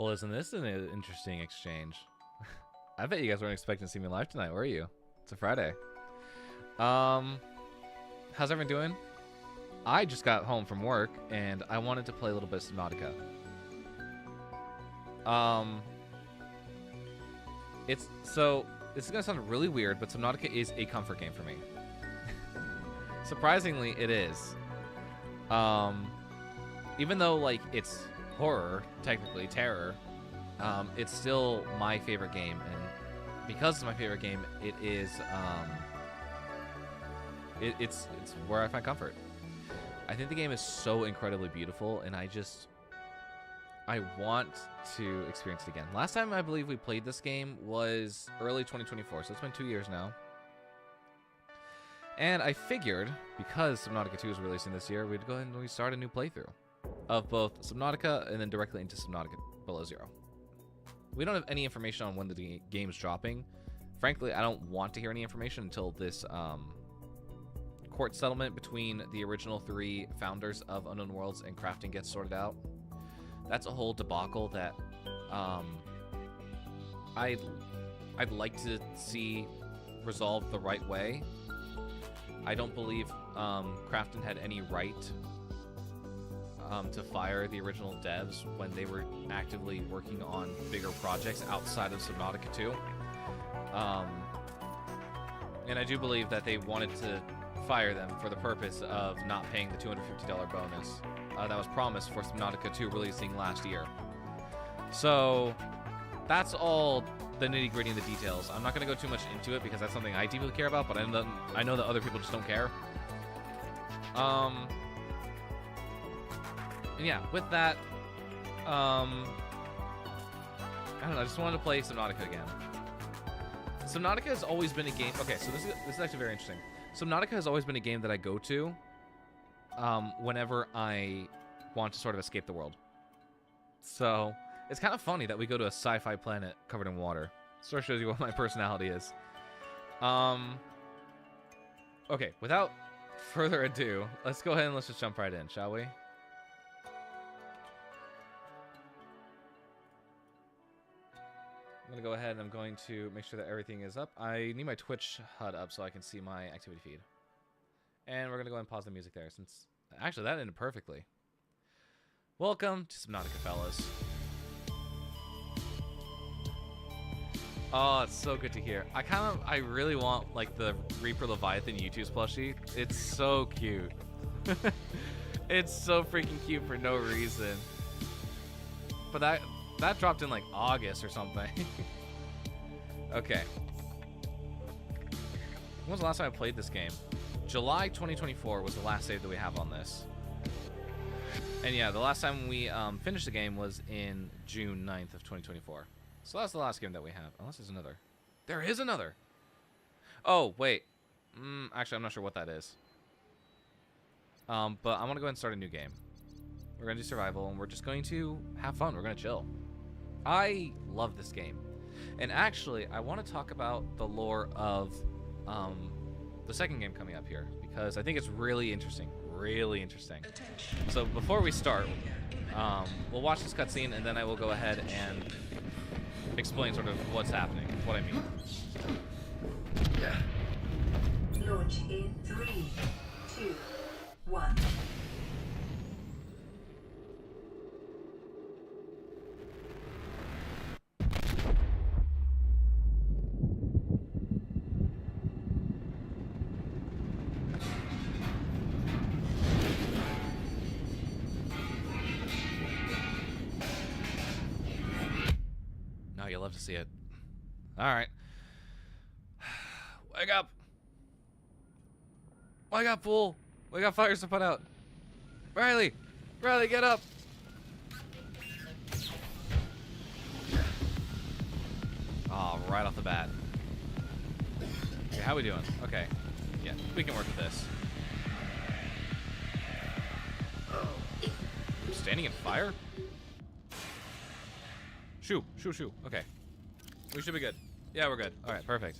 Well, isn't this an interesting exchange? I bet you guys weren't expecting to see me live tonight, were you? It's a Friday. How's everyone doing? I just got home from work and I wanted to play a little bit of Subnautica. This is gonna sound really weird, but Subnautica is a comfort game for me. Surprisingly, it is. Even though like it's horror, technically terror, it's still my favorite game, and because it's my favorite game, it is it's where I find comfort. I think the game is so incredibly beautiful, and I want to experience it again. Last time I believe we played this game was early 2024, so it's been 2 years now. And I figured, because Subnautica 2 is releasing this year, we'd go ahead and we start a new playthrough of both Subnautica and then directly into Subnautica Below Zero. We don't have any information on when the game's dropping. Frankly, I don't want to hear any information until this court settlement between the original 3 founders of Unknown Worlds and Crafting gets sorted out. That's a whole debacle that I'd like to see resolved the right way. I don't believe Crafton had any right to fire the original devs when they were actively working on bigger projects outside of Subnautica 2. And I do believe that they wanted to fire them for the purpose of not paying the $250 bonus that was promised for Subnautica 2 releasing last year. So that's all the nitty-gritty and the details. I'm not going to go too much into it because that's something I deeply care about, but I know that other people just don't care. And yeah, with that, I don't know, I just wanted to play Subnautica again. Subnautica has always been a game... Okay, so this is actually very interesting. Subnautica has always been a game that I go to whenever I want to sort of escape the world. So it's kind of funny that we go to a sci-fi planet covered in water. Sort of shows you what my personality is. Okay, without further ado, let's go ahead and let's just jump right in, shall we? I'm going to go ahead and I'm going to make sure that everything is up. I need my Twitch HUD up so I can see my activity feed. And we're going to go ahead and pause the music there since... Actually, that ended perfectly. Welcome to Subnautica, fellas. Oh, it's so good to hear. I really want, like, the Reaper Leviathan YouTube's plushie. It's so cute. It's so freaking cute for no reason. But that dropped in, like, August or something. Okay. When was the last time I played this game? July 2024 was the last save that we have on this. And yeah, the last time we finished the game was in June 9th of 2024. So that's the last game that we have. Unless there's another. There is another! Oh, wait. Actually, I'm not sure what that is. But I'm going to go ahead and start a new game. We're going to do survival, and we're just going to have fun. We're going to chill. I love this game. And actually, I want to talk about the lore of the second game coming up here, because I think it's really interesting. Really interesting. So before we start, we'll watch this cutscene, and then I will go ahead and explain sort of what's happening, what I mean. Launch in 3, 2, 1. You'll love to see it. Alright. Wake up! Wake up, fool! We got fires to put out. Riley! Riley, get up! Oh, right off the bat. Okay, how we doing? Okay. Yeah, we can work with this. I'm standing in fire? Shoo, shoo, shoo. Okay. We should be good. Yeah, we're good. Alright, perfect.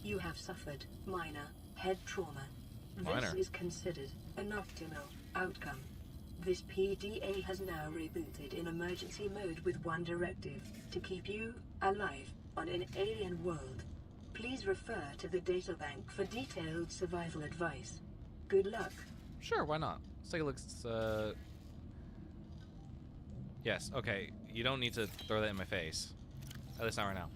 You have suffered minor head trauma. Minor. This is considered an optimal outcome. This PDA has now rebooted in emergency mode with one directive: to keep you alive on an alien world. Please refer to the databank for detailed survival advice. Good luck. Sure, why not? Let's take a look. Yes, okay. You don't need to throw that in my face. At least not right now.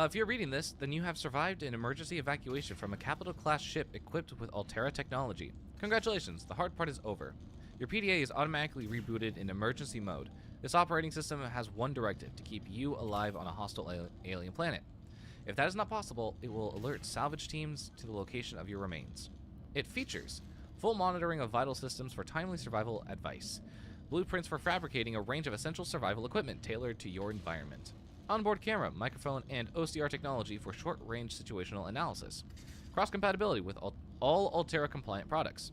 If you're reading this, then you have survived an emergency evacuation from a capital-class ship equipped with Altera technology. Congratulations, the hard part is over. Your PDA is automatically rebooted in emergency mode. This operating system has one directive: to keep you alive on a hostile alien planet. If that is not possible, it will alert salvage teams to the location of your remains. It features full monitoring of vital systems for timely survival advice, blueprints for fabricating a range of essential survival equipment tailored to your environment, onboard camera, microphone, and OCR technology for short-range situational analysis, cross-compatibility with all Altera-compliant products.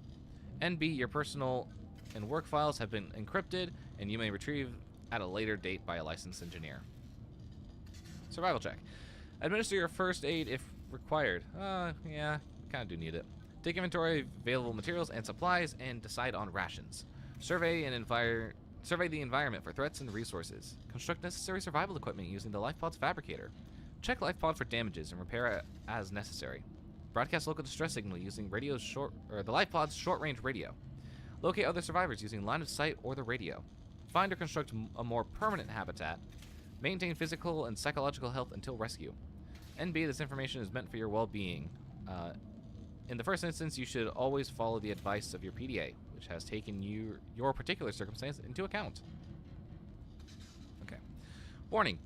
NB, your personal and work files have been encrypted, and you may retrieve at a later date by a licensed engineer. Survival check. Administer your first aid if required. Yeah, kind of do need it. Take inventory of available materials and supplies, and decide on rations. Survey the environment for threats and resources. Construct necessary survival equipment using the LifePod's fabricator. Check LifePod for damages and repair it as necessary. Broadcast local distress signal using the LifePod's short-range radio. Locate other survivors using line of sight or the radio. Find or construct a more permanent habitat. Maintain physical and psychological health until rescue. NB, this information is meant for your well-being. In the first instance, you should always follow the advice of your PDA, which has taken your particular circumstance into account. Okay. Warning,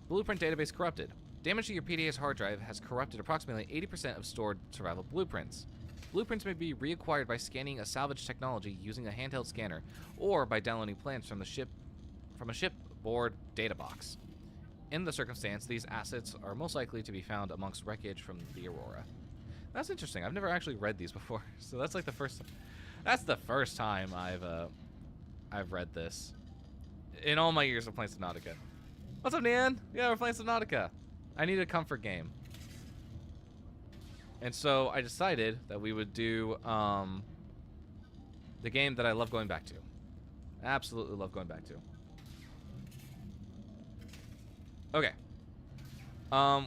blueprint database corrupted. Damage to your PDA's hard drive has corrupted approximately 80% of stored survival blueprints. Blueprints may be reacquired by scanning a salvage technology using a handheld scanner, or by downloading plans from a shipboard data box. In the circumstance, these assets are most likely to be found amongst wreckage from the Aurora. That's interesting. I've never actually read these before, so that's like the first. That's the first time I've read this in all my years of playing Subnautica. What's up, Nan? Yeah, we're playing Subnautica. I need a comfort game, and so I decided that we would do the game that I love going back to. Absolutely love going back to. Okay.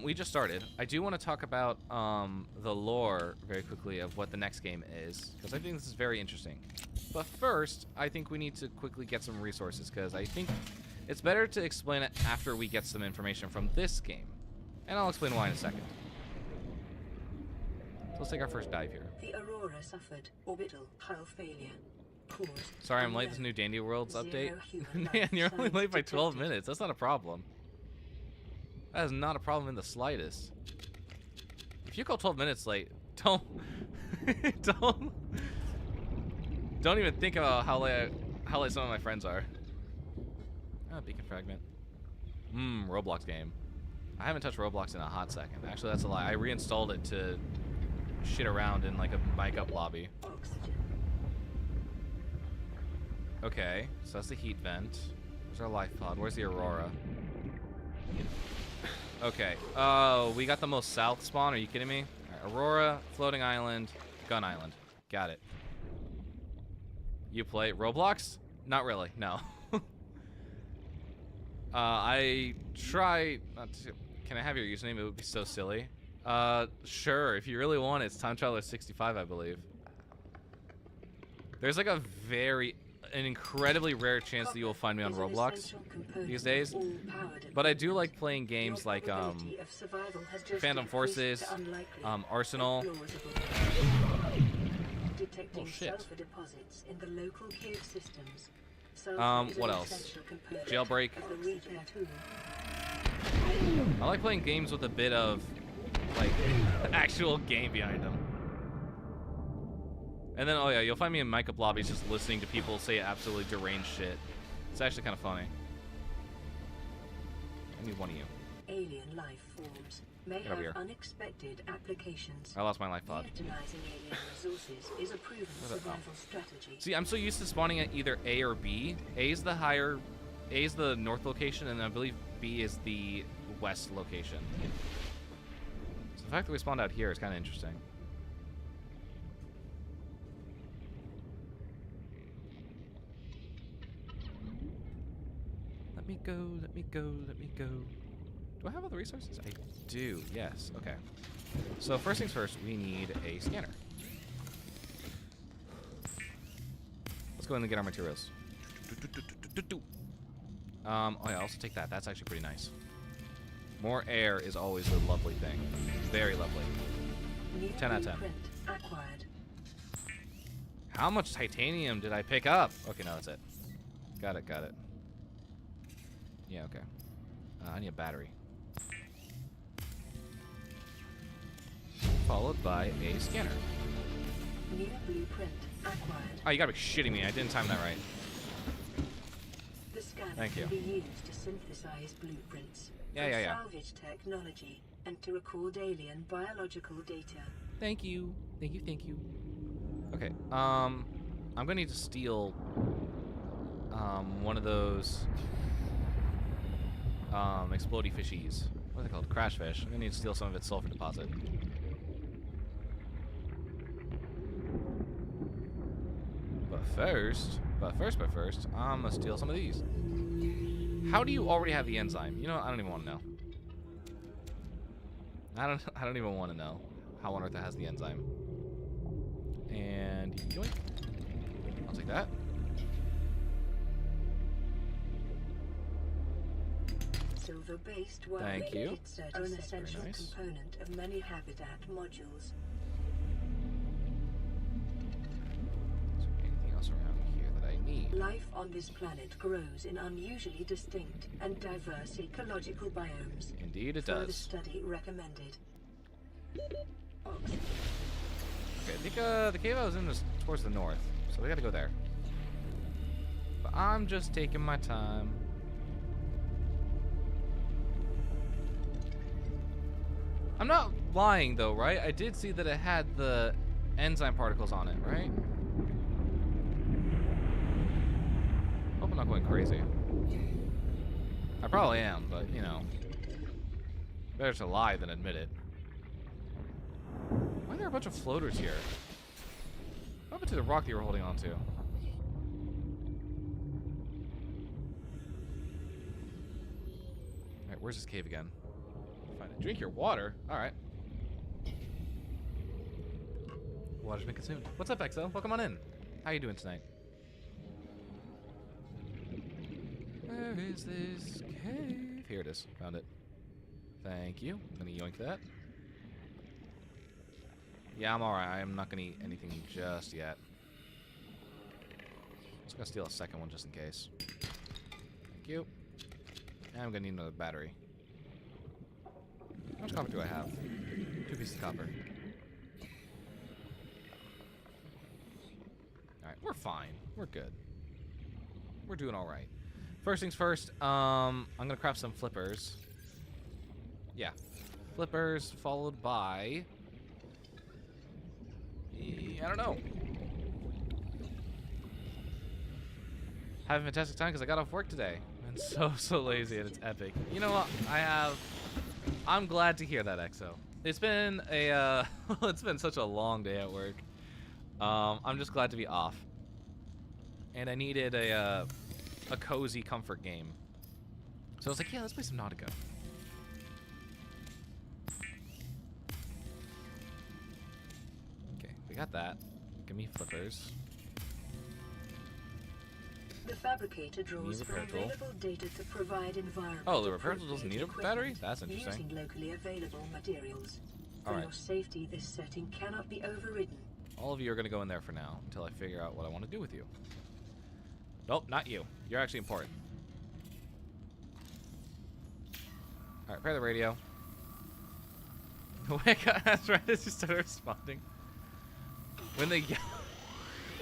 We just started. I do want to talk about the lore very quickly of what the next game is, because I think this is very interesting. But first, I think we need to quickly get some resources, because I think it's better to explain it after we get some information from this game. And I'll explain why in a second. So let's take our first dive here. The Aurora suffered orbital hull failure. Sorry, I'm late. This new Dandy Worlds update. Man, you're only late by 12 minutes. That's not a problem. That is not a problem in the slightest. If you call 12 minutes late, don't even think about how late some of my friends are. Ah, beacon fragment. Roblox game. I haven't touched Roblox in a hot second. Actually, that's a lie. I reinstalled it to shit around in like a mic up lobby. Okay, so that's the heat vent. Where's our life pod? Where's the Aurora? Okay. Oh, we got the most south spawn. Are you kidding me? All right, Aurora, floating island, gun island. Got it. You play Roblox? Not really. No. I try not to. Can I have your username? It would be so silly. Sure. If you really want it, it's Time Traveler 65, I believe. There's like an incredibly rare chance that you will find me on Roblox these days, but I do like playing games like Phantom Forces, Arsenal. Oh shit. What else? Jailbreak. I like playing games with a bit of like actual game behind them. And then, oh yeah, you'll find me in mic up lobbies just listening to people say absolutely deranged shit. It's actually kind of funny. I need one of you. Alien life forms may have unexpected applications. I lost my life pod. Utilizing alien resources is a proven survival strategy. See, I'm so used to spawning at either A or B. A is the north location, and I believe B is the west location. So the fact that we spawned out here is kind of interesting. Let me go, let me go, let me go. Do I have all the resources? I do, yes. Okay. So first things first, we need a scanner. Let's go in and get our materials. Oh yeah, I'll also take that. That's actually pretty nice. More air is always a lovely thing. Very lovely. 10 out of 10. Acquired. How much titanium did I pick up? Okay, no, that's it. Got it, got it. Yeah, okay. I need a battery. Followed by a scanner. New blueprint acquired. Oh, you gotta be shitting me. I didn't time that right. The scanner Thank you. can be used to synthesize blueprints. Yeah. Salvage technology and to record alien biological data. Thank you. Thank you, thank you. Okay, I'm gonna need to steal one of those explodey fishies. What are they called? Crash fish. I'm gonna need to steal some of its sulfur deposit. But first, I'm gonna steal some of these. How do you already have the enzyme? You know, I don't even want to know. I don't even want to know how on earth it has the enzyme. And yoink. I'll take that. Silver-based Thank you. are an essential Very nice. component of many habitat modules. Is there anything else around here that I need? Life on this planet grows in unusually distinct and diverse ecological biomes. Indeed, it Further does. study recommended. Okay, I think the cave I was in was towards the north, so we gotta go there. But I'm just taking my time. I'm not lying though, right? I did see that it had the enzyme particles on it, right? Hope I'm not going crazy. I probably am, but you know, better to lie than admit it. Why are there a bunch of floaters here? What happened to the rock that you were holding on to? Alright, where's this cave again? Find it. Drink your water? Alright. Water's been consumed. What's up, Exo? Welcome on in. How you doing tonight? Where is this cave? Here it is. Found it. Thank you. I'm gonna yoink that. Yeah, I'm alright. I'm not gonna eat anything just yet. Just gonna steal a second one just in case. Thank you. And I'm gonna need another battery. How much copper do I have? 2 pieces of copper. Alright, we're fine. We're good. We're doing alright. First things first, I'm gonna craft some flippers. Yeah. Flippers followed by... I don't know. Having a fantastic time because I got off work today. And so lazy and it's epic. You know what? I'm glad to hear that, Exo. It's been a it's been such a long day at work. I'm just glad to be off. And I needed a cozy comfort game. So I was like, yeah, let's play some Subnautica. Okay, we got that. Give me flippers. The fabricator draws Need a from repair tool. available data to provide environment. Oh, the repair tool doesn't need a battery? That's interesting. Using locally available materials. For Alright. your safety, this setting cannot be overridden. All of you are going to go in there for now until I figure out what I want to do with you. Nope, not you. You're actually important. Alright, repair the radio. That's right, as you started responding. When they yell,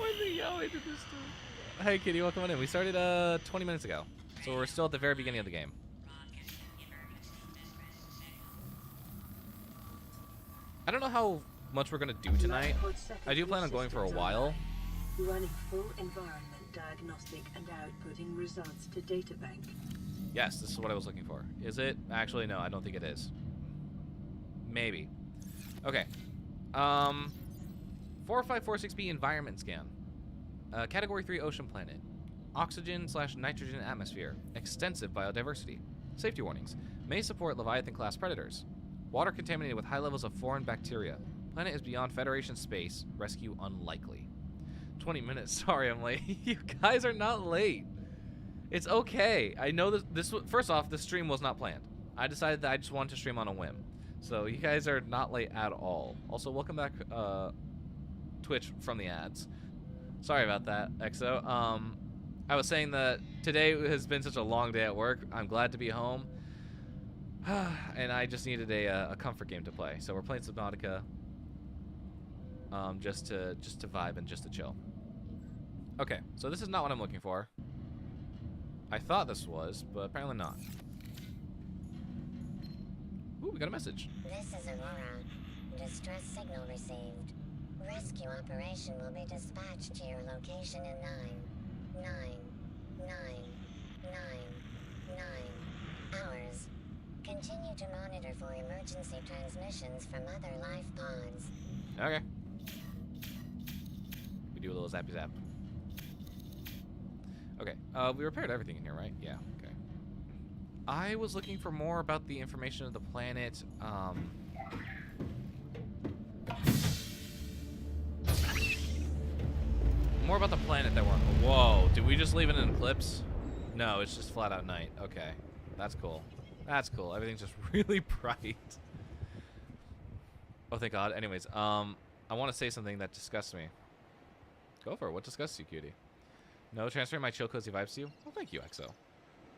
I did this too. Hey kitty, welcome on in. We started 20 minutes ago. So we're still at the very beginning of the game. I don't know how much we're going to do tonight. I do plan on going for a while. Running full environment diagnostic and outputting results to databank. Yes, this is what I was looking for. Is it? Actually, no, I don't think it is. Maybe. Okay. 4546B environment scan. Category 3 ocean planet. Oxygen/nitrogen atmosphere. Extensive biodiversity. Safety warnings. May support Leviathan-class predators. Water contaminated with high levels of foreign bacteria. Planet is beyond Federation space. Rescue unlikely. 20 minutes. Sorry I'm late. You guys are not late. It's okay. I know this first off, the stream was not planned. I decided that I just wanted to stream on a whim. So you guys are not late at all. Also, welcome back, Twitch from the ads. Sorry about that, EXO. I was saying that today has been such a long day at work. I'm glad to be home. And I just needed a comfort game to play. So we're playing Subnautica. Just to vibe and just to chill. Okay, so this is not what I'm looking for. I thought this was, but apparently not. Ooh, we got a message. This is Aurora. Distress signal received. Rescue operation will be dispatched to your location in 9 hours. Continue to monitor for emergency transmissions from other life pods. Okay. We do a little zappy zap. Okay, we repaired everything in here, right? Yeah, okay. I was looking for more about the information of the planet, more about the planet that we're on. Whoa, did we just leave it in an eclipse? No, it's just flat out night. Okay, that's cool. That's cool. Everything's just really bright. Oh, thank God. Anyways, I want to say something that disgusts me. Go for it. What disgusts you, cutie? No, transferring my chill cozy vibes to you? Well, thank you, EXO.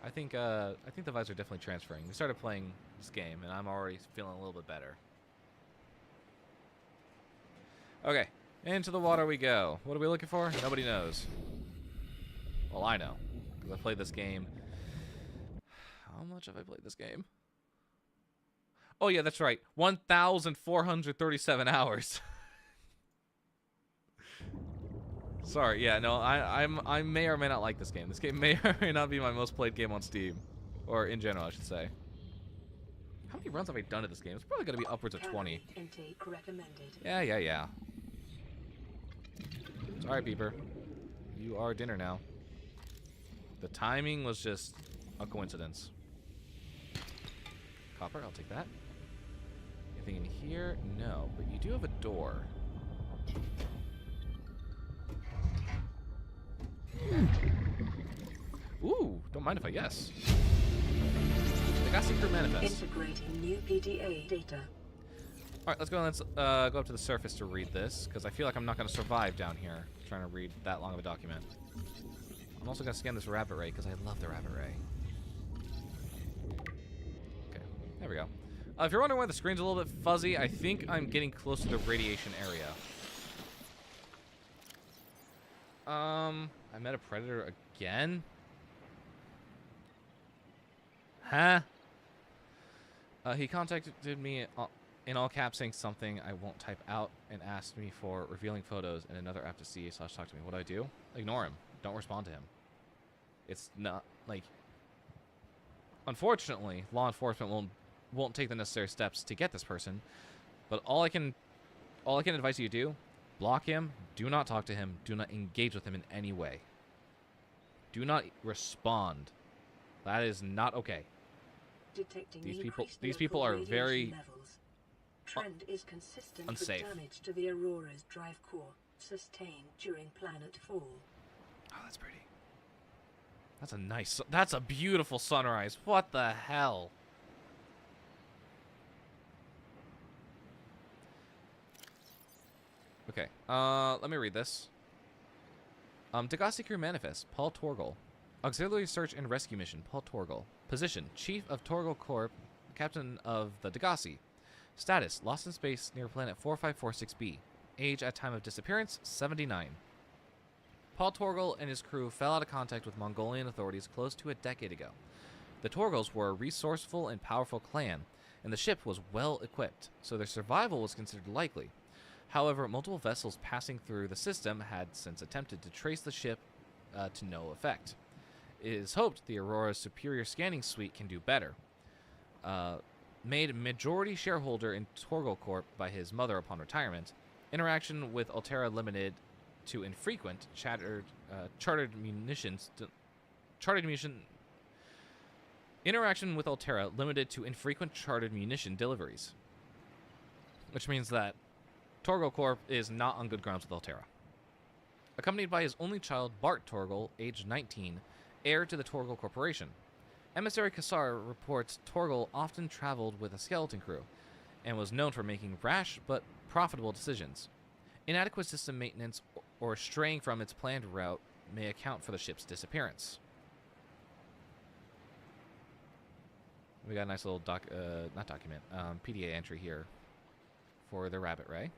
I think the vibes are definitely transferring. We started playing this game, and I'm already feeling a little bit better. Okay, into the water we go. What are we looking for? Nobody knows. Well, I know, because I played this game. How much have I played this game? Oh yeah, that's right. 1,437 hours. Sorry, yeah, no, I may or may not like this game. This game may or may not be my most played game on Steam. Or in general, I should say. How many runs have I done to this game? It's probably going to be upwards of 20. Intake recommended. Yeah. Sorry, Peeper. You are dinner now. The timing was just a coincidence. Copper, I'll take that. Anything in here? No, but you do have a door. Ooh, don't mind if I guess. Legacy crew manifest. Integrating new PDA data. Alright, let's go and let's go up to the surface to read this, because I feel like I'm not going to survive down here trying to read that long of a document. I'm also going to scan this rabbit ray, because I love the rabbit ray. Okay, there we go. If you're wondering why the screen's a little bit fuzzy, I think I'm getting close to the radiation area. I met a predator again? Huh? He contacted me in all caps saying something I won't type out and asked me for revealing photos and another app to see / talk to me. What do I do? Ignore him. Don't respond to him. It's not, like... Unfortunately, law enforcement won't take the necessary steps to get this person, but all I can advise you to do, block him, do not talk to him, do not engage with him in any way. Do not respond. That is not okay. Detecting These people are very levels. Trend is consistent unsafe. with damage to the Aurora's drive core sustained during planet fall. Oh, that's pretty. That's a beautiful sunrise. What the hell? Okay, let me read this. Degassi Crew Manifest, Paul Torgal. Auxiliary Search and Rescue Mission, Paul Torgal. Position, Chief of Torgal Corp, Captain of the Degassi. Status, lost in space near planet 4546b. Age at time of disappearance, 79. Paul Torgal and his crew fell out of contact with Mongolian authorities close to a decade ago. The Torgals were a resourceful and powerful clan, and the ship was well equipped, so their survival was considered likely. However, multiple vessels passing through the system had since attempted to trace the ship to no effect. It is hoped the Aurora's superior scanning suite can do better. Made majority shareholder in Torgal Corp by his mother upon retirement, interaction with Altera Limited to infrequent chartered munition interaction with Altera limited to infrequent chartered munition deliveries, which means that Torgal Corp is not on good grounds with Altera. Accompanied by his only child, Bart Torgal, aged 19, heir to the Torgal Corporation. Emissary Kassar reports Torgal often traveled with a skeleton crew and was known for making rash but profitable decisions. Inadequate system maintenance or straying from its planned route may account for the ship's disappearance. We got a nice little PDA entry here for the rabbit ray.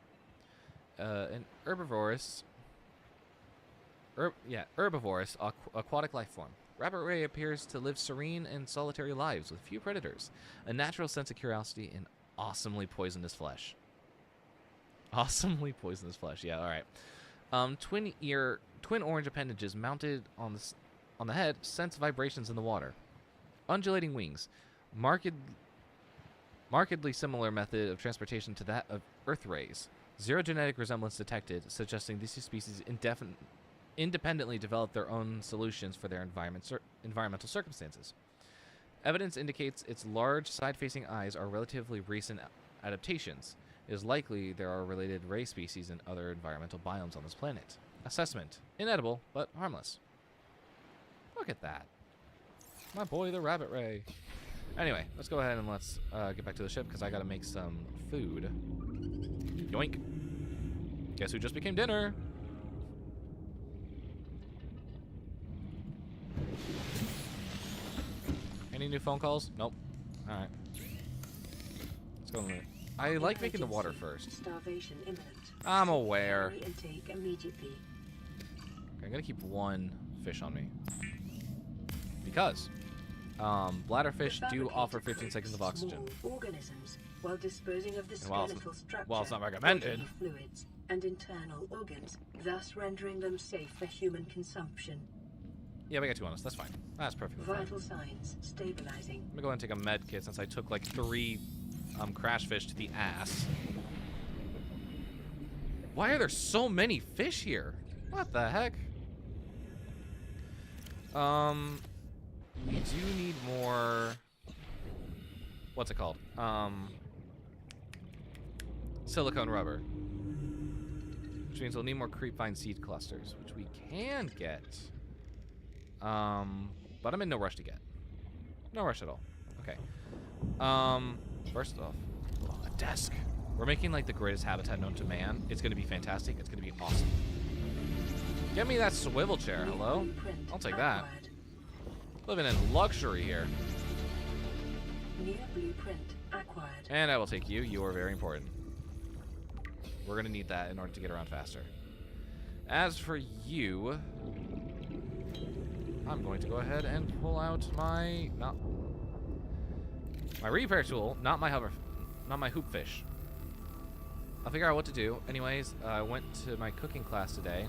An herbivorous aquatic life form. Rabbit ray appears to live serene and solitary lives with few predators, a natural sense of curiosity, and awesomely poisonous flesh. Awesomely poisonous flesh. Yeah, all right. Twin orange appendages mounted on the head sense vibrations in the water. Undulating wings. Markedly similar method of transportation to that of Earth rays. Zero genetic resemblance detected, suggesting these two species independently developed their own solutions for their environmental circumstances. Evidence indicates its large side-facing eyes are relatively recent adaptations. It is likely there are related ray species in other environmental biomes on this planet. Assessment. Inedible, but harmless. Look at that. My boy, the rabbit ray. Anyway, let's go ahead and let's get back to the ship, because I gotta make some food. Yoink. Guess who just became dinner? Any new phone calls? Nope. Alright. Let's go. I like making the water first. Starvation imminent. I'm aware. Intake immediately. Okay, I'm gonna keep one fish on me. Because bladderfish do offer 15 seconds of oxygen. Organisms while disposing of the skeletal structure, while it's not recommended, fluids and internal organs, thus rendering them safe for human consumption. Yeah, we got 2 on us. That's fine. That's perfectly fine. Vital signs stabilizing. I'm gonna go ahead and take a med kit since I took like 3 crash fish to the ass. Why are there so many fish here? What the heck? We do need more. What's it called? Silicone rubber. Which means we'll need more creepvine seed clusters, which we can get. But I'm in no rush to get. No rush at all. Okay. First off, a desk. We're making like the greatest habitat known to man. It's gonna be fantastic. It's gonna be awesome. Get me that swivel chair. Hello? I'll take that. Living in luxury here. New blueprint acquired. And I will take you. You are very important. We're gonna need that in order to get around faster. As for you, I'm going to go ahead and pull out my repair tool, not my hoop fish. I'll figure out what to do. Anyways, I went to my cooking class today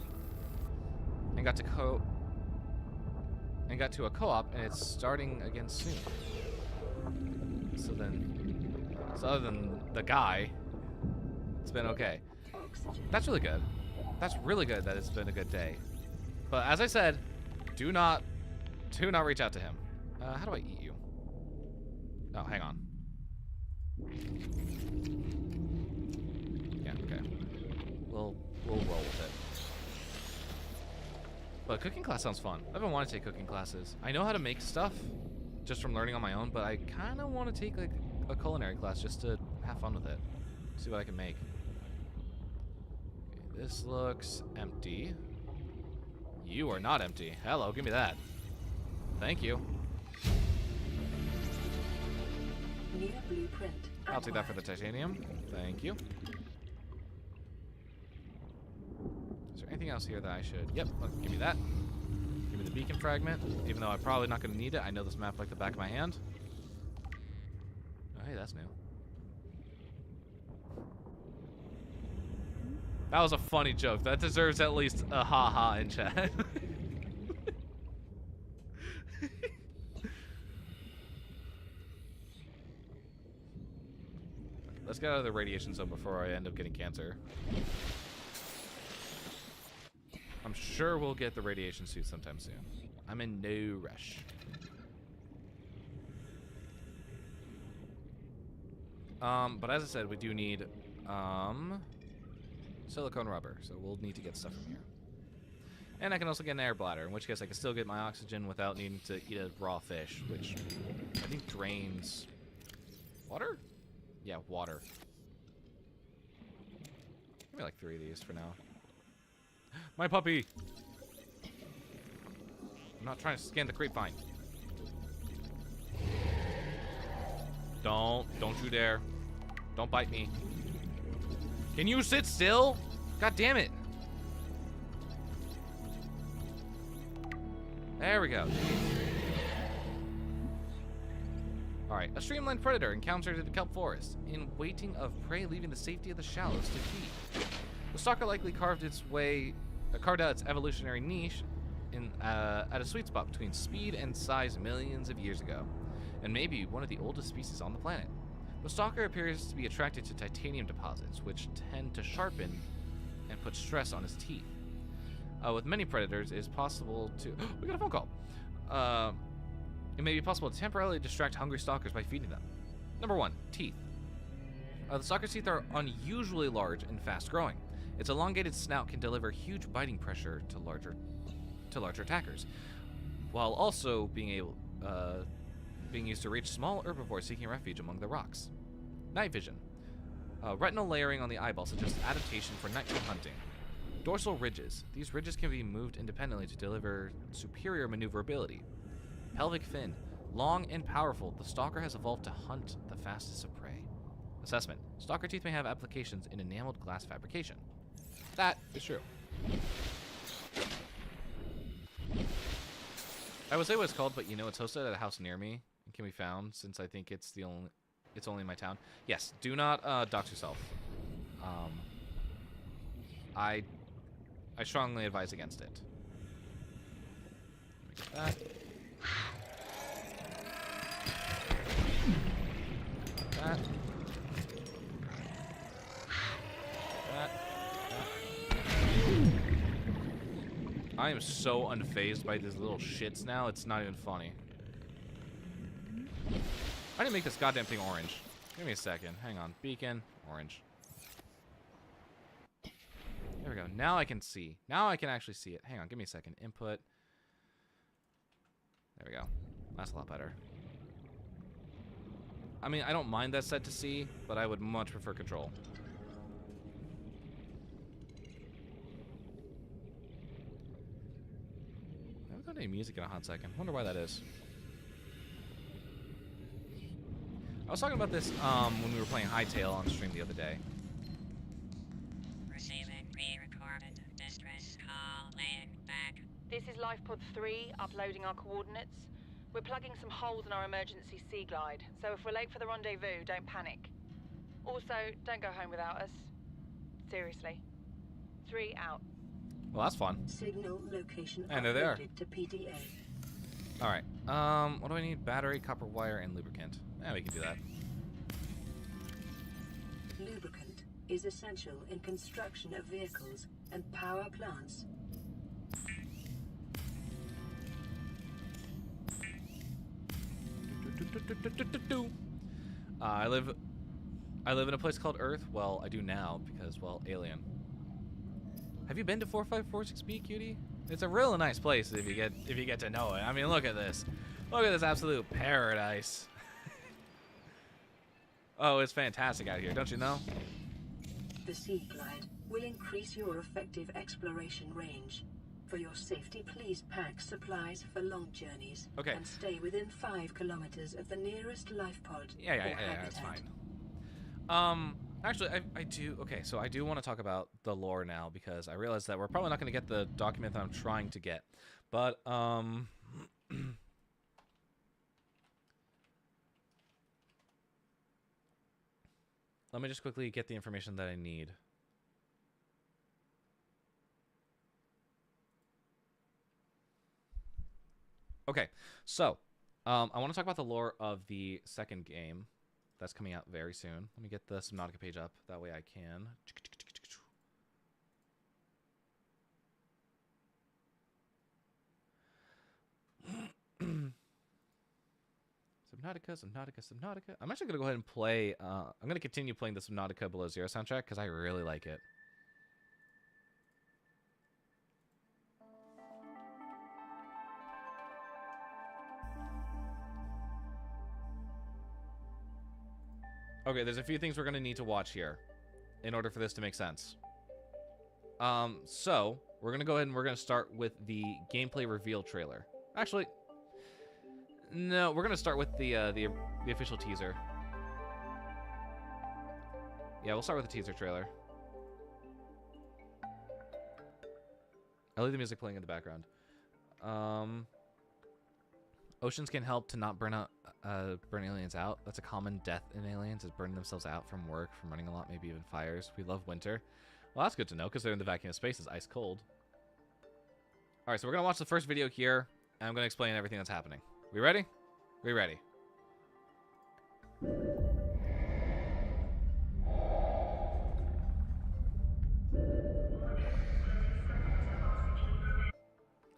and got to a co-op, and it's starting again soon. So other than the guy, it's been okay. That's really good. That's really good that it's been a good day. But as I said, do not reach out to him. How do I eat you? Oh, hang on. Yeah, okay. We'll roll with it. But cooking class sounds fun. I've been wanting to take cooking classes. I know how to make stuff just from learning on my own, but I kind of want to take like a culinary class just to have fun with it. See what I can make. Okay, this looks empty. You are not empty. Hello, give me that. Thank you. New blueprint. I'll take that for the titanium. Thank you. Is there anything else here that I should? Yep, give me that. Give me the beacon fragment. Even though I'm probably not going to need it. I know this map like the back of my hand. Oh, hey, that's new. That was a funny joke. That deserves at least a ha-ha in chat. Let's get out of the radiation zone before I end up getting cancer. I'm sure we'll get the radiation suit sometime soon. I'm in no rush. But as I said, we do need silicone rubber, so we'll need to get stuff from here. And I can also get an air bladder, in which case I can still get my oxygen without needing to eat a raw fish, which I think drains water? Yeah, water. Give me like 3 of these for now. My puppy! I'm not trying to scan the grapevine. Don't you dare. Don't bite me. Can you sit still? God damn it. There we go. Alright, a streamlined predator encountered in the kelp forest, in waiting of prey leaving the safety of the shallows to feed. The stalker likely carved out its evolutionary niche at a sweet spot between speed and size millions of years ago, and maybe one of the oldest species on the planet. The stalker appears to be attracted to titanium deposits, which tend to sharpen and put stress on his teeth. With many predators, it is possible to... we got a phone call! It may be possible to temporarily distract hungry stalkers by feeding them. Number 1, teeth. The stalker's teeth are unusually large and fast-growing. Its elongated snout can deliver huge biting pressure to larger attackers, while also being used to reach small herbivores seeking refuge among the rocks. Night vision. Retinal layering on the eyeball suggests adaptation for nighttime hunting. Dorsal ridges. These ridges can be moved independently to deliver superior maneuverability. Pelvic fin. Long and powerful, the stalker has evolved to hunt the fastest of prey. Assessment. Stalker teeth may have applications in enameled glass fabrication. That is true. I would say what it's called, but you know, it's hosted at a house near me and can be found since I think it's only in my town. Yes, do not dox yourself. I strongly advise against it. Let me get that. That. I am so unfazed by these little shits now, it's not even funny. I didn't make this goddamn thing orange. Give me a second. Hang on. Beacon. Orange. There we go. Now I can see. Now I can actually see it. Hang on. Give me a second. Input. There we go. That's a lot better. I mean, I don't mind that set to C, but I would much prefer control. I haven't got any music in a hot second. Wonder why that is. I was talking about this when we were playing Hightail on stream the other day. Receiving re-recorded distress call, laying back. This is LifePod 3, uploading our coordinates. We're plugging some holes in our emergency sea glide, so if we're late for the rendezvous, don't panic. Also, don't go home without us. Seriously. 3 out. Well, that's fun. Signal location And they're there. uploaded to PDA. Alright. What do I need? Battery, copper wire, and lubricant. Yeah, we can do that. Lubricant is essential in construction of vehicles and power plants. I live in a place called Earth. Well, I do now because, well, alien. Have you been to 4546B, cutie? It's a real nice place if you get to know it. I mean, look at this. Look at this absolute paradise. Oh, it's fantastic out here, don't you know? The Sea Glide will increase your effective exploration range. For your safety, please pack supplies for long journeys. Okay. And stay within 5 kilometers of the nearest life pod. Yeah, that's fine. Actually, I do. Okay, so I do want to talk about the lore now because I realize that we're probably not going to get the document that I'm trying to get, but let me just quickly get the information that I need. Okay, so I want to talk about the lore of the second game that's coming out very soon. Let me get the Subnautica page up. That way I can. Subnautica. I'm actually gonna go ahead and play. I'm gonna continue playing the Subnautica Below Zero soundtrack because I really like it. Okay, there's a few things we're gonna need to watch here in order for this to make sense. So we're gonna go ahead and we're gonna start with the gameplay reveal trailer. Actually, no, we're gonna start with the official teaser. Yeah, we'll start with the teaser trailer. I'll leave the music playing in the background. Oceans can help to not burn aliens out. That's a common death in aliens, is burning themselves out from work, from running a lot, maybe even fires. We love winter. Well, that's good to know, because they're in the vacuum of space. It's ice cold. Alright, so we're going to watch the first video here, and I'm going to explain everything that's happening. We ready? We ready. I'm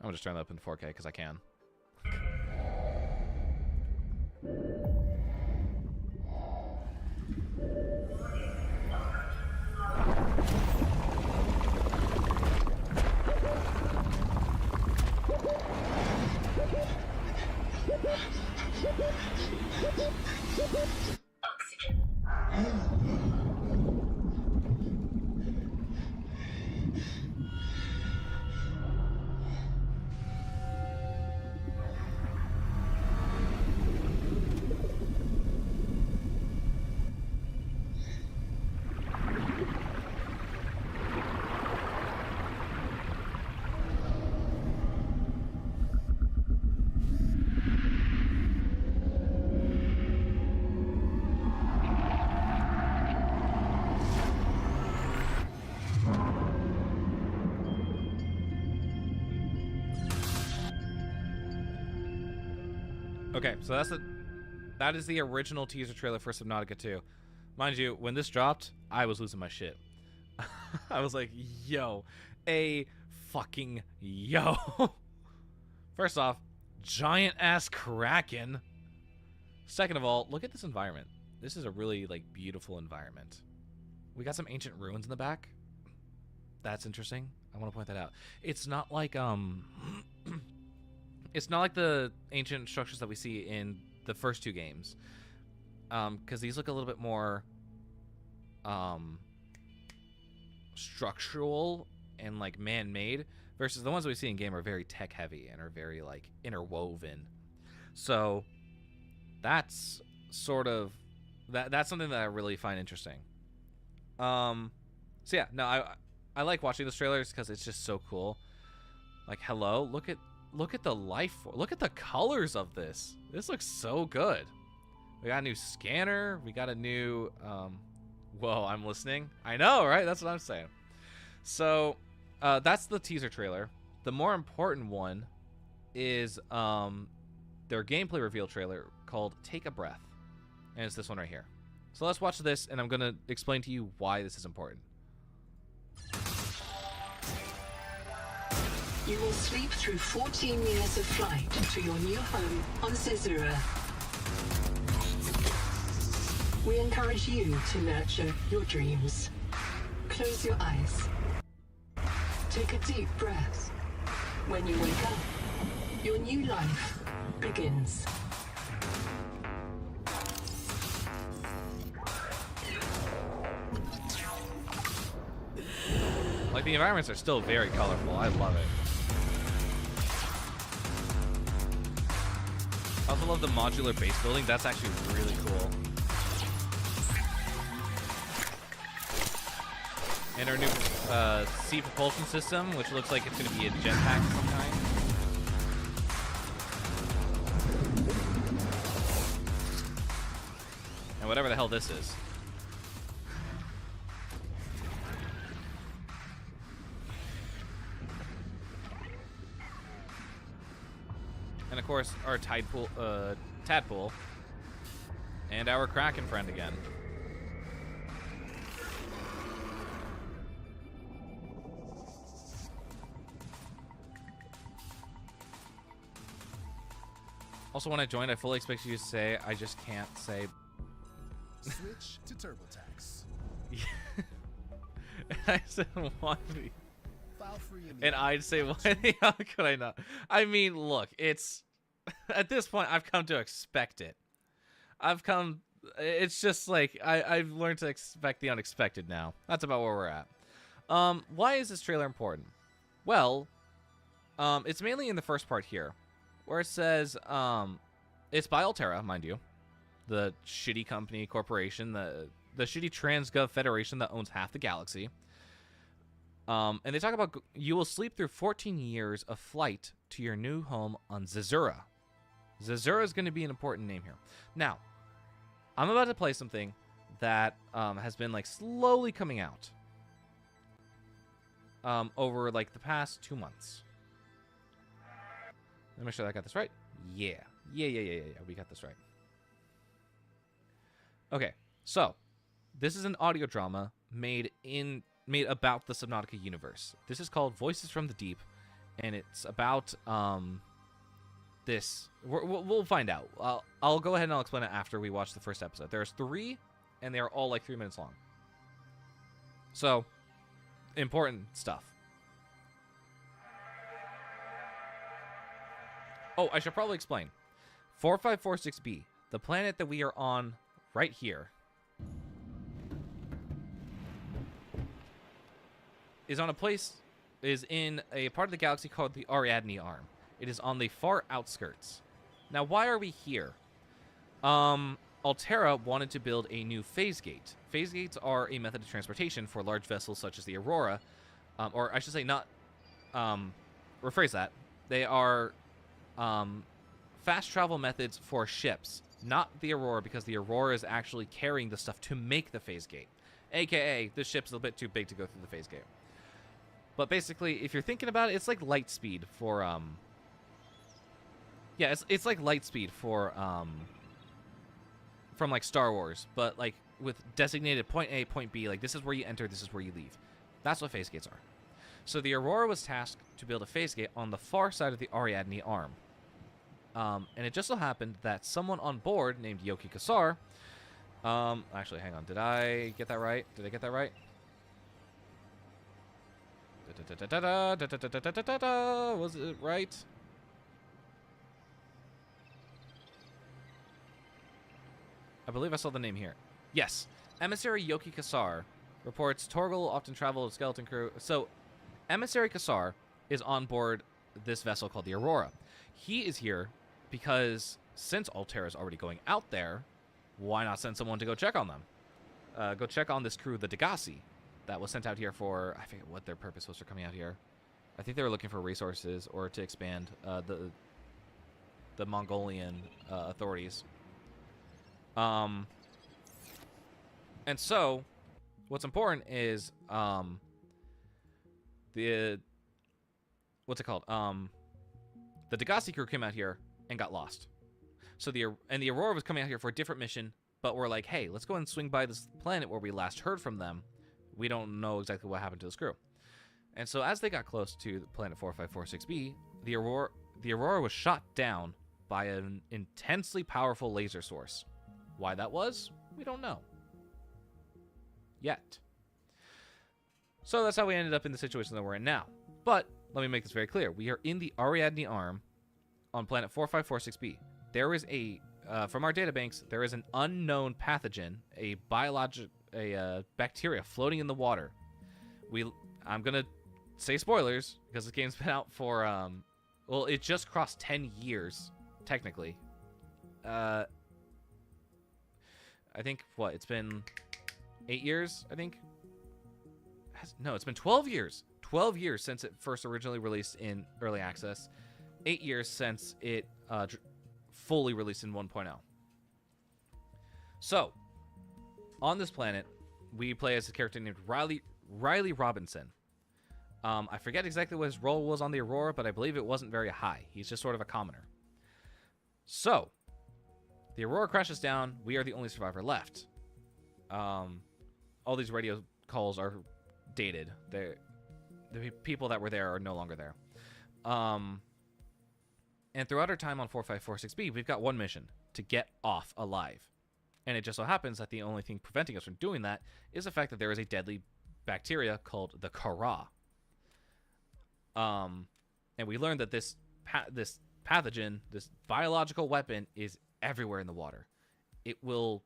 going to just turn that up in 4K, because I can. Okay, so that is the original teaser trailer for Subnautica 2. Mind you, when this dropped, I was losing my shit. I was like, yo, a fucking yo. First off, giant ass kraken. Second of all, look at this environment. This is a really like beautiful environment. We got some ancient ruins in the back. That's interesting. I want to point that out. It's not like it's not like the ancient structures that we see in the first two games, because these look a little bit more structural and like man-made, versus the ones that we see in game are very tech-heavy and are very like interwoven. So that's sort of that's something that I really find interesting. So yeah, no, I like watching those trailers because it's just so cool. Like, hello, look at the life form. Look at the colors of this. This looks so good. We got a new scanner. We got a new, whoa, I'm listening. I know, right? That's what I'm saying. So, that's the teaser trailer. The more important one is, their gameplay reveal trailer called Take a Breath. And it's this one right here. So let's watch this, and I'm going to explain to you why this is important. You will sleep through 14 years of flight to your new home on Zizura. We encourage you to nurture your dreams. Close your eyes. Take a deep breath. When you wake up, your new life begins. Like, the environments are still very colorful. I love it. I also love the modular base building. That's actually really cool. And our new sea propulsion system, which looks like it's going to be a jetpack of some kind. And whatever the hell this is. And of course, our tadpole, and our kraken friend again. Also, when I joined, I fully expected you to say, I just can't say. Switch to TurboTax. I said, why? File free in the And I'd say, why? How could I not? I mean, look, it's. At this point, I've come to expect it. It's just like, I've learned to expect the unexpected now. That's about where we're at. Why is this trailer important? Well, it's mainly in the first part here, where it says, it's by Altera, mind you, the shitty company corporation, the shitty TransGov Federation that owns half the galaxy. And they talk about you will sleep through 14 years of flight to your new home on Zazura. Zazura is going to be an important name here. Now, I'm about to play something that has been like slowly coming out over like the past 2 months. Let me make sure that I got this right. Yeah. We got this right. Okay, so this is an audio drama made about the Subnautica universe. This is called Voices from the Deep, and it's about this. We'll find out. I'll go ahead and I'll explain it after we watch the first episode. There's 3, and they are all like 3 minutes long. So, important stuff. Oh, I should probably explain. 4546b, the planet that we are on right here, is in a part of the galaxy called the Ariadne Arm. It is on the far outskirts. Now, why are we here? Altera wanted to build a new phase gate. Phase gates are a method of transportation for large vessels such as the Aurora, or I should say not, rephrase that. They are fast travel methods for ships, not the Aurora, because the Aurora is actually carrying the stuff to make the phase gate. AKA, this ship's a bit too big to go through the phase gate. But basically, if you're thinking about it, it's like light speed for, yeah, it's like light speed for, from like Star Wars, but like with designated point A, point B, like this is where you enter, this is where you leave. That's what phase gates are. So the Aurora was tasked to build a phase gate on the far side of the Ariadne Arm. And it just so happened that someone on board named Yoki Kasar, actually, hang on, did I get that right? Did I get that right? Was it right? I believe I saw the name here. Yes. Emissary Yoki Kasar reports Torgal often traveled with skeleton crew. So, Emissary Kasar is on board this vessel called the Aurora. He is here because since Altera is already going out there, why not send someone to go check on them? Go check on this crew, the Degassi, that was sent out here for, I forget what their purpose was for coming out here. I think they were looking for resources or to expand the Mongolian authorities. And so, what's important is the what's it called? The Degassi crew came out here and got lost. So the Aurora was coming out here for a different mission, but we're like, hey, let's go and swing by this planet where we last heard from them. We don't know exactly what happened to this crew. And so as they got close to the planet 4546b, the Aurora was shot down by an intensely powerful laser source. Why that was, we don't know. Yet. So that's how we ended up in the situation that we're in now. But let me make this very clear. We are in the Ariadne Arm on planet 4546b. There is from our databanks, there is an unknown pathogen, a bacteria floating in the water. I'm going to say spoilers because this game's been out for, well, it just crossed 10 years, technically. I think, it's been 8 years, I think? No, it's been 12 years. 12 years since it first originally released in Early Access. 8 years since it fully released in 1.0. So, on this planet, we play as a character named Riley Robinson. I forget exactly what his role was on the Aurora, but I believe it wasn't very high. He's just sort of a commoner. So, the Aurora crashes down. We are the only survivor left. All these radio calls are dated. The people that were there are no longer there. And throughout our time on 4546B, we've got one mission: to get off alive. And it just so happens that the only thing preventing us from doing that is the fact that there is a deadly bacteria called the Kara. And we learned that this pathogen, this biological weapon, is everywhere in the water. It will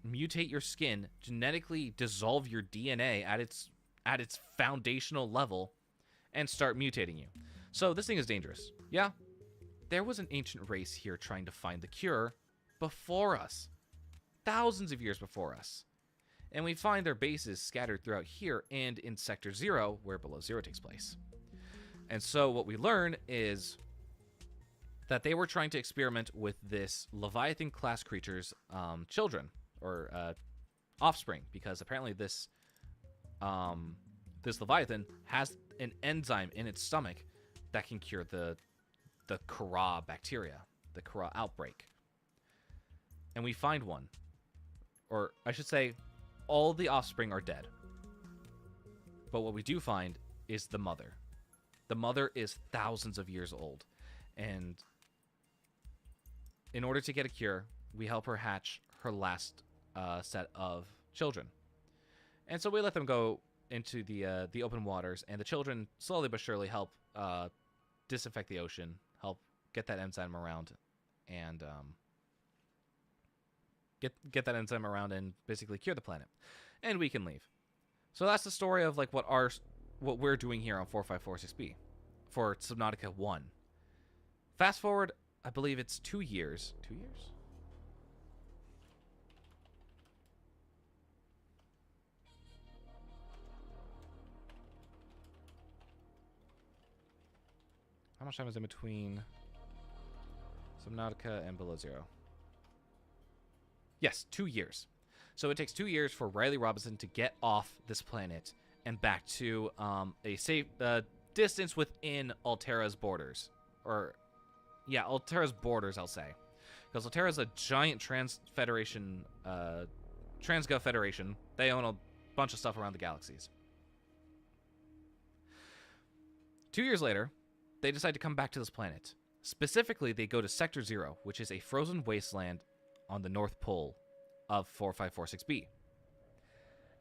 mutate your skin, genetically dissolve your DNA at its foundational level, and start mutating you. So this thing is dangerous. Yeah, there was an ancient race here trying to find the cure before us, thousands of years before us. And we find their bases scattered throughout here and in Sector 0, where Below Zero takes place. And so what we learn is that they were trying to experiment with this Leviathan-class creature's children, or offspring, because apparently this Leviathan has an enzyme in its stomach that can cure the Kara bacteria, the Kara outbreak. And we find one. Or I should say, all the offspring are dead. But what we do find is the mother. The mother is thousands of years old. And in order to get a cure, we help her hatch her last set of children. And so we let them go into the open waters, and the children slowly but surely help disinfect the ocean, help get that enzyme around, and get that enzyme around and basically cure the planet. And we can leave. So that's the story of like what we're doing here on 4546B for Subnautica 1. Fast forward, I believe it's 2 years. 2 years? How much time is in between Subnautica and Below Zero? Yes, 2 years. So it takes 2 years for Riley Robinson to get off this planet and back to a safe distance within Altera's borders. Or, yeah, Altera's borders, I'll say. Because Altera is a giant Transgov Federation. They own a bunch of stuff around the galaxies. 2 years later, they decide to come back to this planet. Specifically, they go to Sector 0, which is a frozen wasteland on the North Pole of 4546B.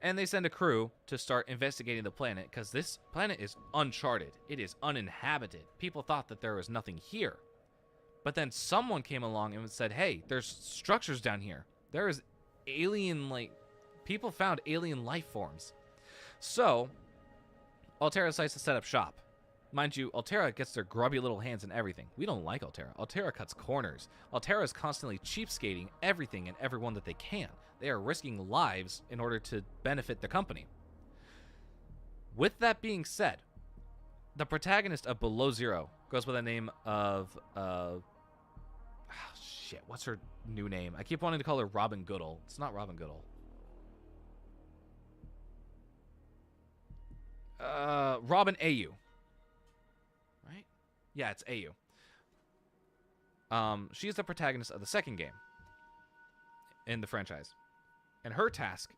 And they send a crew to start investigating the planet, because this planet is uncharted. It is uninhabited. People thought that there was nothing here. But then someone came along and said, hey, there's structures down here. There is alien, people found alien life forms. So, Altera decides to set up shop. Mind you, Altera gets their grubby little hands in everything. We don't like Altera. Altera cuts corners. Altera is constantly cheapskating everything and everyone that they can. They are risking lives in order to benefit the company. With that being said, the protagonist of Below Zero goes by the name of... what's her new name? I keep wanting to call her Robin Goodall. It's not Robin Goodall. Robin Au. Right? Yeah, it's Au. She's the protagonist of the second game in the franchise. And her task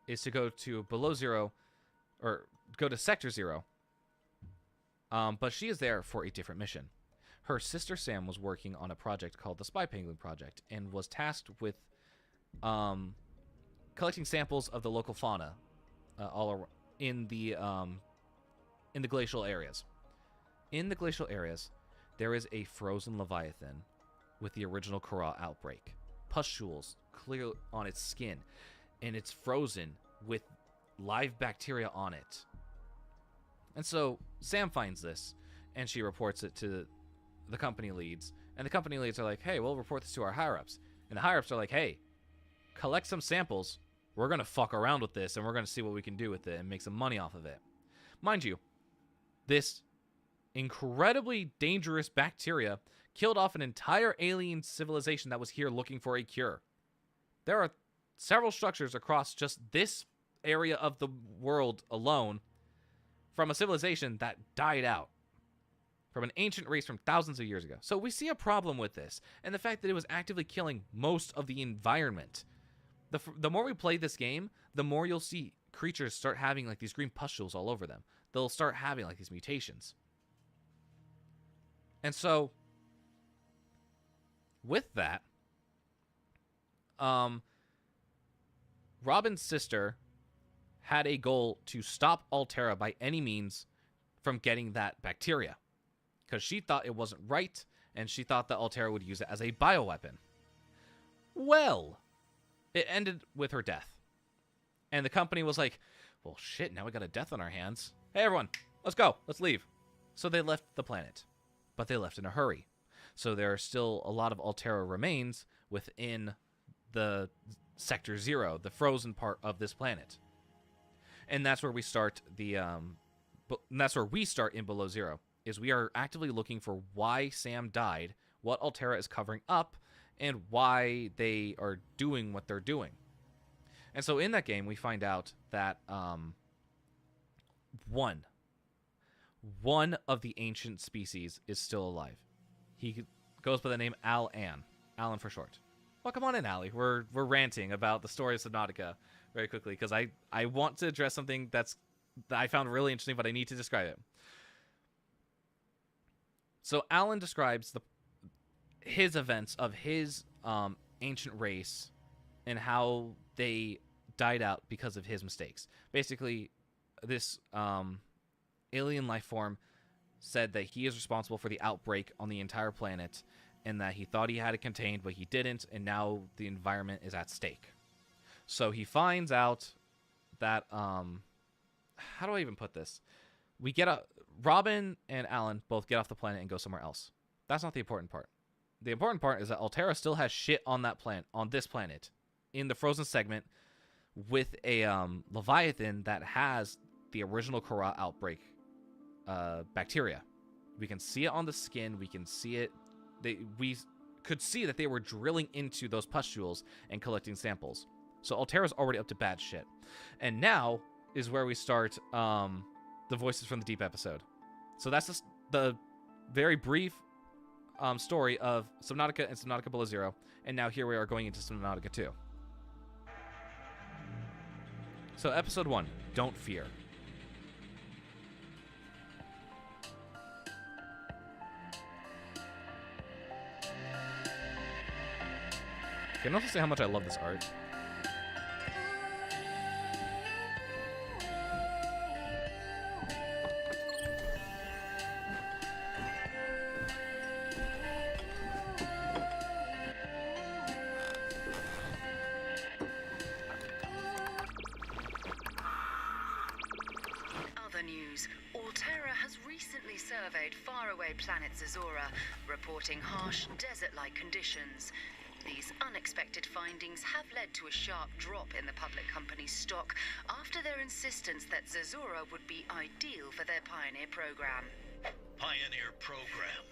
is to go to Below Zero, or go to Sector 0. But she is there for a different mission. Her sister Sam was working on a project called the Spy Penguin Project and was tasked with collecting samples of the local fauna in the glacial areas. In the glacial areas, there is a frozen Leviathan with the original Kara outbreak. Pustules clear on its skin, and it's frozen with live bacteria on it. And so Sam finds this, and she reports it to the company leads. And the company leads are like, hey, we'll report this to our higher-ups. And the higher-ups are like, hey, collect some samples. We're going to fuck around with this, and we're going to see what we can do with it and make some money off of it. Mind you, this incredibly dangerous bacteria killed off an entire alien civilization that was here looking for a cure. There are several structures across just this area of the world alone from a civilization that died out. From an ancient race from thousands of years ago. So we see a problem with this. And the fact that it was actively killing most of the environment. The more we play this game, the more you'll see creatures start having like these green pustules all over them. They'll start having like these mutations. And so with that, Robin's sister had a goal to stop Altera by any means from getting that bacteria, because she thought it wasn't right, and she thought that Altera would use it as a bioweapon. Well, it ended with her death. And the company was like, well, shit, now we got a death on our hands. Hey, everyone, let's go. Let's leave. So they left the planet, but they left in a hurry. So there are still a lot of Altera remains within the Sector 0, the frozen part of this planet. And that's where we start that's where we start in Below Zero, is we are actively looking for why Sam died, what Altera is covering up, and why they are doing what they're doing. And so in that game, we find out that one of the ancient species is still alive. He goes by the name Alan for short. Well, come on in, Allie. We're ranting about the story of Subnautica very quickly, because I want to address something that I found really interesting, but I need to describe it. So Alan describes his events of his ancient race and how they died out because of his mistakes. Basically, this alien life form said that he is responsible for the outbreak on the entire planet, and that he thought he had it contained, but he didn't, and now the environment is at stake. So he finds out that, how do I even put this? Robin and Alan both get off the planet and go somewhere else. That's not the important part. The important part is that Altera still has shit on this planet, in the frozen segment, with a Leviathan that has the original Kara outbreak bacteria. We can see it on the skin. We can see it. We could see that they were drilling into those pustules and collecting samples. So Altera's already up to bad shit. And now is where we start the Voices from the Deep episode. So that's just the very brief story of Subnautica and Subnautica Below Zero. And now here we are going into Subnautica 2. So episode 1, Don't Fear. Can I also say how much I love this art? Other news. Altera has recently surveyed faraway planet Zazora, reporting harsh, desert-like conditions. These unexpected findings have led to a sharp drop in the public company's stock after their insistence that Zazora would be ideal for their Pioneer program. Pioneer program.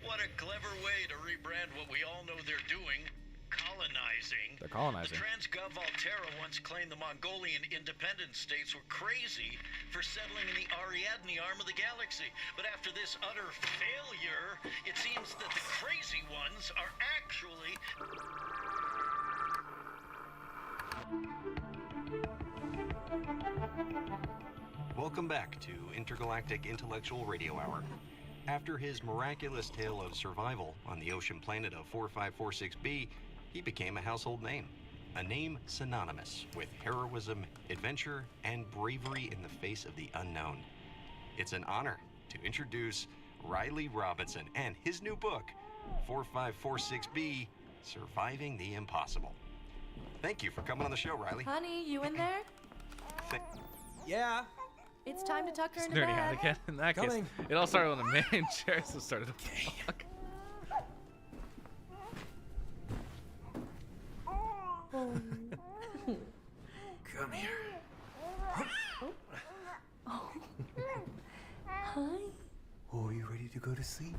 What a clever way to rebrand what we all know they're doing. Colonizing. They're colonizing. The Transgov Altera once claimed the Mongolian independent states were crazy for settling in the Ariadne arm of the galaxy. But after this utter failure, it seems that the crazy ones are actually... Welcome back to Intergalactic Intellectual Radio Hour. After his miraculous tale of survival on the ocean planet of 4546b, he became a household name. A name synonymous with heroism, adventure, and bravery in the face of the unknown. It's an honor to introduce Riley Robinson and his new book, 4546b, Surviving the Impossible. Thank you for coming on the show, Riley. Honey, you in there? Yeah. It's time to tuck her in Nerdy bed. Anakin. In that Coming. case, it all started when the main chair started to fuck. Come here. Hi. Oh, are you ready to go to sleep?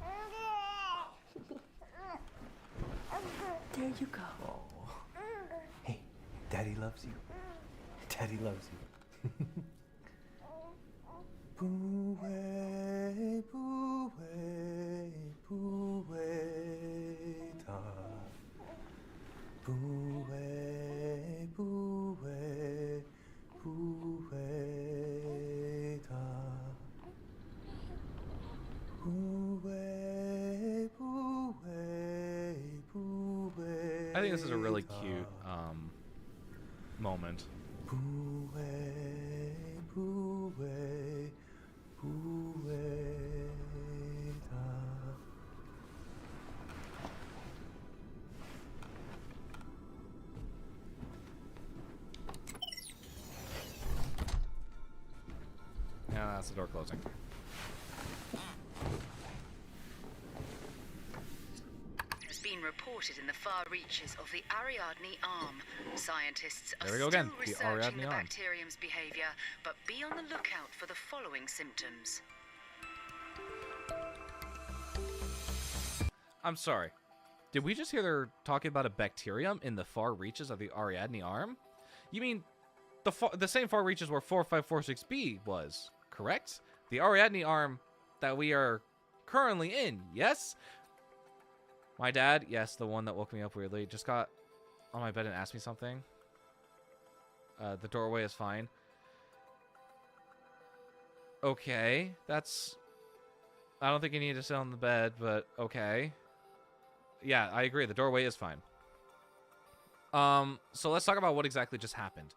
There you go. Hey, Daddy loves you. Daddy loves you. Boo-way, boo-way, boo-way, da. Boo-way, boo-way, boo-way, da. Boo-way, boo-way, I think this is a really cute moment. Yeah, that's the door closing. Has been reported in the far reaches of the Ariadne Arm. Scientists are There we go still again, the researching Ariadne the Arm. bacterium's behavior, but be on the lookout for the following symptoms. I'm sorry. Did we just hear they're talking about a bacterium in the far reaches of the Ariadne Arm? You mean the same far reaches where 4546B was, correct? The Ariadne Arm that we are currently in, yes? My dad, yes, the one that woke me up weirdly, just got on my bed and asked me something. The doorway is fine. Okay, that's... I don't think you need to sit on the bed, but okay. Yeah, I agree. The doorway is fine. So let's talk about what exactly just happened.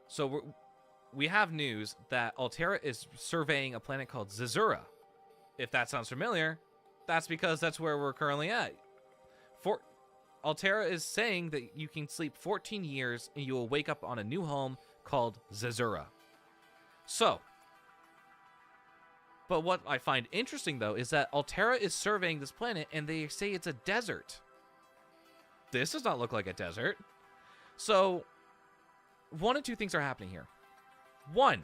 So we have news that Altera is surveying a planet called Zazura. If that sounds familiar, that's because that's where we're currently at. Altera is saying that you can sleep 14 years and you will wake up on a new home called Zazura. So, but what I find interesting, though, is that Altera is surveying this planet, and they say it's a desert. This does not look like a desert. So, one of two things are happening here. One,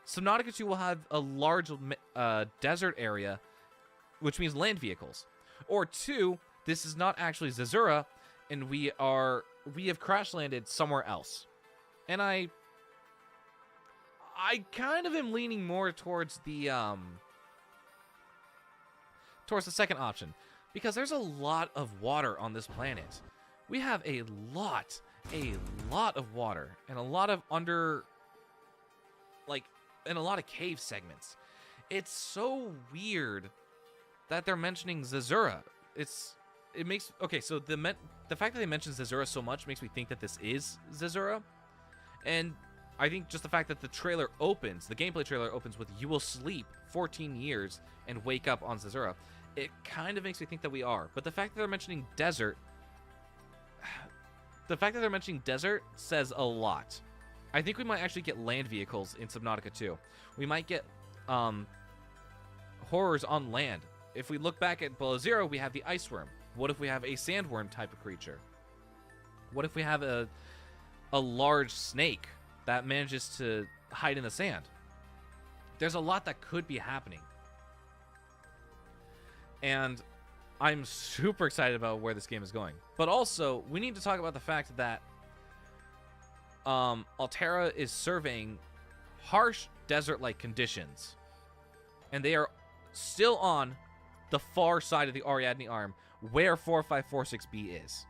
Subnautica 2 will have a large desert area, which means land vehicles. Or two, this is not actually Zazura, and we have crash landed somewhere else. And I kind of am leaning more towards the second option, because there's a lot of water on this planet. We have a lot of water, and a lot of and a lot of cave segments. It's so weird that they're mentioning Zazura. So the fact that they mention Zazura so much makes me think that this is Zazura, and I think just the fact that the gameplay trailer opens with "You will sleep 14 years and wake up on Zazura," it kind of makes me think that we are. But the fact that they're mentioning desert, says a lot. I think we might actually get land vehicles in Subnautica 2. We might get horrors on land. If we look back at Below Zero, we have the ice worm. What if we have a sandworm type of creature? What if we have a large snake that manages to hide in the sand? There's a lot that could be happening. And I'm super excited about where this game is going. But also, we need to talk about the fact that Altera is surveying harsh desert-like conditions. And they are still on the far side of the Ariadne Arm, where 4546B is.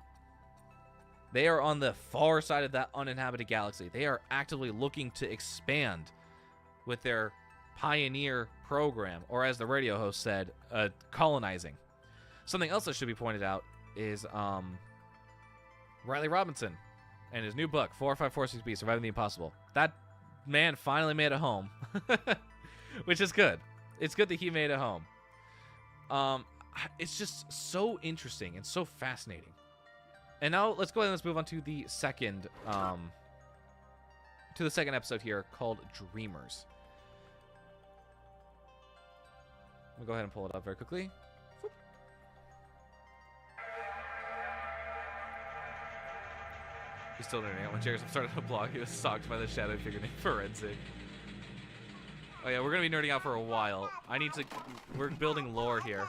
They are on the far side of that uninhabited galaxy. They are actively looking to expand with their Pioneer program, or as the radio host said, colonizing. Something else that should be pointed out is Riley Robinson and his new book, 4546B, Surviving the Impossible. That man finally made it home, which is good. It's good that he made it home. It's just so interesting and so fascinating. And now let's go ahead and let's move on to the second episode here, called Dreamers. We'll go ahead and pull it up very quickly. Whoop. He's still nerding out. When Jared started a blog, he was stalked by the shadow figure named Forensic. Oh yeah, we're gonna be nerding out for a while. We're building lore here.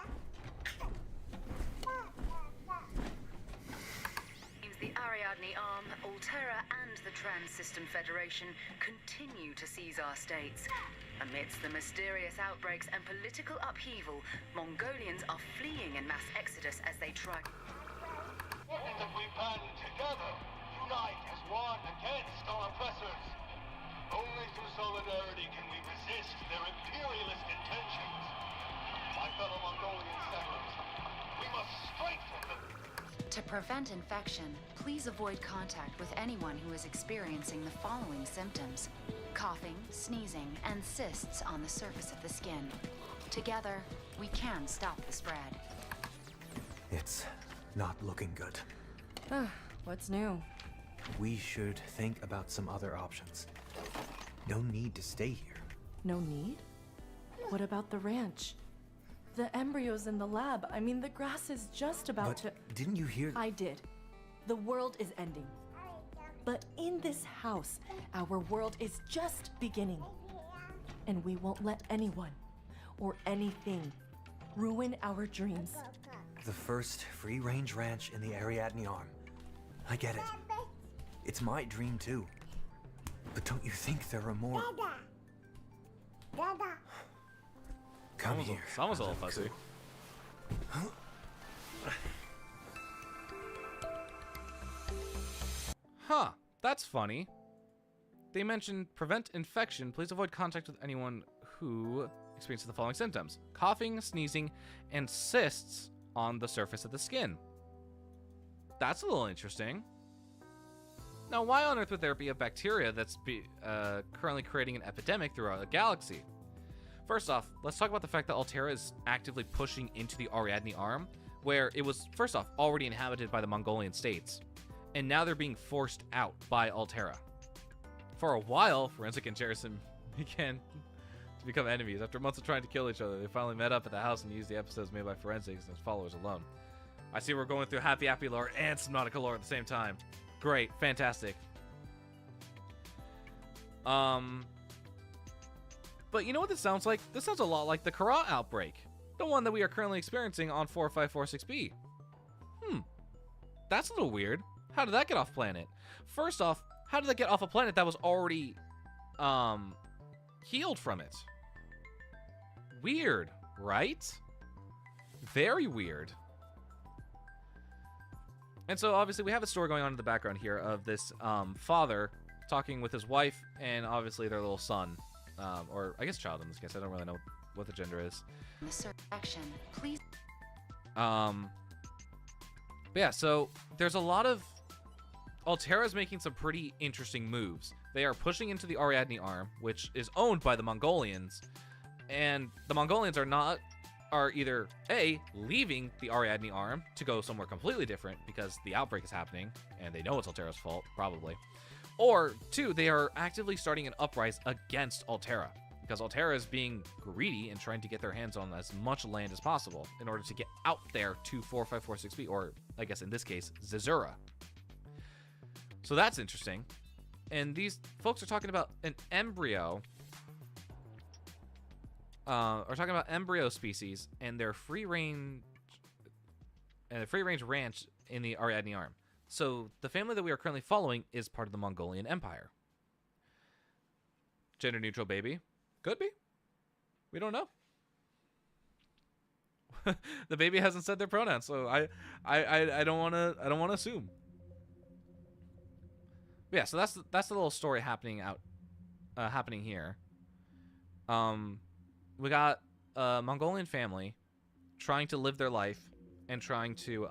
The Ariadne Arm, Altera, and the Trans-System Federation continue to seize our states. Amidst the mysterious outbreaks and political upheaval, Mongolians are fleeing in mass exodus as they try. What is it we band together? Unite as one against our oppressors. Only through solidarity can we resist their imperialist intentions. My fellow Mongolian settlers, we must strengthen them. To prevent infection, please avoid contact with anyone who is experiencing the following symptoms: coughing, sneezing, and cysts on the surface of the skin. Together, we can stop the spread. It's not looking good. What's new? We should think about some other options. No need to stay here. No need? What about the ranch? The embryos in the lab. I mean, the grass is just about to... Didn't you hear? I did. The world is ending. But in this house, our world is just beginning. And we won't let anyone or anything ruin our dreams. The first free-range ranch in the Ariadne Arm. I get it. It's my dream too. But don't you think there are more? Come here. Someone's a little fuzzy. Huh, that's funny. They mentioned prevent infection. Please avoid contact with anyone who experiences the following symptoms: coughing, sneezing, and cysts on the surface of the skin. That's a little interesting. Now, why on earth would there be a bacteria that's currently creating an epidemic throughout a galaxy? First off, let's talk about the fact that Altera is actively pushing into the Ariadne Arm, where it was, first off, already inhabited by the Mongolian states, and now they're being forced out by Altera. For a while, Forensic and Jerison began to become enemies. After months of trying to kill each other, they finally met up at the house and used the episodes made by Forensics and his followers alone. I see we're going through Happy Happy lore and Subnautica lore at the same time. Great, fantastic. But you know what this sounds like? This sounds a lot like the Kara outbreak, the one that we are currently experiencing on 4546B. That's a little weird. How did that get off planet? First off, how did that get off a planet that was already healed from it? Weird, right? Very weird. And so obviously we have a story going on in the background here of this father talking with his wife and obviously their little son, or I guess child in this case. I don't really know what the gender is. Action, please. But yeah, so there's a lot of Altera's making some pretty interesting moves. They are pushing into the Ariadne Arm, which is owned by the Mongolians, and the Mongolians are either A, leaving the Ariadne Arm to go somewhere completely different because the outbreak is happening and they know it's Altera's fault, probably. Or 2, they are actively starting an uprising against Altera because Altera is being greedy and trying to get their hands on as much land as possible in order to get out there to 4546B, or I guess in this case, Zazura. So that's interesting. And these folks are talking about an embryo. Are talking about embryo species and their free range ranch in the Ariadne Arm. So the family that we are currently following is part of the Mongolian Empire. Gender neutral baby, could be. We don't know. The baby hasn't said their pronouns, so I don't want to assume. But yeah, so that's the little story happening here. We got a Mongolian family trying to live their life and trying to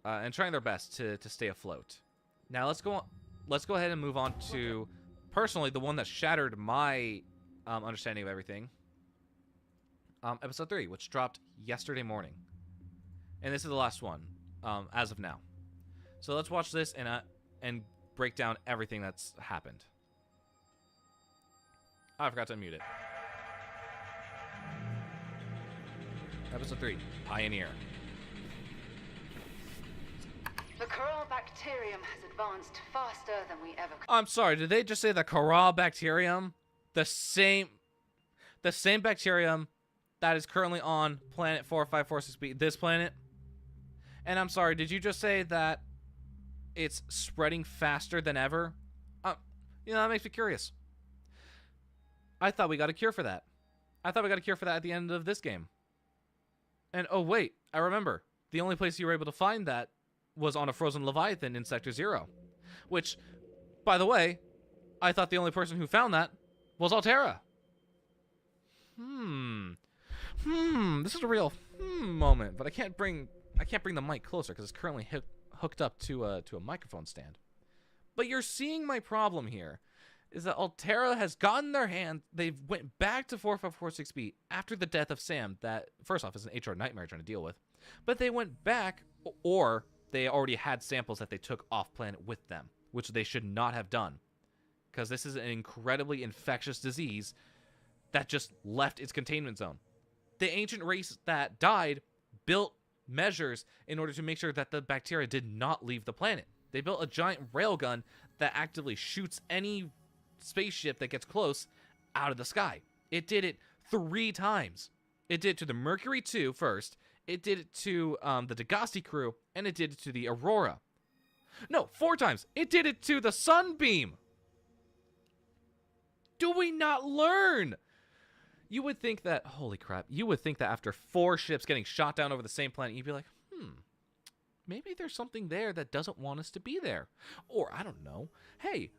and trying their best to stay afloat. Now let's go ahead and move on to personally the one that shattered my understanding of everything. Episode 3, which dropped yesterday morning, and this is the last one as of now. So let's watch this and break down everything that's happened. Oh, I forgot to unmute it. Episode 3, Pioneer. The Coral bacterium has advanced faster than we ever could. I'm sorry, did they just say the Coral bacterium? The same bacterium that is currently on planet 4546B, this planet? And I'm sorry, did you just say that it's spreading faster than ever? That makes me curious. I thought we got a cure for that. I thought we got a cure for that at the end of this game. And oh wait, I remember. The only place you were able to find that was on a frozen Leviathan in Sector 0. Which, by the way, I thought the only person who found that was Altera. This is a real moment, but I can't bring the mic closer because it's currently hooked up to a microphone stand. But you're seeing my problem here, is that Altera has gotten their hand. They've went back to 4546B after the death of Sam. That first off is an HR nightmare trying to deal with, but they went back, or they already had samples that they took off planet with them, which they should not have done, because this is an incredibly infectious disease that just left its containment zone. The ancient race that died built measures in order to make sure that the bacteria did not leave the planet. They built a giant railgun that actively shoots any spaceship that gets close out of the sky. It did it 3 times. It did it to the Mercury 2 first, it did it to the Degasti crew, and it did it to the Aurora. No, 4 times. It did it to the Sunbeam. Do we not learn? You would think that, holy crap, you would think that after 4 ships getting shot down over the same planet, you'd be like, maybe there's something there that doesn't want us to be there. Or, I don't know, hey,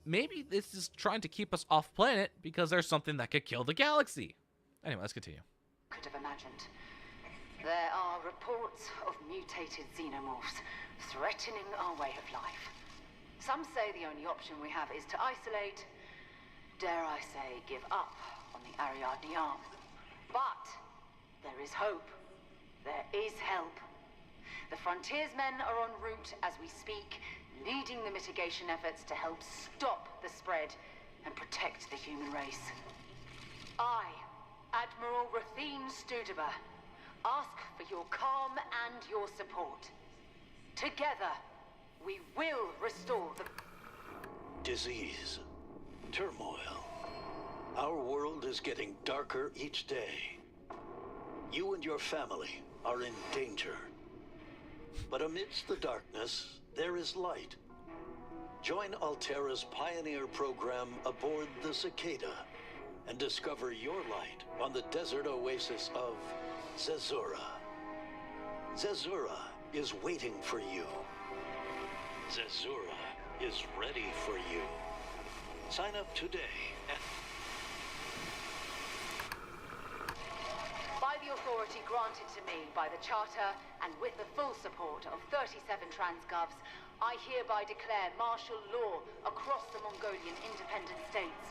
maybe this is trying to keep us off planet because there's something that could kill the galaxy. Anyway, let's continue. Could have imagined. There are reports of mutated xenomorphs threatening our way of life. Some say the only option we have is to isolate, dare I say, give up on the Ariadne arm. But there is hope. There is help. The frontiersmen are en route as we speak, leading the mitigation efforts to help stop the spread and protect the human race. I, Admiral Rathine Studeber, ask for your calm and your support. Together, we will restore the... Disease. Turmoil. Our world is getting darker each day. You and your family are in danger. But amidst the darkness, there is light. Join Altera's pioneer program aboard the Cicada and discover your light on the desert oasis of Zezura. Zezura is waiting for you. Zezura is ready for you. Sign up today at... By the authority granted to me by the Charter and with the full support of 37 Transgovs, I hereby declare martial law across the Mongolian independent states.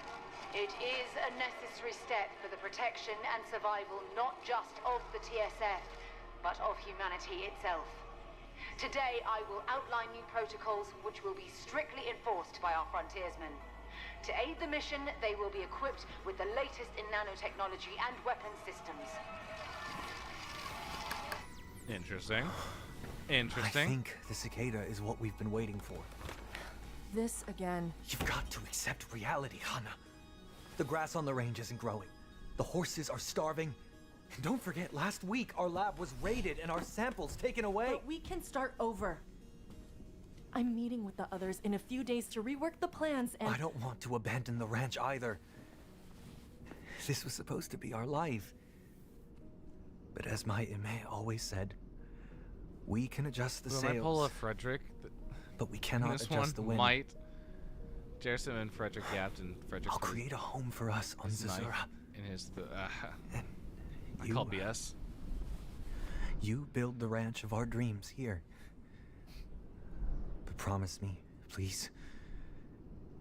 It is a necessary step for the protection and survival not just of the TSF, but of humanity itself. Today, I will outline new protocols which will be strictly enforced by our frontiersmen. To aid the mission, they will be equipped with the latest in nanotechnology and weapon systems. Interesting. I think the Cicada is what we've been waiting for. This again. You've got to accept reality, Hannah. The grass on the range isn't growing. The horses are starving. And don't forget, last week our lab was raided and our samples taken away. But we can start over. I'm meeting with the others in a few days to rework the plans and... I don't want to abandon the ranch either. This was supposed to be our life. But as my Ime always said, we can adjust the sails. Pola Frederick, but we cannot adjust the wind. Might. Jerson and Frederick yapped, and Frederick... I'll create a home for us on Zezura. In his... I call BS. You build the ranch of our dreams here. But promise me, please,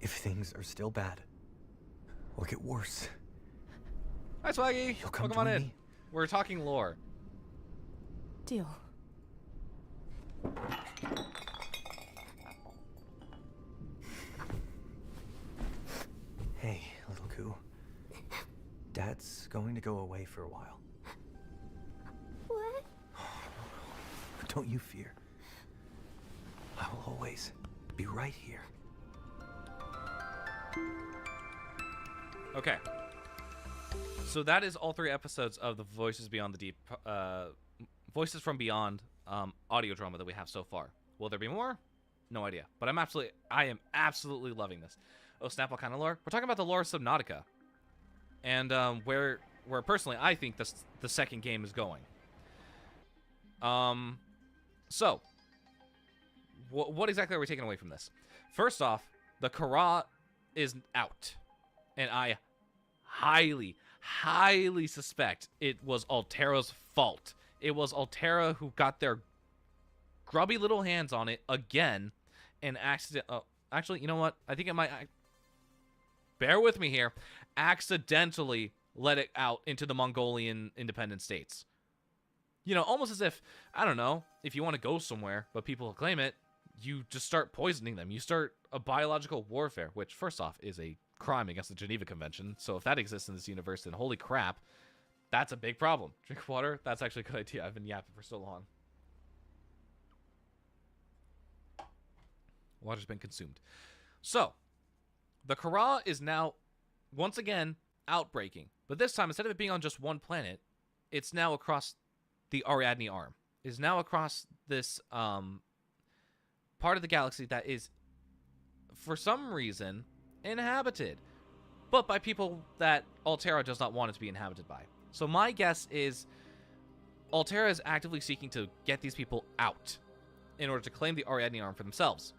if things are still bad, or get worse... Hi, Swaggy! You'll come Welcome on join in. me. We're talking lore. Deal. Hey, little Coo. Dad's going to go away for a while. What? But don't you fear. I will always be right here. Okay. So that is all 3 episodes of the Voices Beyond the Deep, Voices from Beyond audio drama that we have so far. Will there be more? No idea. But I am absolutely loving this. Oh, snap, what kind of lore? We're talking about the lore of Subnautica. And where personally I think the second game is going. So, what exactly are we taking away from this? First off, the Kara is out. And I highly, highly suspect it was Altera's fault. It was Altera who got their grubby little hands on it again and actually, you know what? I think it might... bear with me here. Accidentally let it out into the Mongolian independent states. You know, almost as if, I don't know, if you want to go somewhere, but people claim it, you just start poisoning them. You start a biological warfare, which, first off, is a crime against the Geneva Convention. So if that exists in this universe, then holy crap, that's a big problem. Drink water? That's actually a good idea. I've been yapping for so long. Water's been consumed. So, the Kara is now, once again, outbreaking. But this time, instead of it being on just one planet, it's now across the Ariadne Arm. It's now across this part of the galaxy that is, for some reason, inhabited. But by people that Altera does not want it to be inhabited by. So my guess is Altera is actively seeking to get these people out in order to claim the Ariadne Arm for themselves.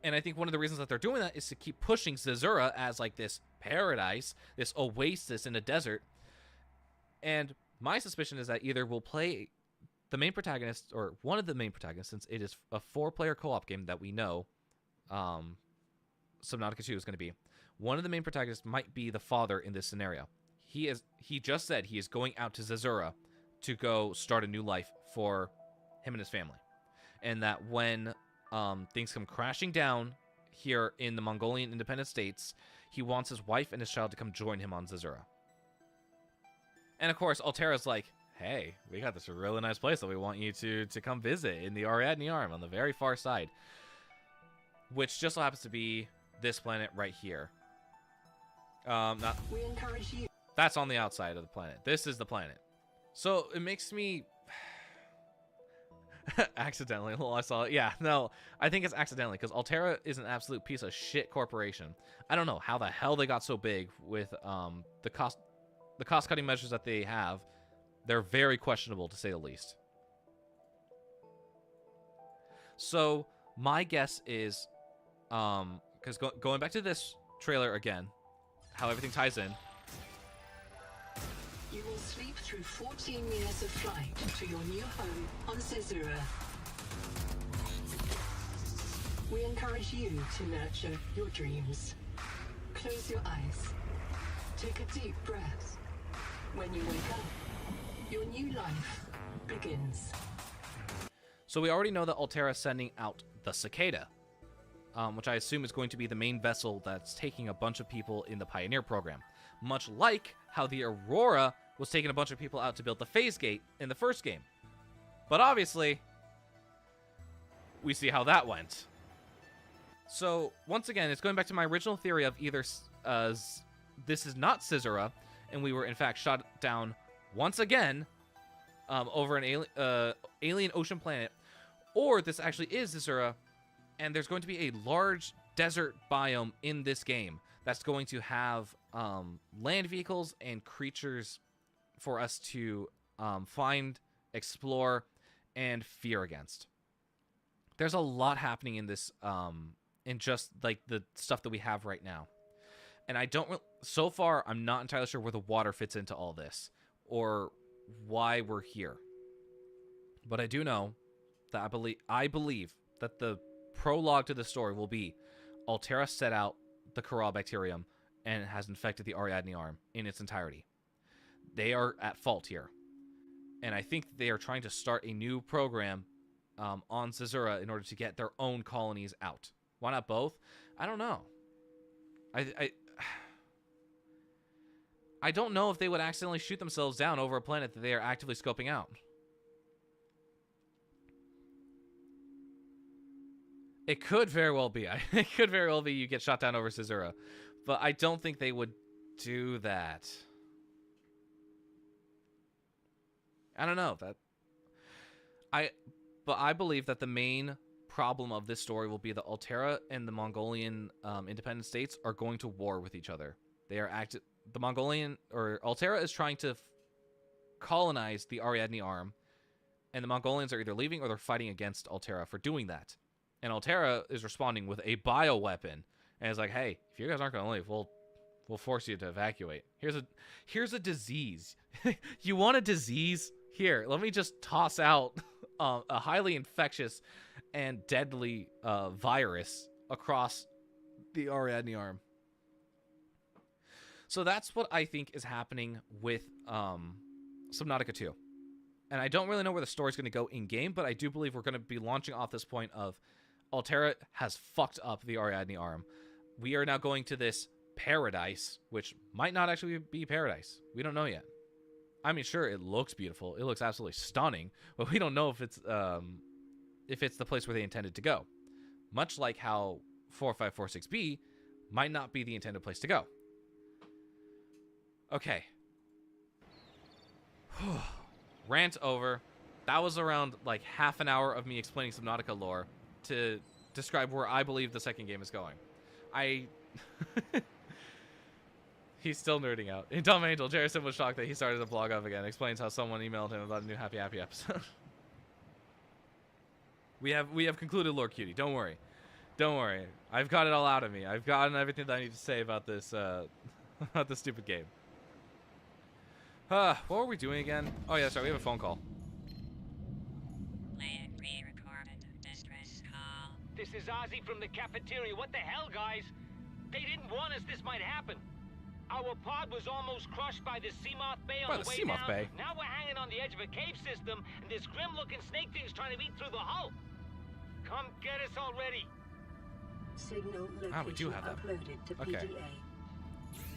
And I think one of the reasons that they're doing that is to keep pushing Zazura as like this paradise, this oasis in a desert. And my suspicion is that either we'll play the main protagonist, or one of the main protagonists, since it is a 4-player co-op game that we know Subnautica 2 is going to be. One of the main protagonists might be the father in this scenario. He just said he is going out to Zazura to go start a new life for him and his family. And that when things come crashing down here in the Mongolian independent states, he wants his wife and his child to come join him on Zazura. And of course, Altera's like, hey, we got this really nice place that we want you to come visit in the Ariadne Arm on the very far side. Which just so happens to be this planet right here. We encourage you. That's on the outside of the planet. This is the planet. So it makes me... accidentally. Well, I saw it. Yeah, no, I think it's accidentally because Altera is an absolute piece of shit corporation. I don't know how the hell they got so big with the cost-cutting measures that they have. They're very questionable, to say the least. So my guess is, because going back to this trailer again, how everything ties in. You will sleep through 14 years of flight to your new home on Zazura. We encourage you to nurture your dreams. Close your eyes. Take a deep breath. When you wake up, your new life begins. So we already know that Altera is sending out the Cicada, which I assume is going to be the main vessel that's taking a bunch of people in the Pioneer program. Much like how the Aurora was taking a bunch of people out to build the Phase Gate in the first game. But obviously, we see how that went. So, once again, it's going back to my original theory of either this is not Zazura, and we were in fact shot down once again over an alien ocean planet, or this actually is Zazura, and there's going to be a large desert biome in this game that's going to have land vehicles and creatures for us to find, explore, and fear against. There's a lot happening in this, in just like the stuff that we have right now. And I don't, so far, I'm not entirely sure where the water fits into all this, or why we're here. But I do know that I believe that the prologue to the story will be Altera set out the Kara bacterium and has infected the Ariadne Arm in its entirety. They are at fault here. And I think they are trying to start a new program on Zazura in order to get their own colonies out. Why not both? I don't know. I don't know if they would accidentally shoot themselves down over a planet that they are actively scoping out. It could very well be. It could very well be you get shot down over Zazura. But I don't think they would do that. I don't know. But I believe that the main problem of this story will be that Altera and the Mongolian independent states are going to war with each other. They are the Mongolian, or Altera is trying to colonize the Ariadne Arm, and the Mongolians are either leaving or they're fighting against Altera for doing that. And Altera is responding with a bioweapon, and is like, hey, if you guys aren't going to leave, we'll We'll force you to evacuate. Here's a disease. You want a disease? Here, let me just toss out a highly infectious and deadly virus across the Ariadne arm. So that's what I think is happening with Subnautica 2. And I don't really know where the story's going to go in-game, but I do believe we're going to be launching off this point of Alterra has fucked up the Ariadne arm. We are now going to this paradise, which might not actually be paradise. We don't know yet. I mean, sure, it looks beautiful. It looks absolutely stunning, but we don't know if it's the place where they intended to go. Much like how 4546B might not be the intended place to go. Okay. Rant over. That was around like half an hour of me explaining Subnautica lore to describe where I believe the second game is going. He's still nerding out. In Dumb Angel, Jerison was shocked that he started a blog up again. Explains how someone emailed him about a new Happy Happy episode. We have concluded Lore Cutie. Don't worry. Don't worry. I've got it all out of me. I've gotten everything that I need to say about this about this stupid game. What were we doing again? Oh yeah, sorry, we have a phone call. This is Ozzy from the cafeteria. What the hell, guys? They didn't warn us this might happen. Our pod was almost crushed by the Seamoth Bay on the way down. Now we're hanging on the edge of a cave system, and this grim-looking snake thing's trying to eat through the hull. Come get us already. Signal location we do have that. uploaded to Okay. PDA.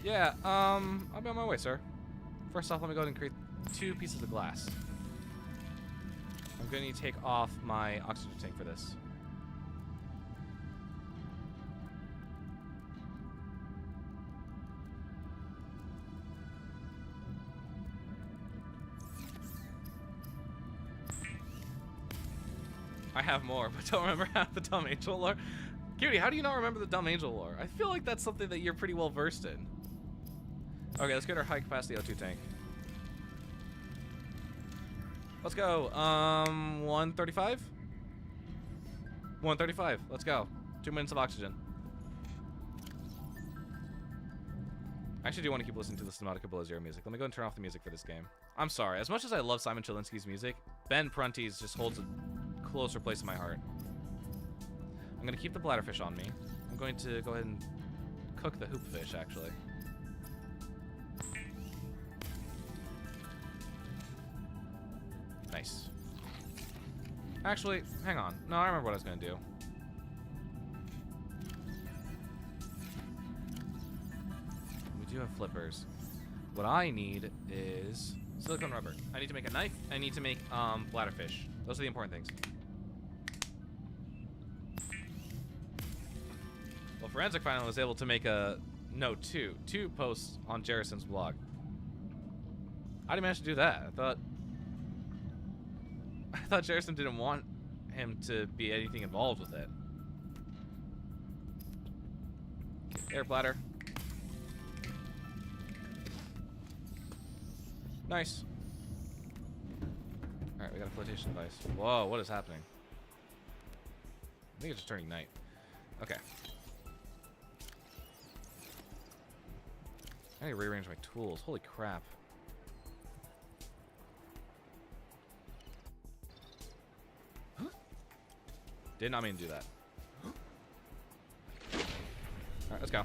Yeah, I'll be on my way, sir. First off, let me go ahead and create 2 pieces of glass. I'm going to take off my oxygen tank for this. I have more, but don't remember half the Dumb Angel lore. Cutie, how do you not remember the Dumb Angel lore? I feel like that's something that you're pretty well versed in. Okay, let's get our high capacity O2 tank. Let's go. 135? 135. Let's go. 2 minutes of oxygen. I actually do want to keep listening to the Subnautica Below Zero music. Let me go and turn off the music for this game. I'm sorry. As much as I love Simon Chilinsky's music, Ben Prunty's just holds a closer place in my heart. I'm going to keep the bladderfish on me. I'm going to go ahead and cook the hoopfish, actually. Nice. Actually, hang on. No, I remember what I was going to do. We do have flippers. What I need is silicone rubber. I need to make a knife. I need to make bladderfish. Those are the important things. Well, Forensic finally was able to make a two posts on Jerison's blog. How did he manage to do that? I thought Jerison didn't want him to be anything involved with it. Okay, air bladder. Nice. Alright, we got a flotation device. Whoa, what is happening? I think it's just turning night. Okay. I need to rearrange my tools. Holy crap. Did not mean to do that. Alright, let's go.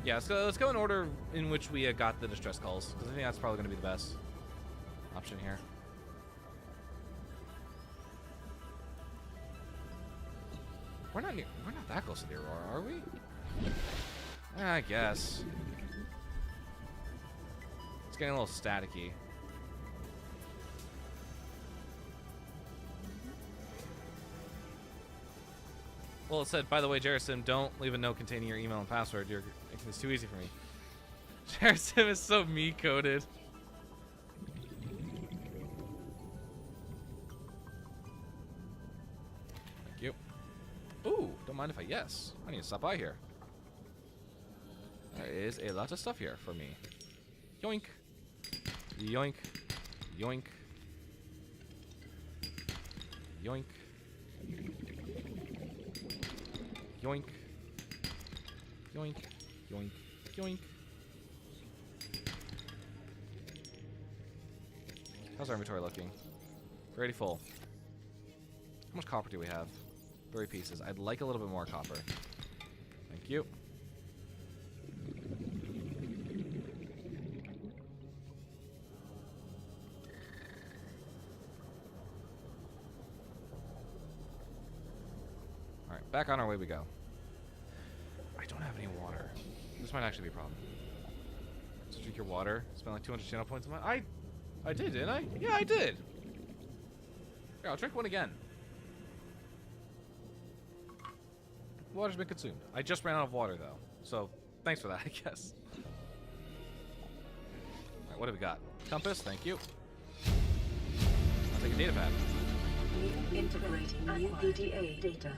Yeah, let's go in order in which we got the distress calls, because I think that's probably going to be the best option here. We're not that close to the Aurora, are we? I guess. It's getting a little staticky. Well, it said, by the way, Jerison, don't leave a note containing your email and password. You're making this too easy for me. Jerison is so me-coded. Thank you. Ooh, don't mind if I yes. I need to stop by here. There is a lot of stuff here for me. Yoink. Yoink. Yoink. Yoink. Yoink. Yoink. Yoink. Yoink. How's our inventory looking? Already full. How much copper do we have? 3 pieces. I'd like a little bit more copper. Thank you. Alright, back on our way we go. I don't have any water. This might actually be a problem. So drink your water. Spend like 200 channel points on my... I did, didn't I? Yeah, I did. Here, I'll drink one again. Water's been consumed. I just ran out of water, though. So, thanks for that, I guess. Alright, what do we got? Compass, thank you. I'll take a data pad. Integrating new PDA data.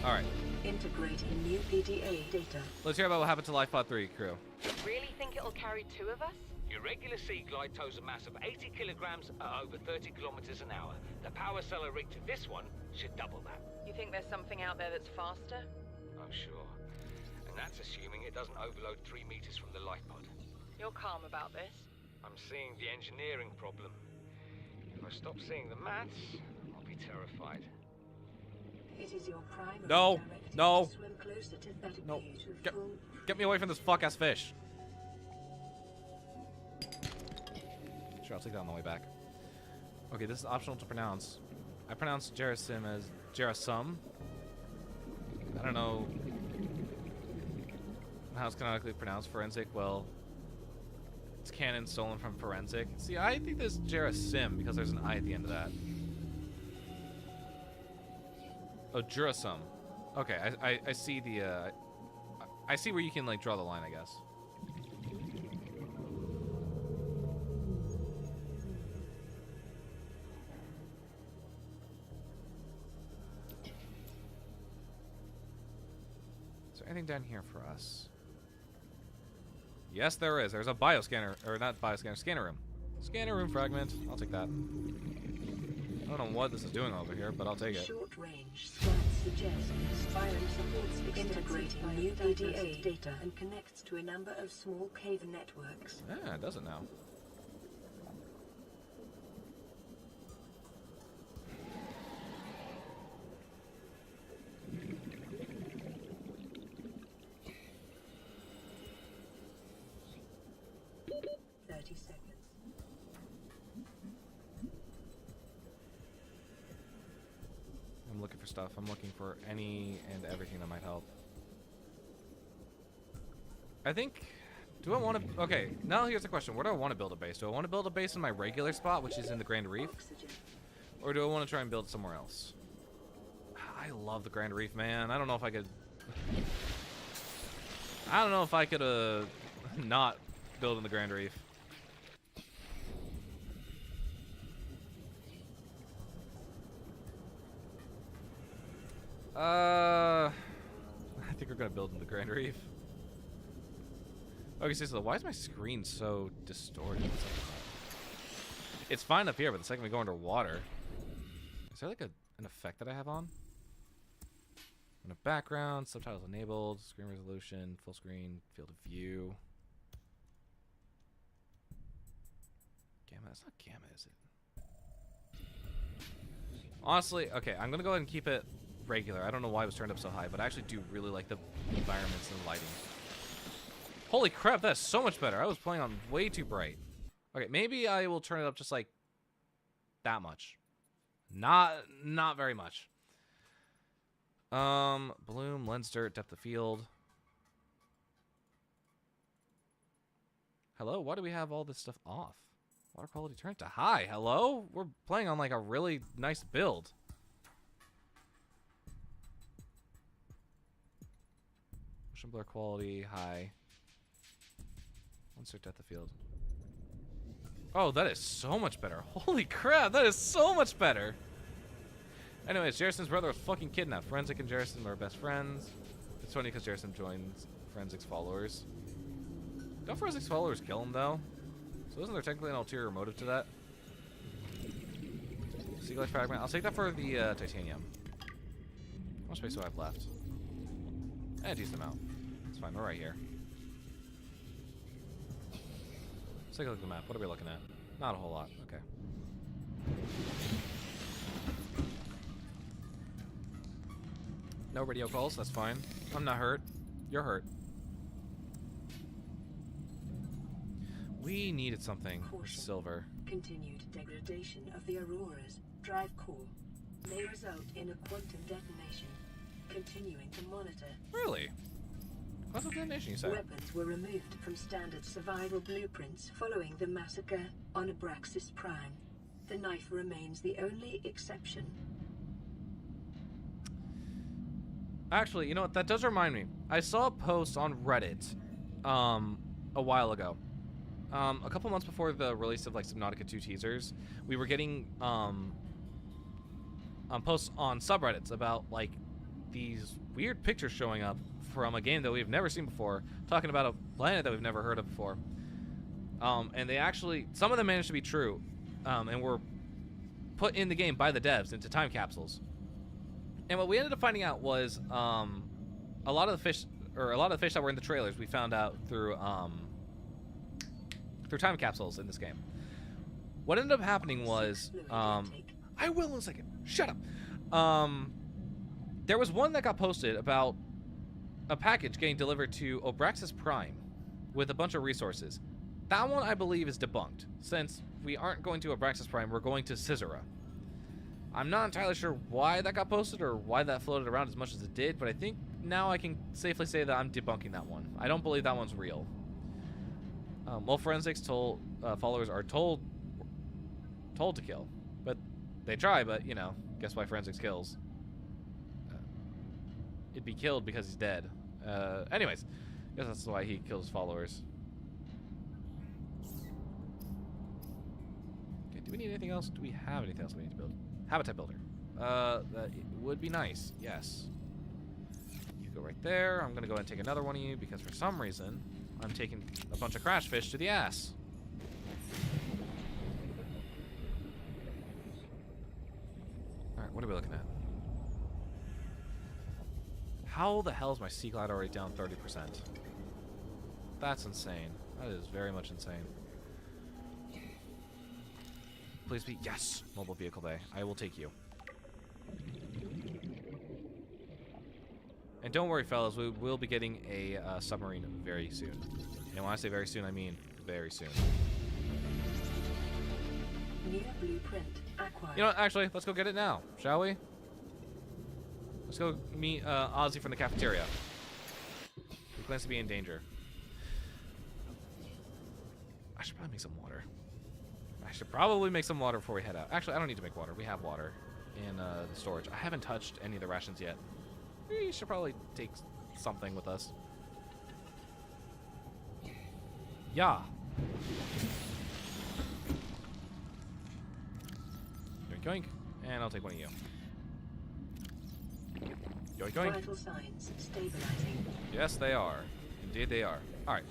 Alright. Integrating new PDA data. Let's hear about what happened to LifePod 3, crew. Really think it'll carry 2 of us? Your regular Sea Glide tows a mass of 80 kilograms at over 30 kilometers an hour. The power cellar rig to this one should double that. You think there's something out there that's faster? Oh, sure. And that's assuming it doesn't overload 3 meters from the life pod. You're calm about this? I'm seeing the engineering problem. If I stop seeing the maths, I'll be terrified. It is your primary No, directive no, to swim closer to that no. beautiful... Get me away from this fuck-ass fish. Sure, I'll take that on the way back. Okay, this is optional to pronounce. I pronounce Jerasim as Jerasum. I don't know how it's canonically pronounced. Forensic, well, it's canon stolen from Forensic. See, I think this is Jerasim because there's an I at the end of that. Oh, Jurasum. Okay, I see the, I see where you can, like, draw the line, I guess. Is there anything down here for us? Yes, there is. There's a bioscanner, or not bioscanner, scanner room. Scanner room fragment. I'll take that. I don't know what this is doing over here, but I'll take it. Short-range scans suggest Spirem supports integrating new PDA data and connects to a number of small cave networks. Yeah, it does it now. I'm looking for stuff. I'm looking for any and everything that might help. I think... Do I want to... Okay, now here's the question. Where do I want to build a base? Do I want to build a base in my regular spot, which is in the Grand Reef? Or do I want to try and build somewhere else? I love the Grand Reef, man. I don't know if I could... I don't know if I could, not build in the Grand Reef. I think we're gonna build in the Grand Reef. Okay, so why is my screen so distorted? It's fine up here, but the second we go underwater, is there like an effect that I have on? In a background, subtitles enabled, screen resolution, full screen, field of view. Gamma, that's not gamma, is it? Honestly, okay, I'm gonna go ahead and keep it regular. I don't know why it was turned up so high, but I actually do really like the environments and the lighting. Holy crap, that's so much better. I was playing on way too bright. Okay, maybe I will turn it up just like that much. Not very much. Bloom, lens dirt, depth of field. Hello, why do we have all this stuff off? Water quality turned to high. Hello? We're playing on like a really nice build. Motion blur quality, high. Insert depth of field. Oh, that is so much better. Holy crap, that is so much better. Anyways, Jerrison's brother was fucking kidnapped. Forensic and Jerrison are best friends. It's funny because Jerrison joins Forensic's followers. Don't Forensic's followers kill him, though? So isn't there technically an ulterior motive to that? Sea Glide fragment. I'll take that for the titanium. How much space do I have left? A decent amount. It's fine. We're right here. Let's take a look at the map. What are we looking at? Not a whole lot. Okay. No radio calls. That's fine. I'm not hurt. You're hurt. We needed something. Caution. Silver. Continued degradation of the Aurora's drive core may result in a quantum detonation. Continuing to monitor. Really? Quantum detonation, you say? Weapons were removed from standard survival blueprints following the massacre on Abraxas Prime. The knife remains the only exception. Actually, you know what? That does remind me. I saw a post on Reddit a while ago. A couple months before the release of like Subnautica 2 teasers, we were getting posts on subreddits about like these weird pictures showing up from a game that we've never seen before, talking about a planet that we've never heard of before. And they actually, some of them managed to be true, and were put in the game by the devs into time capsules. And what we ended up finding out was a lot of the fish that were in the trailers we found out through time capsules in this game. What ended up happening was, I will in a second. Shut up. There was one that got posted about a package getting delivered to Abraxas Prime with a bunch of resources. That one, I believe, is debunked. Since we aren't going to Abraxas Prime, we're going to Caesarea. I'm not entirely sure why that got posted or why that floated around as much as it did, but I think now I can safely say that I'm debunking that one. I don't believe that one's real. Well, forensics followers are told to kill, but they try. But you know, guess why forensics kills? It'd be killed because he's dead. Anyways, guess that's why he kills his followers. Okay, do we need anything else? Do we have anything else we need to build? Habitat builder. That would be nice. Yes. You go right there. I'm gonna go ahead and take another one of you because for some reason I'm taking a bunch of crash fish to the ass. Alright, what are we looking at? How the hell is my sea glide already down 30%? That's insane. That is very much insane. Please be... Yes! Mobile vehicle bay. I will take you. And don't worry, fellas. We will be getting a submarine very soon. And when I say very soon, I mean very soon. New blueprint acquired. You know what? Actually, let's go get it now, shall we? Let's go meet Ozzy from the cafeteria. He claims to be in danger. I should probably make some water. I should probably make some water before we head out. Actually, I don't need to make water. We have water in the storage. I haven't touched any of the rations yet. We should probably take something with us. Yeah. Yoink, yoink. And I'll take one of you. Yoink, yoink. Vital signs stabilizing. Yes, they are. Indeed, they are. All right.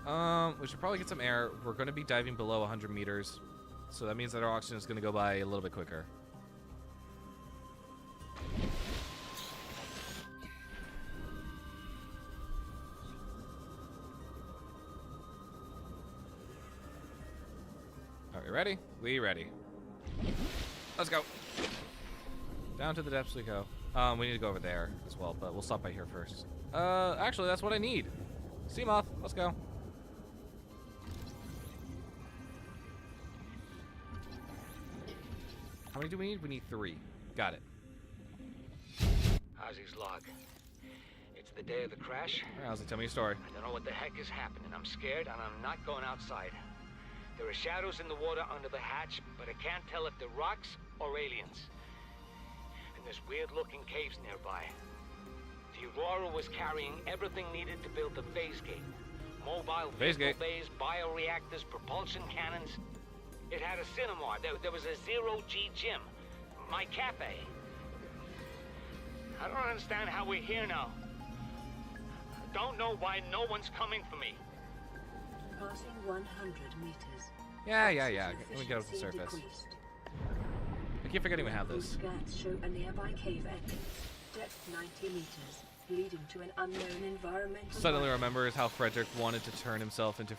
Alright, we should probably get some air. We're going to be diving below 100 meters, so that means that our oxygen is going to go by a little bit quicker. Are we ready? We ready. Let's go. Down to the depths we go. We need to go over there as well, but we'll stop by here first. Actually, that's what I need. Sea moth, let's go. How many do we need? We need 3. Got it. Ozzy's log. It's the day of the crash. All right, Ozzy, tell me your story. I don't know what the heck is happening. I'm scared and I'm not going outside. There are shadows in the water under the hatch, but I can't tell if they're rocks or aliens. And there's weird-looking caves nearby. Do The Aurora was carrying everything needed to build the phase gate. Mobile Phase vehicle gate. bays, bioreactors, propulsion cannons. It had a cinema. There was a zero-G gym. My cafe. I don't understand how we're here now. I don't know why no one's coming for me. Passing 100 meters. Yeah. Let me get up to the surface. Decreased. I keep forgetting we have this. Scans show a nearby cave entrance. Depth 90 meters, leading to an unknown environmental. Suddenly remembers how Frederick wanted to turn himself into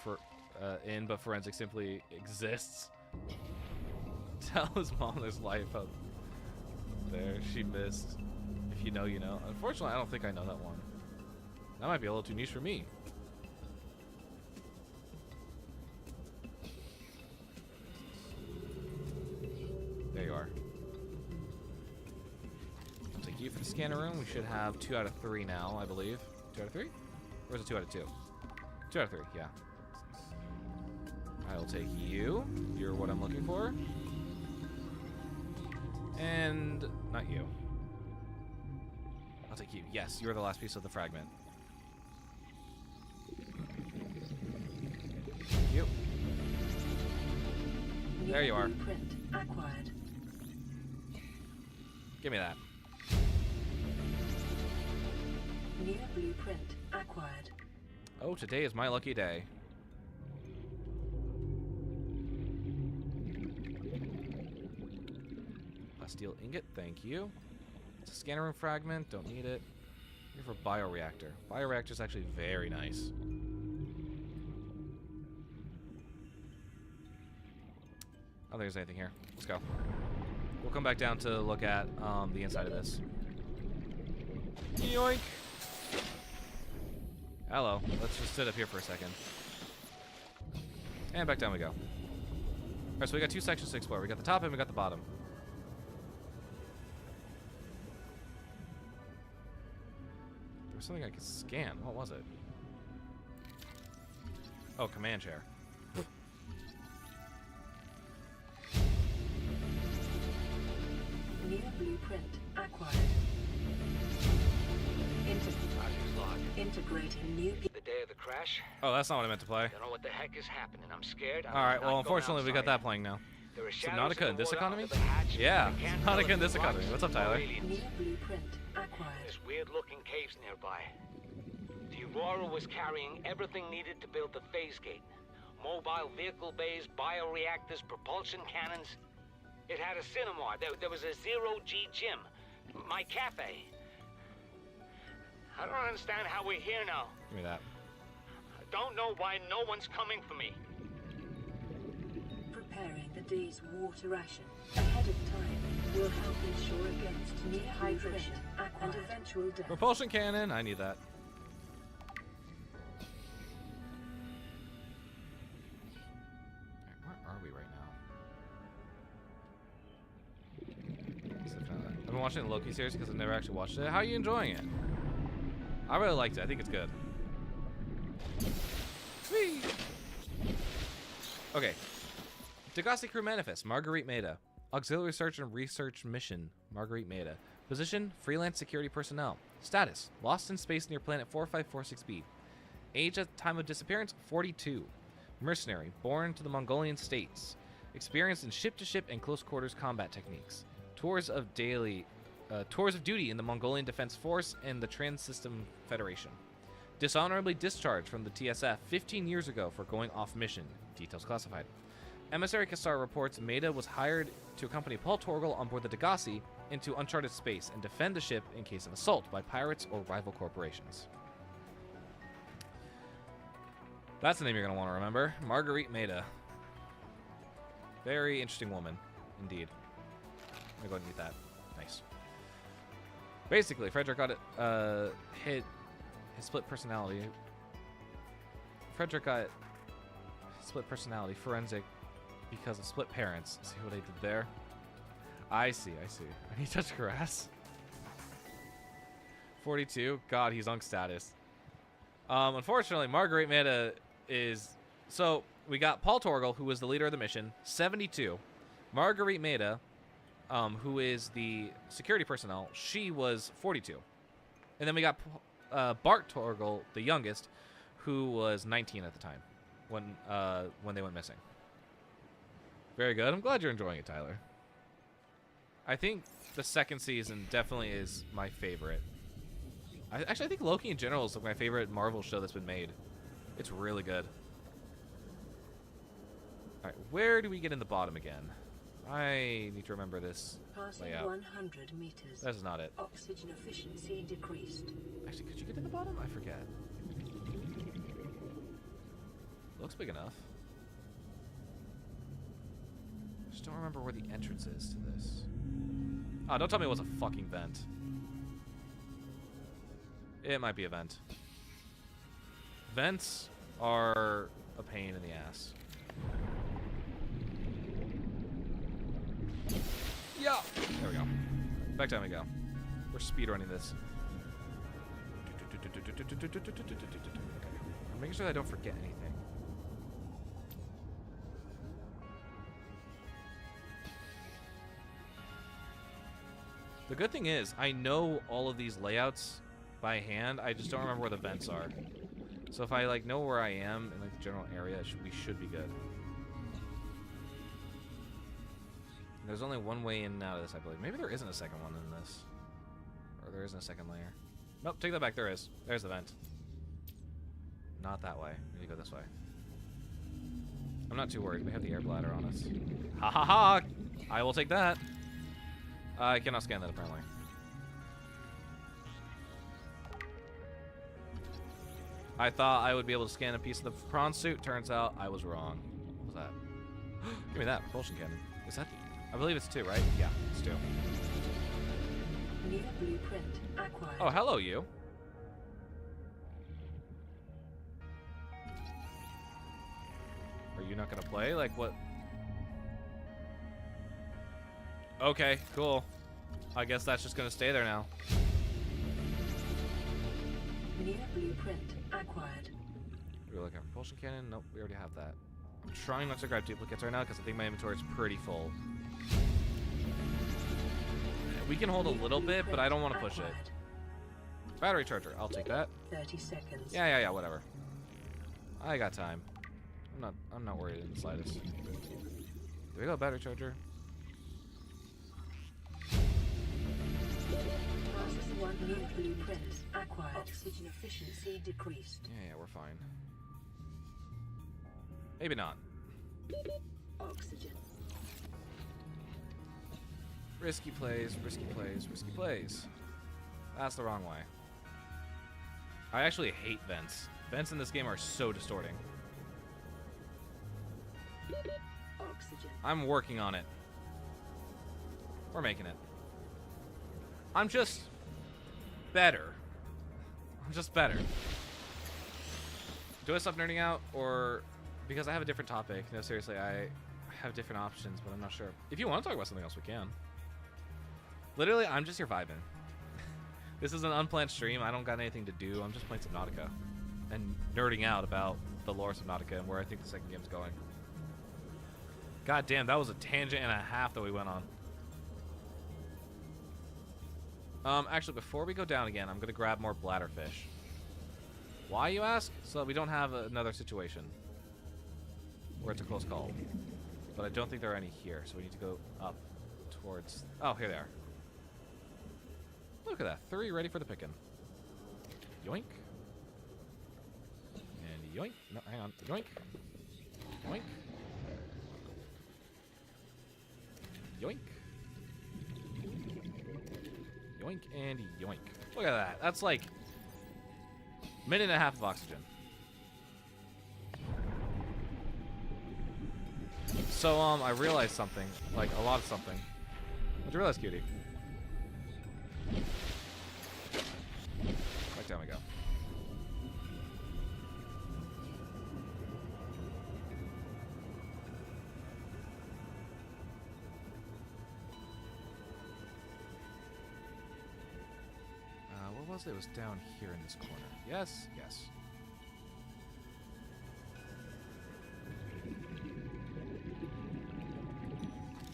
but forensic simply exists. Tell his mom there's life up there. She missed. If you know, you know. Unfortunately, I don't think I know that one. That might be a little too niche for me. There you are. I'll take you for the scanner room. We should have 2 out of 3 now, I believe. 2 out of 3? Or is it 2 out of 2? 2 out of 3, yeah. I will take you. You're what I'm looking for. And not you. I'll take you. Yes, you're the last piece of the fragment. Thank you. There you are. Blueprint acquired. Give me that. New blueprint acquired. Oh, today is my lucky day. Steel ingot, thank you. It's a scanner room fragment, don't need it. Here for bioreactor. Bioreactor is actually very nice. I don't think there's anything here. Let's go. We'll come back down to look at the inside of this. Yoink! Hello. Let's just sit up here for a second. And back down we go. Alright, so we got 2 sections to explore. We got the top and we got the bottom. Something I could scan. What was it? Oh, command chair. New blueprint acquired. Integrating new. The day of the crash. Oh, that's not what I meant to play. I don't know what the heck is happening. I'm scared. All right. Well, unfortunately, we got that playing now. Subnautica in this economy? Yeah, Subnautica in this economy. What's up, Tyler? New blueprint acquired. There's weird-looking caves nearby. The Aurora was carrying everything needed to build the phase gate. Mobile vehicle bays, bioreactors, propulsion cannons. It had a cinema. There was a zero-G gym. My cafe. I don't understand how we're here now. Give me that. I don't know why no one's coming for me. Preparing the day's water ration ahead of time will help ensure against near hydration and eventual death. Propulsion cannon. I need that. Where are we right now? I've been watching the Loki series because I've never actually watched it. How are you enjoying it? I really liked it. I think it's good. Whee! Okay. Degassi Crew Manifest, Marguerite Maida. Auxiliary Search and Research Mission, Marguerite Maida. Position, Freelance Security Personnel. Status, Lost in Space near Planet 4546b. Age at time of disappearance, 42. Mercenary, born to the Mongolian states. Experienced in ship-to-ship and close-quarters combat techniques. Tours of duty in the Mongolian Defense Force and the Trans-System Federation. Dishonorably discharged from the TSF 15 years ago for going off mission. Details classified. Emissary Kassar reports Maida was hired to accompany Paul Torgal on board the Degassi into uncharted space and defend the ship in case of assault by pirates or rival corporations. That's the name you're going to want to remember. Marguerite Maida. Very interesting woman, indeed. I'm going to go ahead and eat that. Nice. Basically, Frederick got hit his split personality. Frederick got split personality, forensic, because of split parents. See what I did there? I see. And he touched grass. 42. God, he's on status. Unfortunately, Marguerite Maida is... So, we got Paul Torgal, who was the leader of the mission, 72. Marguerite Maida, who is the security personnel, she was 42. And then we got Bart Torgel, the youngest, who was 19 at the time when they went missing. Very good. I'm glad you're enjoying it, Tyler. I think the second season definitely is my favorite. I think Loki in general is like my favorite Marvel show that's been made. It's really good. Alright, where do we get in the bottom again? I need to remember this layout. 100 meters. That's not it. Oxygen efficiency decreased. Actually, could you get in the bottom? I forget. Looks big enough. Just don't remember where the entrance is to this. Oh, don't tell me it was a fucking vent. It might be a vent. Vents are a pain in the ass. Yeah! There we go. Back time we go. We're speedrunning this. Okay. I'm making sure that I don't forget anything. The good thing is, I know all of these layouts by hand. I just don't remember where the vents are. So if I like know where I am in like the general area, we should be good. There's only one way in and out of this, I believe. Maybe there isn't a second one in this. Or there isn't a second layer. Nope, take that back. There is. There's the vent. Not that way. We need to go this way. I'm not too worried. We have the air bladder on us. Ha ha ha! I will take that. I cannot scan that, apparently. I thought I would be able to scan a piece of the prawn suit. Turns out I was wrong. What was that? Give me that. Propulsion cannon. Is that... I believe it's 2, right? Yeah, it's 2. New blueprint acquired. Oh, hello, you. Are you not gonna play? Like, what? Okay, cool. I guess that's just gonna stay there now. New blueprint acquired. We're looking at propulsion cannon. Nope, we already have that. I'm trying not to grab duplicates right now because I think my inventory is pretty full. We can hold a little bit, but I don't want to push it. Battery charger, I'll take that. 30 seconds. Yeah, whatever. I got time. I'm not worried in the slightest. There we go, battery charger. Process 1 new blueprint acquired. Oxygen efficiency decreased. Yeah, we're fine. Maybe not. Oxygen. Risky plays, risky plays, risky plays. That's the wrong way. I actually hate vents. Vents in this game are so distorting. Oxygen. I'm working on it. We're making it. I'm just better. I'm just better. Do I stop nerding out, or because I have a different topic? No, seriously, I have different options, but I'm not sure. If you want to talk about something else, we can. Literally, I'm just here vibing. This is an unplanned stream. I don't got anything to do. I'm just playing Subnautica and nerding out about the lore of Subnautica and where I think the second game's going. God damn, that was a tangent and a half that we went on. Actually, before we go down again, I'm gonna grab more bladderfish. Why, you ask? So that we don't have another situation where it's a close call. But I don't think there are any here, so we need to go up towards... Oh, here they are. Look at that. 3 ready for the picking. Yoink. And yoink. No, hang on. Yoink. Yoink. Yoink. Yoink and yoink. Look at that. That's like a minute and a half of oxygen. So, I realized something. Like, a lot of something. What'd you realize, cutie? Back down we go. What was it? It was down here in this corner. Yes, yes.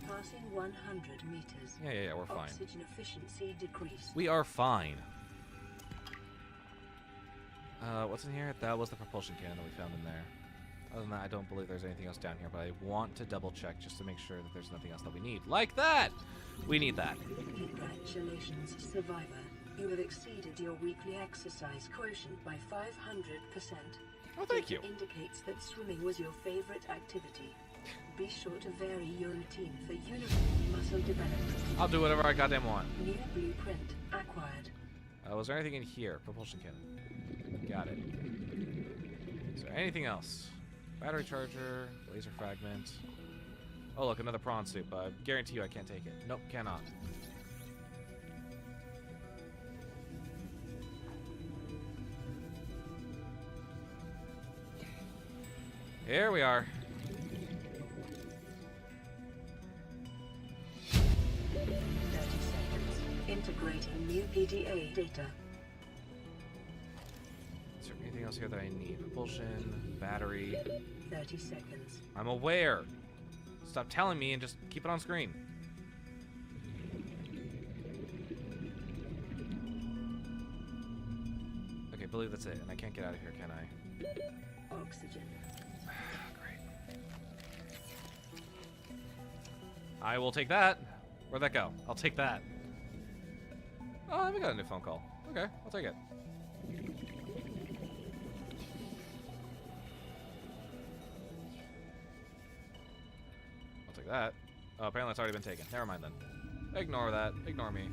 Passing 100 meters. Yeah, we're fine. Oxygen efficiency decreased. We are fine. What's in here? That was the propulsion cannon that we found in there. Other than that, I don't believe there's anything else down here, but I want to double check just to make sure that there's nothing else that we need. Like that! We need that. Congratulations, Survivor. You have exceeded your weekly exercise quotient by 500%. Oh, thank you. It indicates that swimming was your favorite activity. Be sure to vary your routine for uniform muscle development. I'll do whatever I goddamn want. New blueprint acquired. Was there anything in here? Propulsion cannon. Got it. Is there anything else? Battery charger, laser fragment. Oh, look, another prawn soup. I guarantee you I can't take it. Nope, cannot. Here we are. 30 seconds. Integrating new PDA data. Is there anything else here that I need? Propulsion, battery. 30 seconds. I'm aware. Stop telling me and just keep it on screen. Okay, I believe that's it. And I can't get out of here, can I? Oxygen. Great. I will take that. Where'd that go? I'll take that. Oh, we got a new phone call. Okay, I'll take it. I'll take that. Oh, apparently it's already been taken. Never mind then. Ignore that. Ignore me.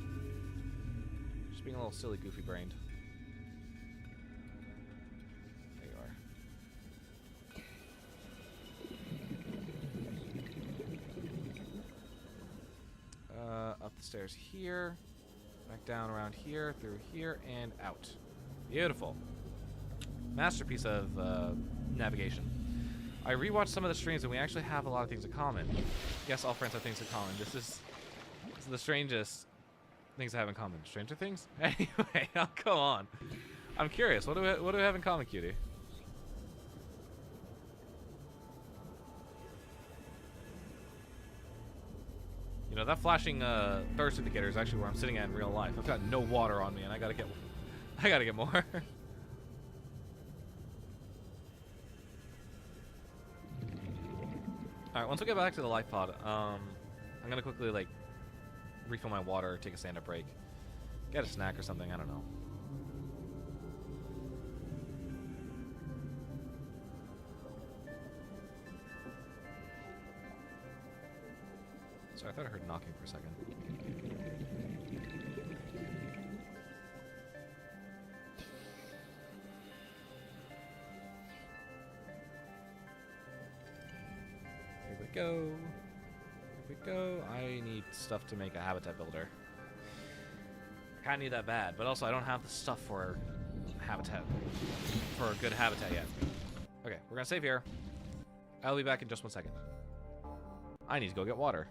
Just being a little silly, goofy brained. There you are. Up the stairs here. Back down around here, through here, and out. Beautiful. Masterpiece of navigation. I rewatched some of the streams and we actually have a lot of things in common. Yes, all friends have things in common. This is the strangest things I have in common. Stranger things? Anyway, I'll go on. I'm curious. What do we have in common, cutie? You know, that flashing thirst indicator is actually where I'm sitting at in real life. I've got no water on me and I gotta get more. Alright, once we get back to the life pod, I'm gonna quickly, like, refill my water, take a stand-up break. Get a snack or something, I don't know. Sorry, I thought I heard knocking for a second. Here we go. Here we go. I need stuff to make a habitat builder. I kinda need that bad, but also I don't have the stuff for habitat, for a good habitat yet. Okay, we're gonna save here. I'll be back in just 1 second. I need to go get water.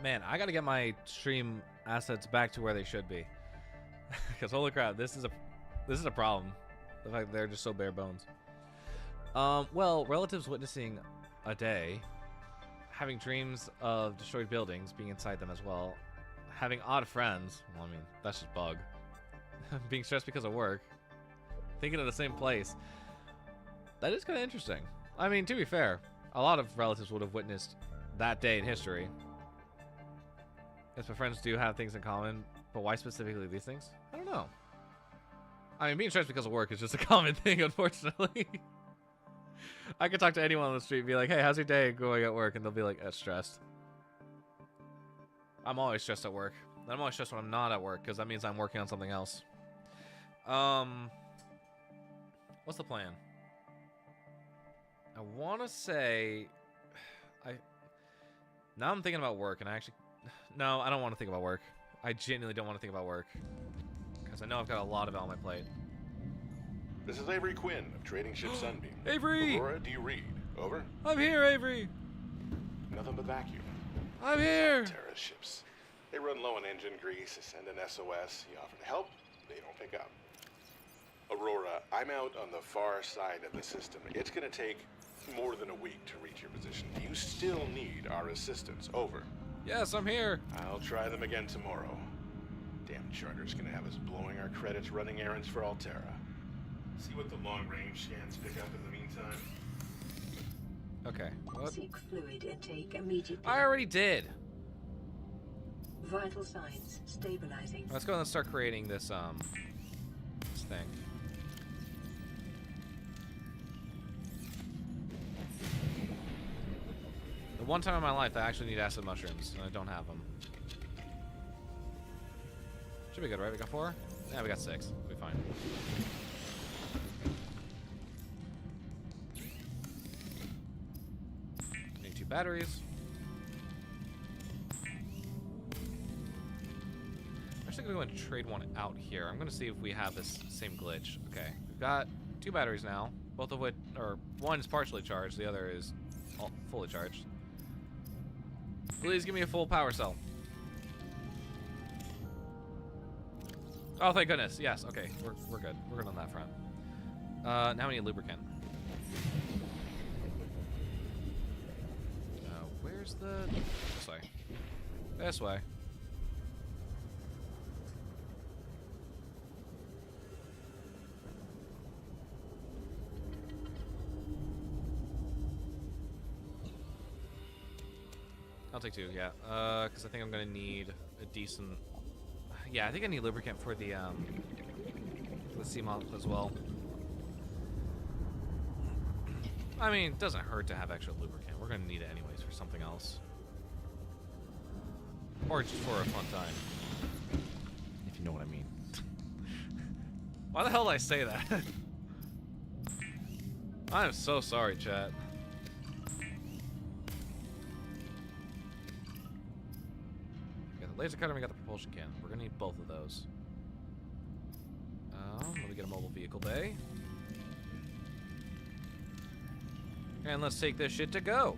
Man, I gotta get my stream assets back to where they should be. Because holy crap, this is a problem. The fact that they're just so bare bones. Well, relatives witnessing a day, having dreams of destroyed buildings, being inside them as well, having odd friends. Well, I mean, that's just bug. Being stressed because of work, thinking of the same place. That is kind of interesting. I mean, to be fair, a lot of relatives would have witnessed that day in history. Yes, my friends do have things in common, but why specifically these things? I don't know. I mean, being stressed because of work is just a common thing, unfortunately. I could talk to anyone on the street and be like, hey, how's your day going at work? And they'll be like, stressed. I'm always stressed at work. And I'm always stressed when I'm not at work, because that means I'm working on something else. What's the plan? I want to say... Now I'm thinking about work, and I actually... No, I don't want to think about work. I genuinely don't want to think about work. Because I know I've got a lot of it on my plate. This is Avery Quinn of Trading Ship Sunbeam. Avery! Aurora, do you read? Over? I'm here, Avery! Nothing but vacuum. I'm here! Terra ships. They run low on engine grease, send an SOS, you offer to help, they don't pick up. Aurora, I'm out on the far side of the system. It's gonna take more than a week to reach your position. You still need our assistance. Over. Yes, I'm here. I'll try them again tomorrow. Damn charter's gonna have us blowing our credits running errands for Alterra. See what the long-range scans pick up in the meantime. Okay. What? Seek fluid intake immediately. I already did. Vital signs stabilizing. Let's go and start creating this this thing. The one time in my life that I actually need acid mushrooms, and I don't have them. Should be good, right? We got 4? Yeah, we got 6. We'll be fine. Need 2 batteries. I'm actually gonna go and trade one out here. I'm gonna see if we have this same glitch. Okay, we've got 2 batteries now, both of which, or one is partially charged, the other is fully charged. Please give me a full power cell. Oh, thank goodness. Yes. Okay, we're good. We're good on that front. Now we need lubricant. Where's the... This way. This way. I'll take 2, yeah. Because I think I'm gonna need a decent... Yeah, I think I need lubricant for the Seamoth as well. I mean, it doesn't hurt to have extra lubricant. We're gonna need it anyways for something else. Or just for a fun time. If you know what I mean. Why the hell did I say that? I am so sorry, chat. We got the laser cutter and we got the propulsion cannon. We're gonna need both of those. Let me get a mobile vehicle bay. And let's take this shit to go.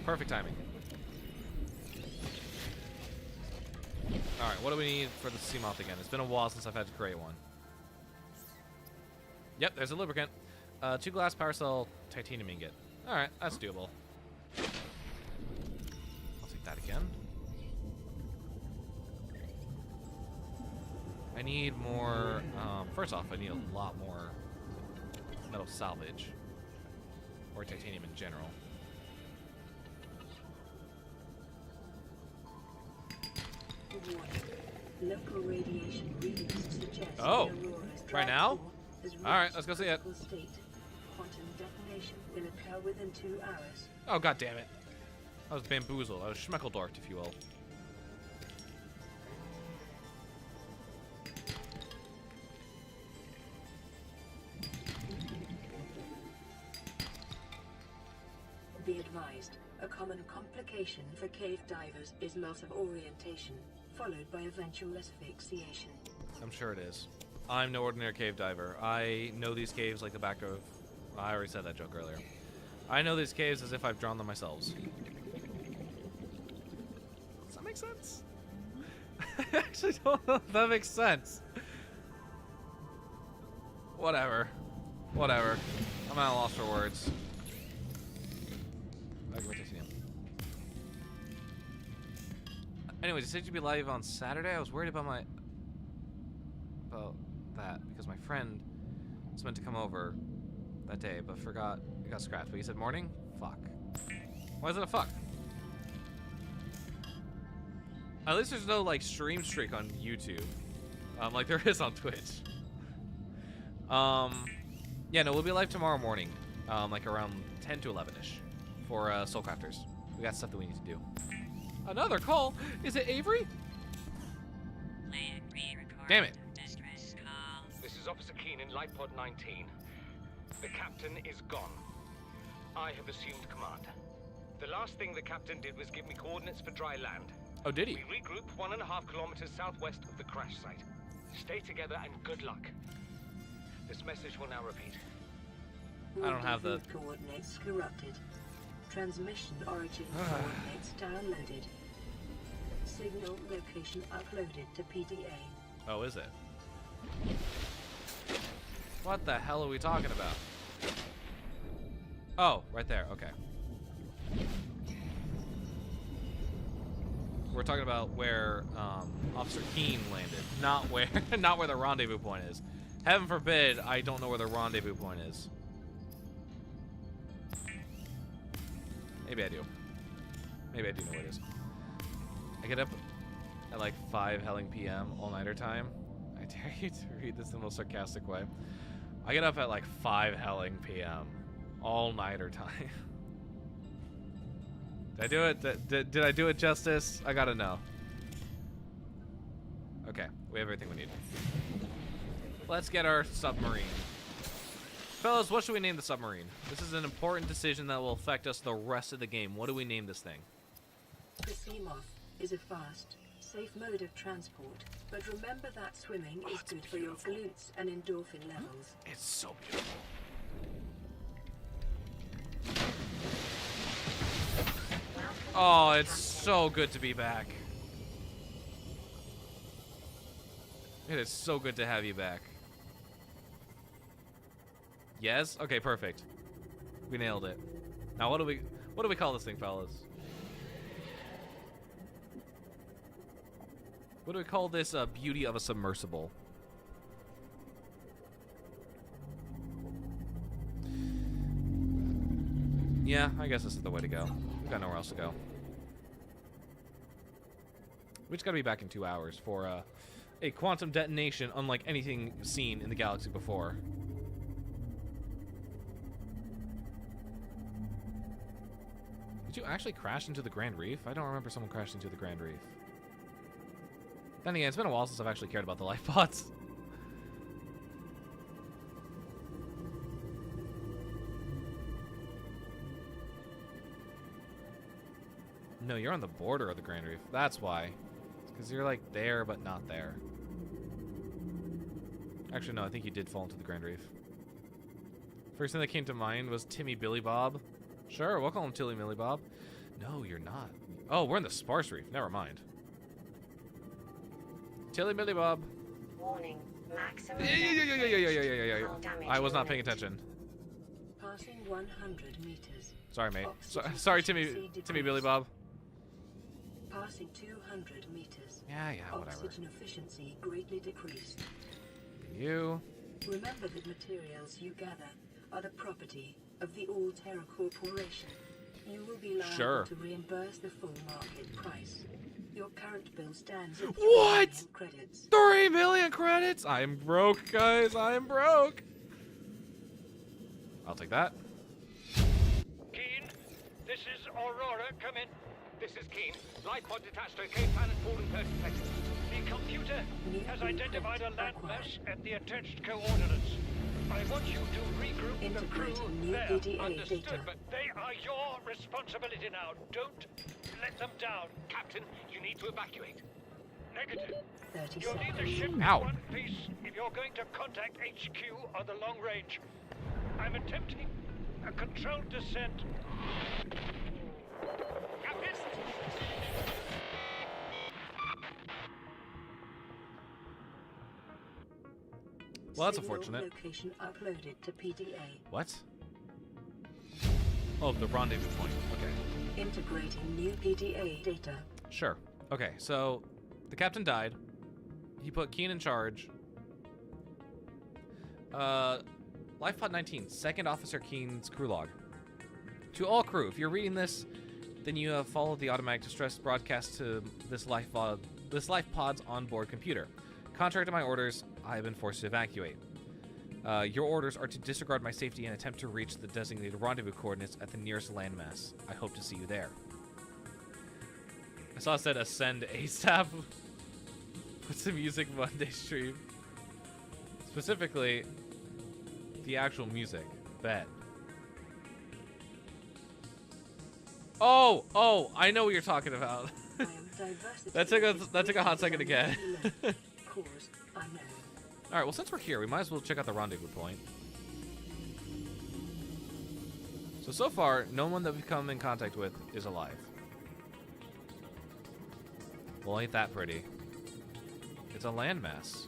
Perfect timing. Alright, what do we need for the Seamoth again? It's been a while since I've had to create one. Yep, there's a lubricant. 2 glass power cell titanium ingot. Alright, that's doable. I'll take that again. I need more, first off, I need a lot more metal salvage. Or titanium in general. Local radiation readings suggest oh! Aurora's Right now? Alright, let's go see it. State. Quantum detonation will occur within 2 hours. Oh, god damn it. I was bamboozled. I was schmeckledorfed, if you will. Be advised, a common complication for cave divers is loss of orientation, followed by eventual asphyxiation. I'm sure it is. I'm no ordinary cave diver. I know these caves like the back of... I already said that joke earlier. I know these caves as if I've drawn them myself. Does that make sense? I actually don't know if that makes sense. Whatever. Whatever. I'm at a loss for words. Anyways, you said you'd be live on Saturday. I was worried about that because my friend was meant to come over that day, but forgot it got scratched. But you said morning? Fuck. Why is it a fuck? At least there's no like stream streak on YouTube, like there is on Twitch. Yeah, no, we'll be live tomorrow morning, like around 10 to 11ish, for Soul Crafters. We got stuff that we need to do. Another call? Is it Avery? Damn it. This is Officer Keane in Light Pod 19. The captain is gone. I have assumed command. The last thing the captain did was give me coordinates for dry land. Oh, did he? We regroup 1.5 kilometers southwest of the crash site. Stay together and good luck. This message will now repeat. I don't have the coordinates corrupted. Transmission origin coordinates downloaded. Signal location uploaded to PDA. Oh, is it? What the hell are we talking about? Oh, right there. Okay. We're talking about where Officer Keane landed, not where the rendezvous point is. Heaven forbid I don't know where the rendezvous point is. Maybe I do. Maybe I do know what it is. I get up at like 5 helling p.m. all-nighter time. I dare you to read this in the most sarcastic way. I get up at like 5 helling p.m. all-nighter time. Did I do it? Did I do it justice? I gotta know. Okay, we have everything we need. Let's get our submarine. Fellas, what should we name the submarine? This is an important decision that will affect us the rest of the game. What do we name this thing? The Seamoth is a fast, safe mode of transport, but remember that swimming is good for your glutes and endorphin levels. It's so beautiful. Oh, it's so good to be back. It is so good to have you back. Yes? Okay, perfect. We nailed it. Now what do we call this thing, fellas? What do we call this beauty of a submersible? Yeah, I guess this is the way to go. We've got nowhere else to go. We just gotta be back in 2 hours for a quantum detonation unlike anything seen in the galaxy before. Did you actually crash into the Grand Reef? I don't remember someone crashed into the Grand Reef. Then again, it's been a while since I've actually cared about the life pods. No, you're on the border of the Grand Reef. That's why. It's because you're like there, but not there. Actually, no, I think you did fall into the Grand Reef. First thing that came to mind was Timmy Billy Bob. Sure, we'll call him Tilly Millie Bob. No, you're not. Oh, we're in the Sparse Reef. Never mind. Tilly Millie Bob. Warning. Maximum. Yeah. I was not paying attention. Passing 100 meters. Sorry, mate. Sorry, Timmy Billy Bob. Passing 200 meters. Yeah, whatever. Oxygen efficiency greatly decreased. You. Remember that materials you gather are the property of the All-Terra Corporation. You will be liable to reimburse the full market price. Your current bill stands at 3 million credits. 3 million credits? I am broke, guys. I am broke. I'll take that. Keane, this is Aurora. Come in. This is Keane. Light pod detached to Cape Planet Fallen Perspective. The computer has identified a landmass at the attached coordinates. I want you to regroup the crew there. Understood, but they are your responsibility now. Don't let them down. Captain, you need to evacuate. Negative. You'll need the ship in one piece if you're going to contact HQ on the long range. I'm attempting A controlled descent. Captain! Well, that's Signal unfortunate. Location uploaded to PDA. What? Oh, the rendezvous point. Okay. Integrating new PDA data. Sure. Okay, so the captain died. He put Keen in charge. Life Pod 19, Second Officer Keen's crew log. To all crew, if you're reading this, then you have followed the automatic distress broadcast to this life pod's onboard computer. Contrary to my orders, I have been forced to evacuate. Your orders are to disregard my safety and attempt to reach the designated rendezvous coordinates at the nearest landmass. I hope to see you there. I saw it said ascend ASAP. Put some music Monday stream. Specifically, the actual music. Bet. Oh, I know what you're talking about. that took a hot second to get. Alright, well, since we're here, we might as well check out the rendezvous point. So far, no one that we've come in contact with is alive. Well, ain't that pretty. It's a landmass.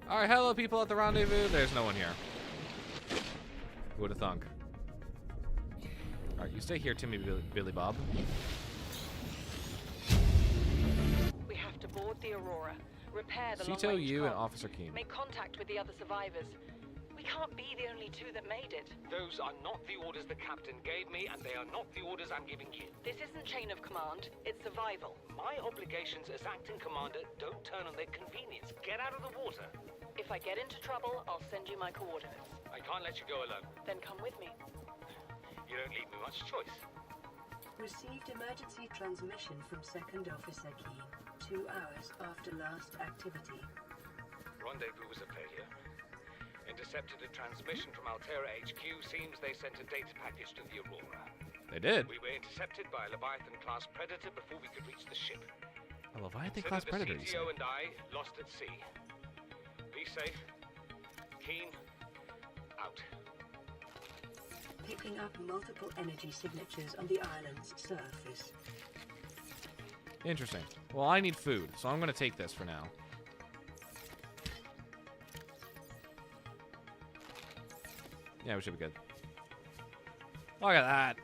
Alright, hello people at the rendezvous. There's no one here. Who would have thunk? Alright, you stay here, Timmy Billy Bob. We have to board the Aurora, repair the Cito, long-range you, and comms, Officer Keen. make contact with the other survivors. We can't be the only two that made it. Those are not the orders the captain gave me, and they are not the orders I'm giving you. This isn't chain of command, it's survival. My obligations as acting commander don't turn on their convenience. Get out of the water. If I get into trouble, I'll send you my coordinates. I can't let you go alone. Then come with me. You don't leave me much choice. Received emergency transmission from Second Officer Keen 2 hours after last activity. Rendezvous was a failure. Intercepted a transmission from Altera HQ. Seems they sent a data package to the Aurora. They did. We were intercepted by a Leviathan-class predator before we could reach the ship. A Leviathan-class predator, you say? CTO and I lost at sea. Be safe. Keen. Out. Picking up multiple energy signatures on the island's surface. Interesting. Well, I need food, so I'm going to take this for now. Yeah, we should be good. Look at that.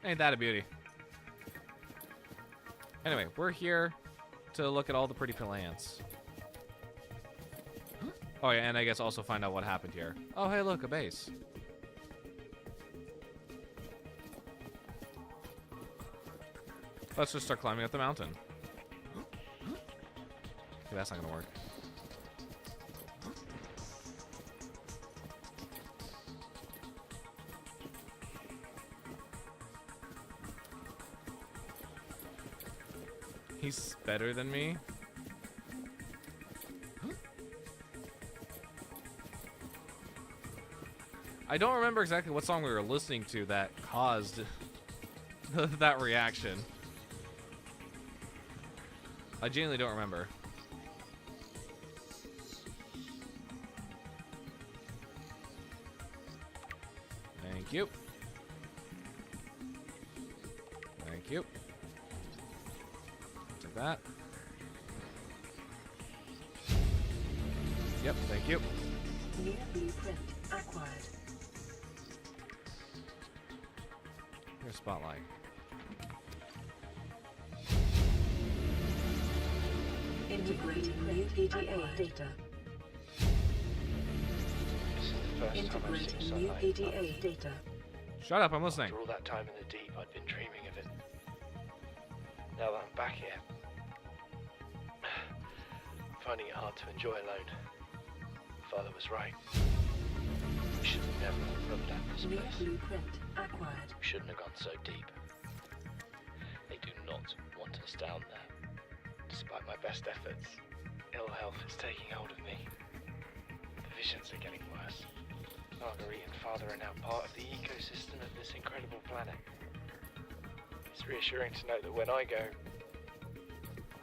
Ain't that a beauty? Anyway, we're here to look at all the pretty plants. Oh, yeah, and I guess also find out what happened here. Oh, hey, look, a base. Let's just start climbing up the mountain. Okay, that's not gonna work. He's better than me. I don't remember exactly what song we were listening to that caused that reaction. I genuinely don't remember. Thank you. Thank you. Take that. Yep, thank you. New blueprint acquired. Here's Spotlight. Integrating new PDA data. This is the first time I've seen Integrating new sunlight. PDA data. Shut up, I'm listening. After all that time in the deep, I'd been dreaming of it. Now that I'm back here, I'm finding it hard to enjoy alone. Father was right. We should have never looked at this New place. blueprint acquired. We shouldn't have gone so deep. They do not want us down there. Despite my best efforts, ill health is taking hold of me. The visions are getting worse. Marguerite and Father are now part of the ecosystem of this incredible planet. reassuring to know that when I go,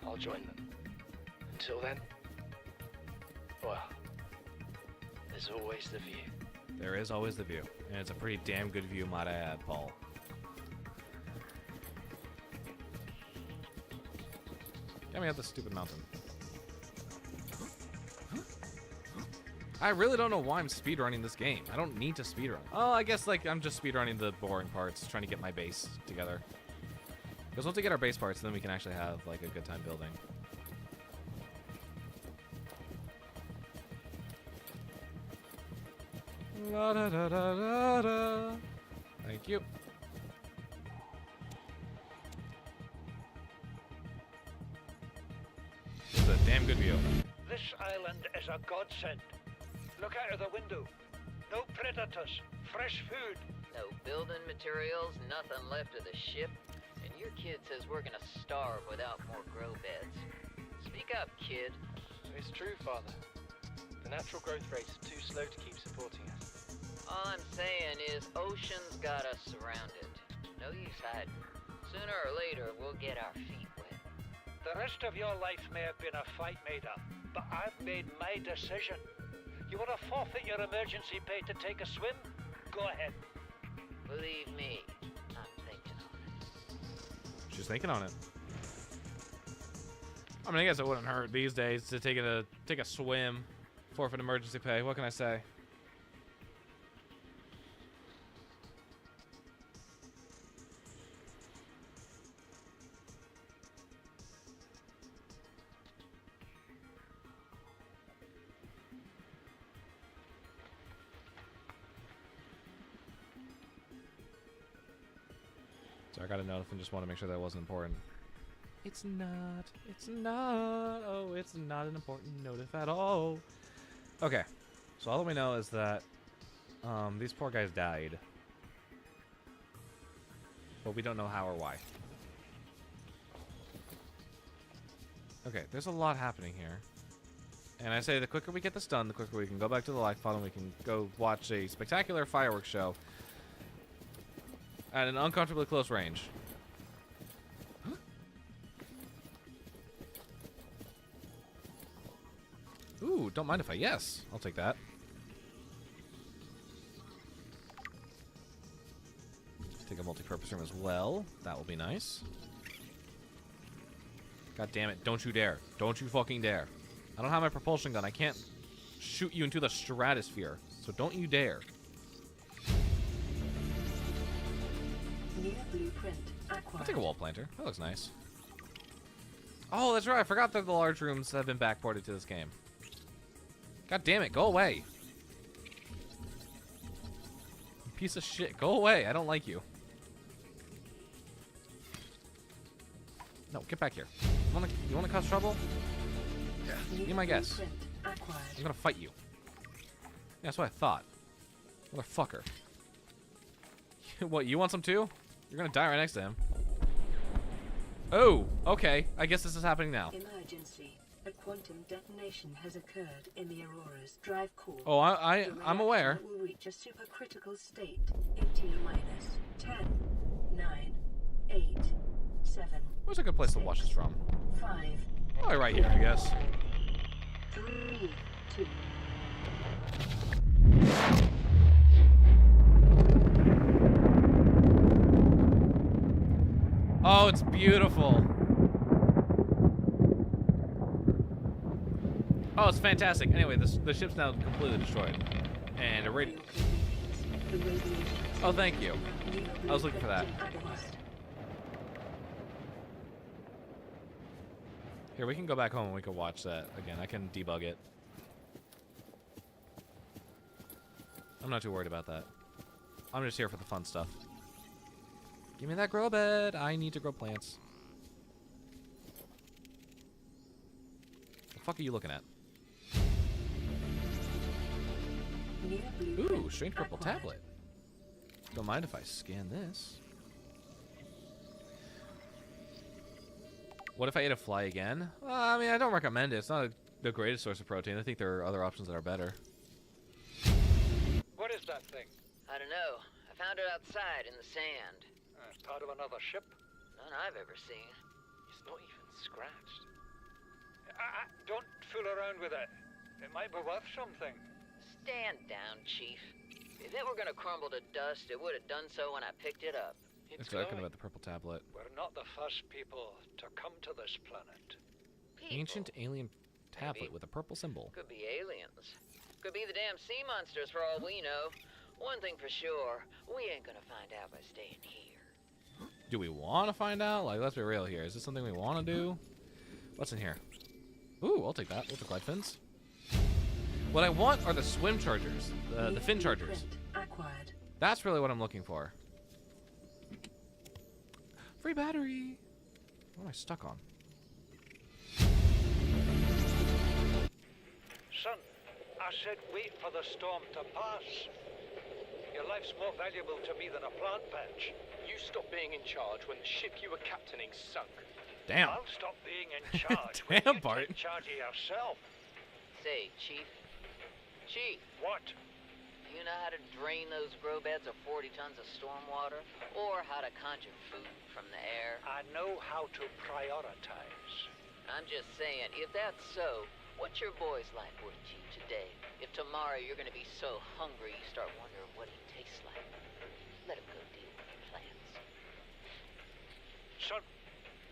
I'll join them. Until then, well, there's always the view. There is always the view. And it's a pretty damn good view, might I add, Paul. Get me up this stupid mountain. I really don't know why I'm speedrunning this game. I don't need to speedrun. Oh, I guess like I'm just speedrunning the boring parts, trying to get my base together. Because once we get our base parts, then we can actually have like a good time building. La da da da da da. Thank you. This is a damn good view. This island is a godsend. Look out of the window. No predators, fresh food. No building materials, nothing left of the ship. And your kid says we're gonna starve without more grow beds. Speak up, kid. It's true, Father. The natural growth rates are too slow to keep supporting us. All I'm saying is ocean's got us surrounded. No use hiding. Sooner or later, we'll get our feet wet. The rest of your life may have been a fight made up, but I've made my decision. You want to forfeit your emergency pay to take a swim? Go ahead. Believe me, I'm thinking on it. She's thinking on it. I mean, I guess it wouldn't hurt these days to take a swim, forfeit emergency pay. What can I say? So I got a note and just want to make sure that wasn't important. It's not. It's not. Oh, it's not an important notice at all. Okay. So all that we know is that these poor guys died. But we don't know how or why. Okay, there's a lot happening here. And I say the quicker we get this done, the quicker we can go back to the life pod and we can go watch a spectacular fireworks show at an uncomfortably close range. Ooh, don't mind if I yes. I'll take that. Take a multi-purpose room as well. That will be nice. God damn it. Don't you dare. Don't you fucking dare. I don't have my propulsion gun. I can't shoot you into the stratosphere. So don't you dare. New blueprint acquired. I'll take a wall planter. That looks nice. Oh, that's right. I forgot that the large rooms have been backported to this game. God damn it. Go away. Piece of shit. Go away. I don't like you. No, get back here. You wanna cause trouble? Be my guess. I'm gonna fight you. Yeah, that's what I thought. Motherfucker. What, you want some too? You're gonna die right next to him. Oh, okay. I guess this is happening now. Emergency. A quantum detonation has occurred in the Aurora's drive core. Oh, I'm aware. Will reach a supercritical state in T-minus 10, 9, 8, 7. Where's a good place to watch this from? 5. Probably right here, I guess. 3, 2. Oh, it's beautiful. Oh, it's fantastic. Anyway, the ship's now completely destroyed. And a Oh, thank you. I was looking for that. Here, we can go back home and we can watch that again. I can debug it. I'm not too worried about that. I'm just here for the fun stuff. Give me that grow bed. I need to grow plants. The fuck are you looking at? Ooh, strange purple tablet. Don't mind if I scan this. What if I ate a fly again? I mean, I don't recommend it. It's not the greatest source of protein. I think there are other options that are better. What is that thing? I don't know. I found it outside in the sand. Part of another ship? None I've ever seen. It's not even scratched. Don't fool around with it. It might be worth something. Stand down, Chief. If it were gonna crumble to dust, it would have done so when I picked it up. It's talking about the purple tablet. We're not the first people to come to this planet. Ancient alien tablet with a purple symbol. Could be aliens. Could be the damn sea monsters for all we know. One thing for sure, we ain't gonna find out by staying here. Do we want to find out? Like, let's be real here. Is this something we want to do? What's in here? Ooh, I'll take that. We'll take light fins. What I want are the swim chargers, the fin chargers. Acquired. That's really what I'm looking for. Free battery. What am I stuck on? Son, I said wait for the storm to pass. Your life's more valuable to me than a plant patch. You stopped being in charge when the ship you were captaining sunk. Damn. I'll stop being in charge Damn, when you Bart. take charge of yourself. Say, Chief. Chief. What? You know how to drain those grow beds of 40 tons of stormwater? Or how to conjure food from the air? I know how to prioritize. I'm just saying, if that's so, what's your boy's life worth to you today? If tomorrow you're gonna be so hungry you start wondering what he tastes like, let him go deal with the plants. Son,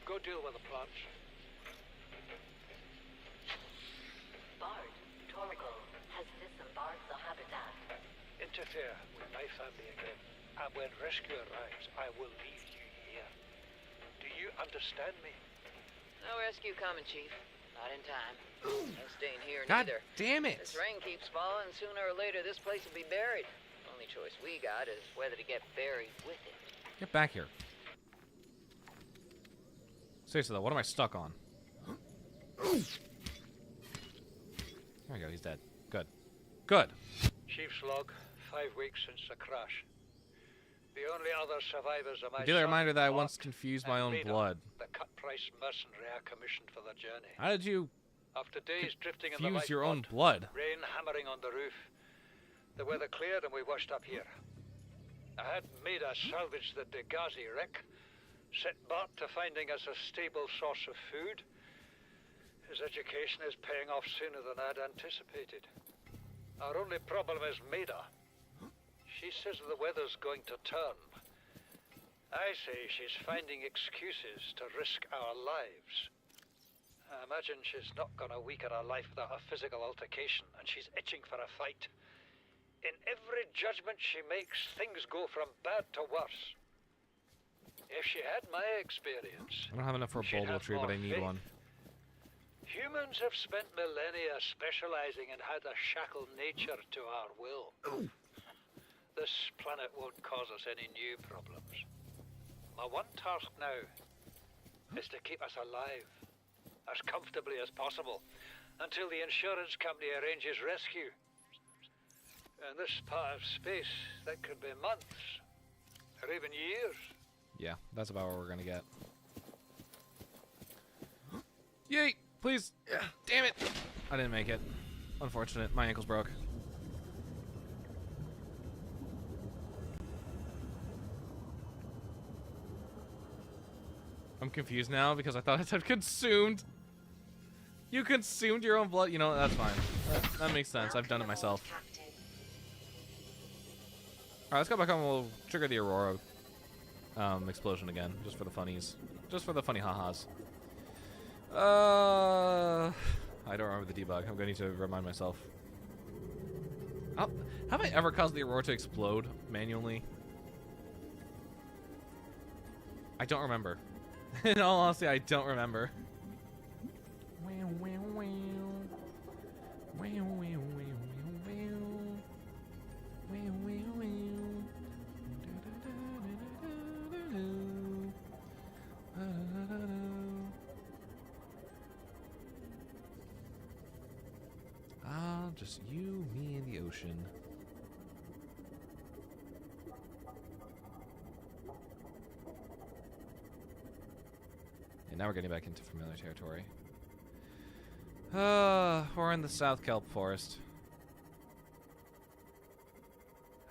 go deal with the plants. Bard, Torgal has disembarked the habitat. Interfere with my family again, and when rescue arrives, I will leave you here. Do you understand me? No rescue coming, Chief. Not in time. No staying here God neither. damn it! This rain keeps falling, sooner or later this place will be buried. Only choice we got is whether to get buried with it. Get back here. Seriously though, what am I stuck on? There we go, he's dead. Good. Good. Chief's log, 5 weeks since the crash. The only other survivors are my A daily son, reminder that I Mark, once confused my and own Maida, blood. the cut-price mercenary I commissioned for the journey. How did you After days drifting in the confuse your own lifeboat, blood? rain hammering on the roof, the weather cleared and we washed up here. I had Maida salvage the Degazi wreck, set Bart to finding us a stable source of food. His education is paying off sooner than I'd anticipated. Our only problem is Maida. She says the weather's going to turn. I say she's finding excuses to risk our lives. I imagine she's not gonna weaken her life without a physical altercation, and she's itching for a fight. In every judgment she makes, things go from bad to worse. If she had my experience, I don't have enough for a she'd bulbul have tree, but more I need faith. one. Humans have spent millennia specializing in how to shackle nature to our will. This planet won't cause us any new problems. My one task now is to keep us alive, as comfortably as possible, until the insurance company arranges rescue. In this part of space, that could be months, or even years. Yeah, that's about what we're gonna get. Yay! Please! Damn it! I didn't make it. Unfortunate. My ankle's broke. I'm confused now because I thought I said consumed. You consumed your own blood? You know, that's fine. That makes sense. I've done it myself. Alright, let's go back on. We'll trigger the Aurora explosion again, just for the funnies. Just for the funny ha-has. I don't remember the debug. I'm going to need to remind myself. Oh, have I ever caused the Aurora to explode manually? I don't remember. In all honesty, I don't remember. Just you, me, and the ocean. And now we're getting back into familiar territory. We're in the South Kelp Forest.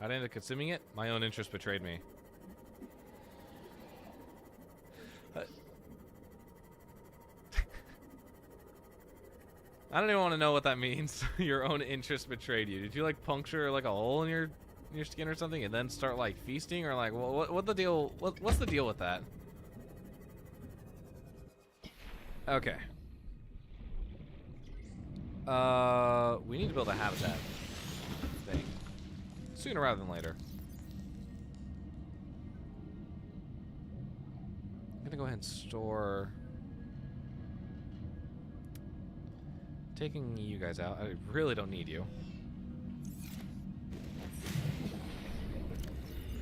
How'd I end up consuming it? My own interest betrayed me. I don't even want to know what that means. Your own interest betrayed you. Did you like puncture like a hole in your skin or something and then start like feasting, or like what the deal? What's the deal with that? Okay. We need to build a habitat thing sooner rather than later. I'm gonna go ahead and store. Taking you guys out. I really don't need you.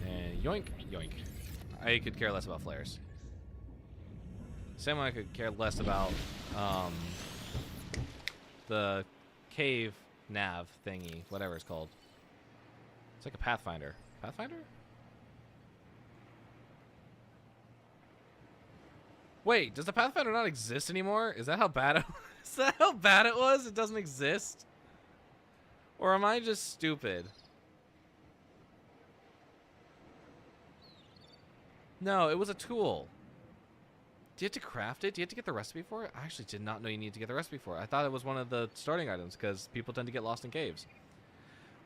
And yoink, yoink. I could care less about flares. Same way I could care less about the cave nav thingy, whatever it's called. It's like a Pathfinder. Pathfinder? Wait, does the Pathfinder not exist anymore? Is that how bad it was? Is that how bad it was? It doesn't exist? Or am I just stupid? No, it was a tool. Do you have to craft it? Do you have to get the recipe for it? I actually did not know you need to get the recipe for it. I thought it was one of the starting items because people tend to get lost in caves.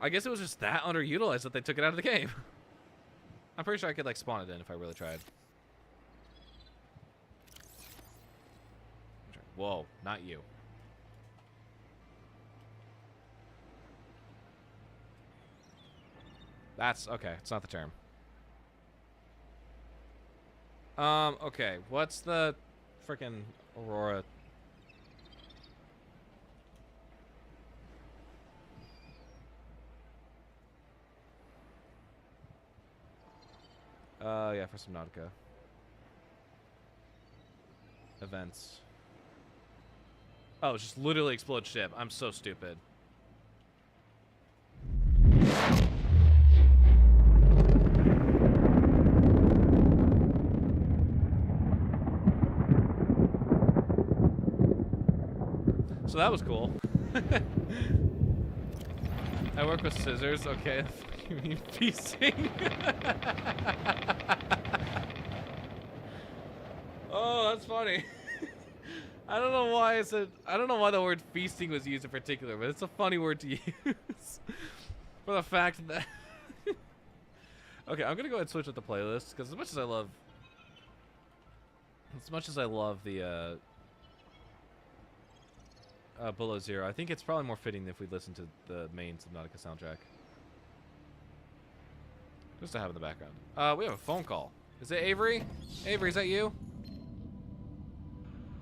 I guess it was just that underutilized that they took it out of the game. I'm pretty sure I could like spawn it in if I really tried. Whoa, not you. That's okay. It's not the term. Okay. What's the frickin' Aurora? Yeah, for Subnautica. Events. Oh, it's just literally explode ship. I'm so stupid. So that was cool. I work with scissors. Okay, you mean feasting? Oh, that's funny. I don't know why I don't know why the word feasting was used in particular, but it's a funny word to use. For the fact that okay, I'm gonna go ahead and switch up the playlist because as much as I love the Below Zero, I think it's probably more fitting if we listen to the main Subnautica soundtrack. Just to have in the background. We have a phone call. Is it Avery? Avery, is that you?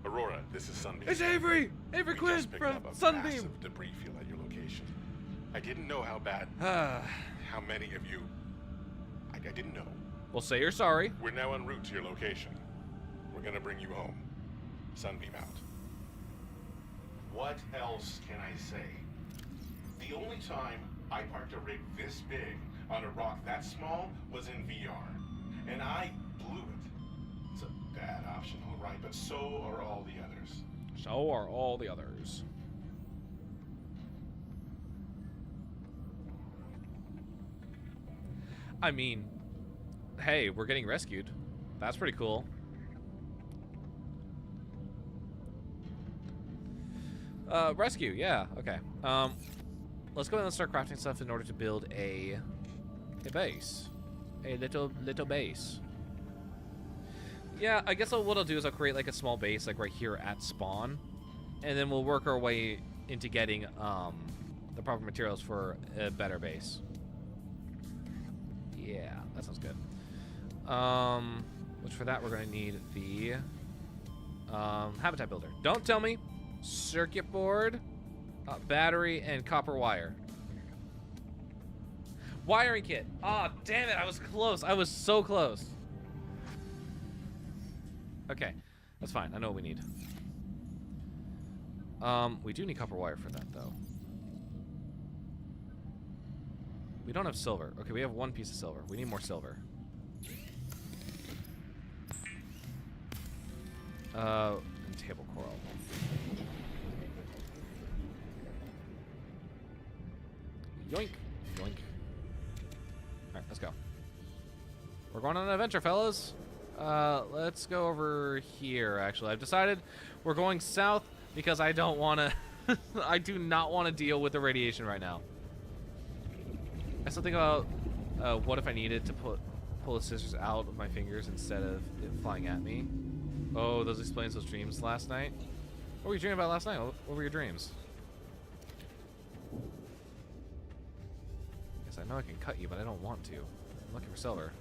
Aurora, this is Sunbeam. It's Avery! Avery Quinn from Sunbeam! Massive debris field at your location. I didn't know how bad. How many of you? I didn't know. Well, say you're sorry. We're now en route to your location. We're gonna bring you home. Sunbeam out. What else can I say? The only time I parked a rig this big on a rock that small was in VR. And I blew it. It's a bad option, all right, but so are all the others. So are all the others. I mean, hey, we're getting rescued. That's pretty cool. Rescue, yeah, okay. Let's go ahead and start crafting stuff in order to build a base. A little base. Yeah, I guess what I'll do is I'll create like a small base like right here at spawn. And then we'll work our way into getting the proper materials for a better base. Yeah, that sounds good. Which for that we're going to need the habitat builder. Don't tell me. Circuit board, battery, and copper wire. Wiring kit. Ah, oh, damn it. I was close. I was so close. Okay. That's fine. I know what we need. We do need copper wire for that, though. We don't have silver. Okay, we have one piece of silver. We need more silver. And table coral. Yoink. Yoink. Alright, let's go. We're going on an adventure, fellas. Let's go over here, actually. I've decided we're going south because I don't want to... I do not want to deal with the radiation right now. I still think about what if I needed to pull the scissors out of my fingers instead of it flying at me. Oh, those explains those dreams last night. What were you dreaming about last night? What were your dreams? Yes, I know I can cut you, but I don't want to. I'm looking for silver.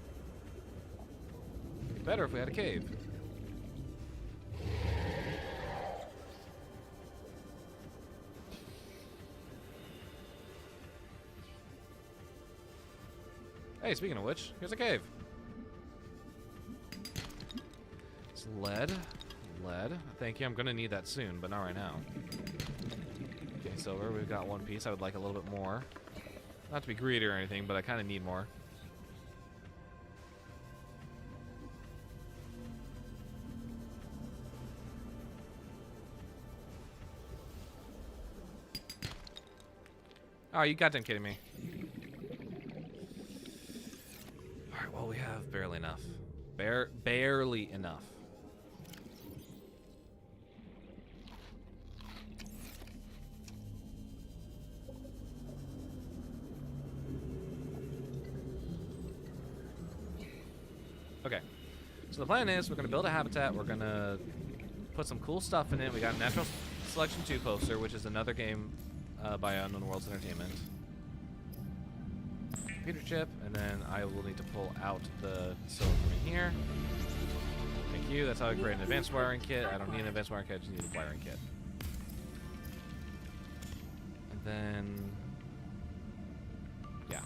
It'd be better if we had a cave. Hey, speaking of which, here's a cave. It's lead. Lead. Thank you. I'm going to need that soon, but not right now. Okay, silver. We've got one piece. I would like a little bit more. Not to be greedy or anything, but I kind of need more. Oh, you goddamn kidding me. Alright, well, we have barely enough. Barely enough. Okay, so the plan is we're going to build a habitat. We're going to put some cool stuff in it. We got a Natural Selection 2 poster, which is another game by Unknown Worlds Entertainment. Computer chip, and then I will need to pull out the silver from in here. Thank you. That's how I create an advanced wiring kit. I don't need an advanced wiring kit. I just need a wiring kit. And then, yeah.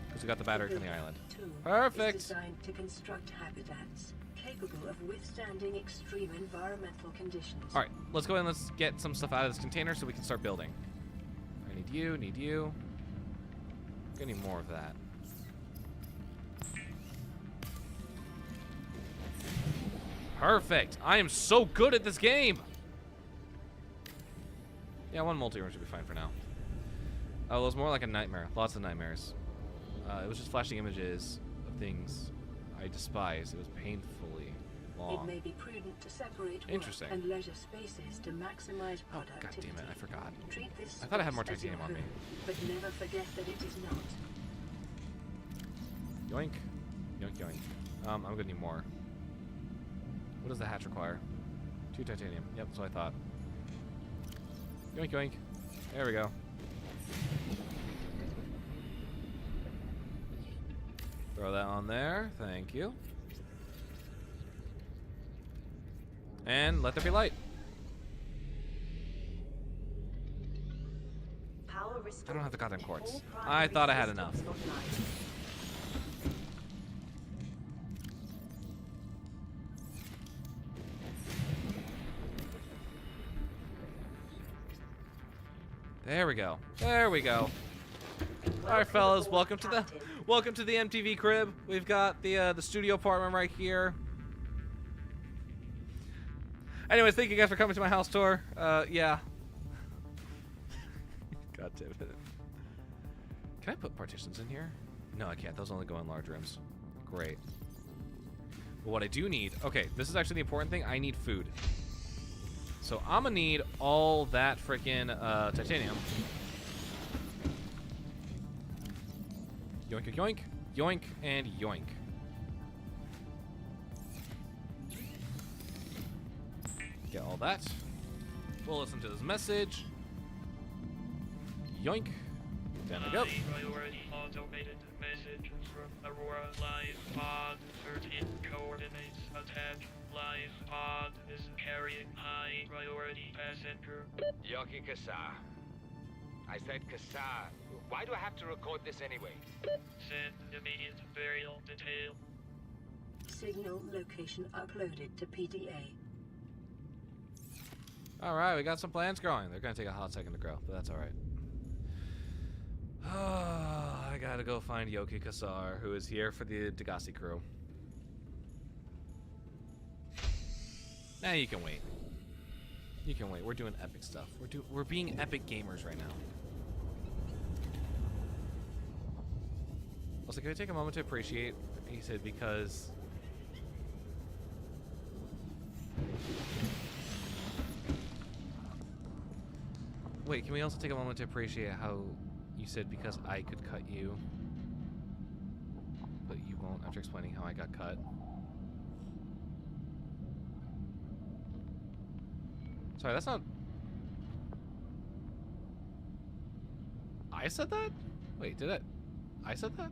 Because we got the battery from the island. Perfect. It's designed to construct habitats capable of withstanding extreme environmental conditions. All right, let's go ahead and let's get some stuff out of this container so we can start building. I need you. Need you. I need more of that. Perfect. I am so good at this game. Yeah, one multi-room should be fine for now. Oh, it was more like a nightmare. Lots of nightmares. It was just flashing images of things I despise. It was painfully long. It may be prudent to separate Interesting. work and leisure spaces to maximize productivity. Oh, god damn it, I forgot. Treat this I thought I had more space as your titanium on me. home, but never forget that it is not. Yoink. Yoink, yoink. I'm gonna need more. What does the hatch require? 2 titanium. Yep, that's what I thought. Yoink, yoink. There we go. Throw that on there. Thank you. And let there be light. I don't have the goddamn quartz. I thought I had enough. There we go. There we go. All right, fellas, welcome to the MTV crib. We've got the studio apartment right here. Anyways, thank you guys for coming to my house tour. Yeah. God damn it. Can I put partitions in here? No, I can't. Those only go in large rooms. Great. But what I do need... Okay, this is actually the important thing. I need food. So I'm gonna need all that freaking titanium. Yoink, yoink, yoink, and yoink. Get all that. We'll listen to this message. Yoink. Down we go. Priority automated message from Aurora Live Pod 13 coordinates attached. Live Pod is carrying high priority passenger. Yoki Kassar. I said Kassar. Why do I have to record this anyway? Send immediate burial detail. Signal location uploaded to PDA. Alright, we got some plants growing. They're gonna take a hot second to grow, but that's alright. I gotta go find Yoki Kassar, who is here for the Degassi crew. Nah, you can wait. You can wait. We're doing epic stuff. We're being epic gamers right now. Also, can I take a moment to appreciate, he said, because Wait, can we also take a moment to appreciate how you said because I could cut you, but you won't after explaining how I got cut? Sorry, that's not... I said that? Wait, did it? I said that?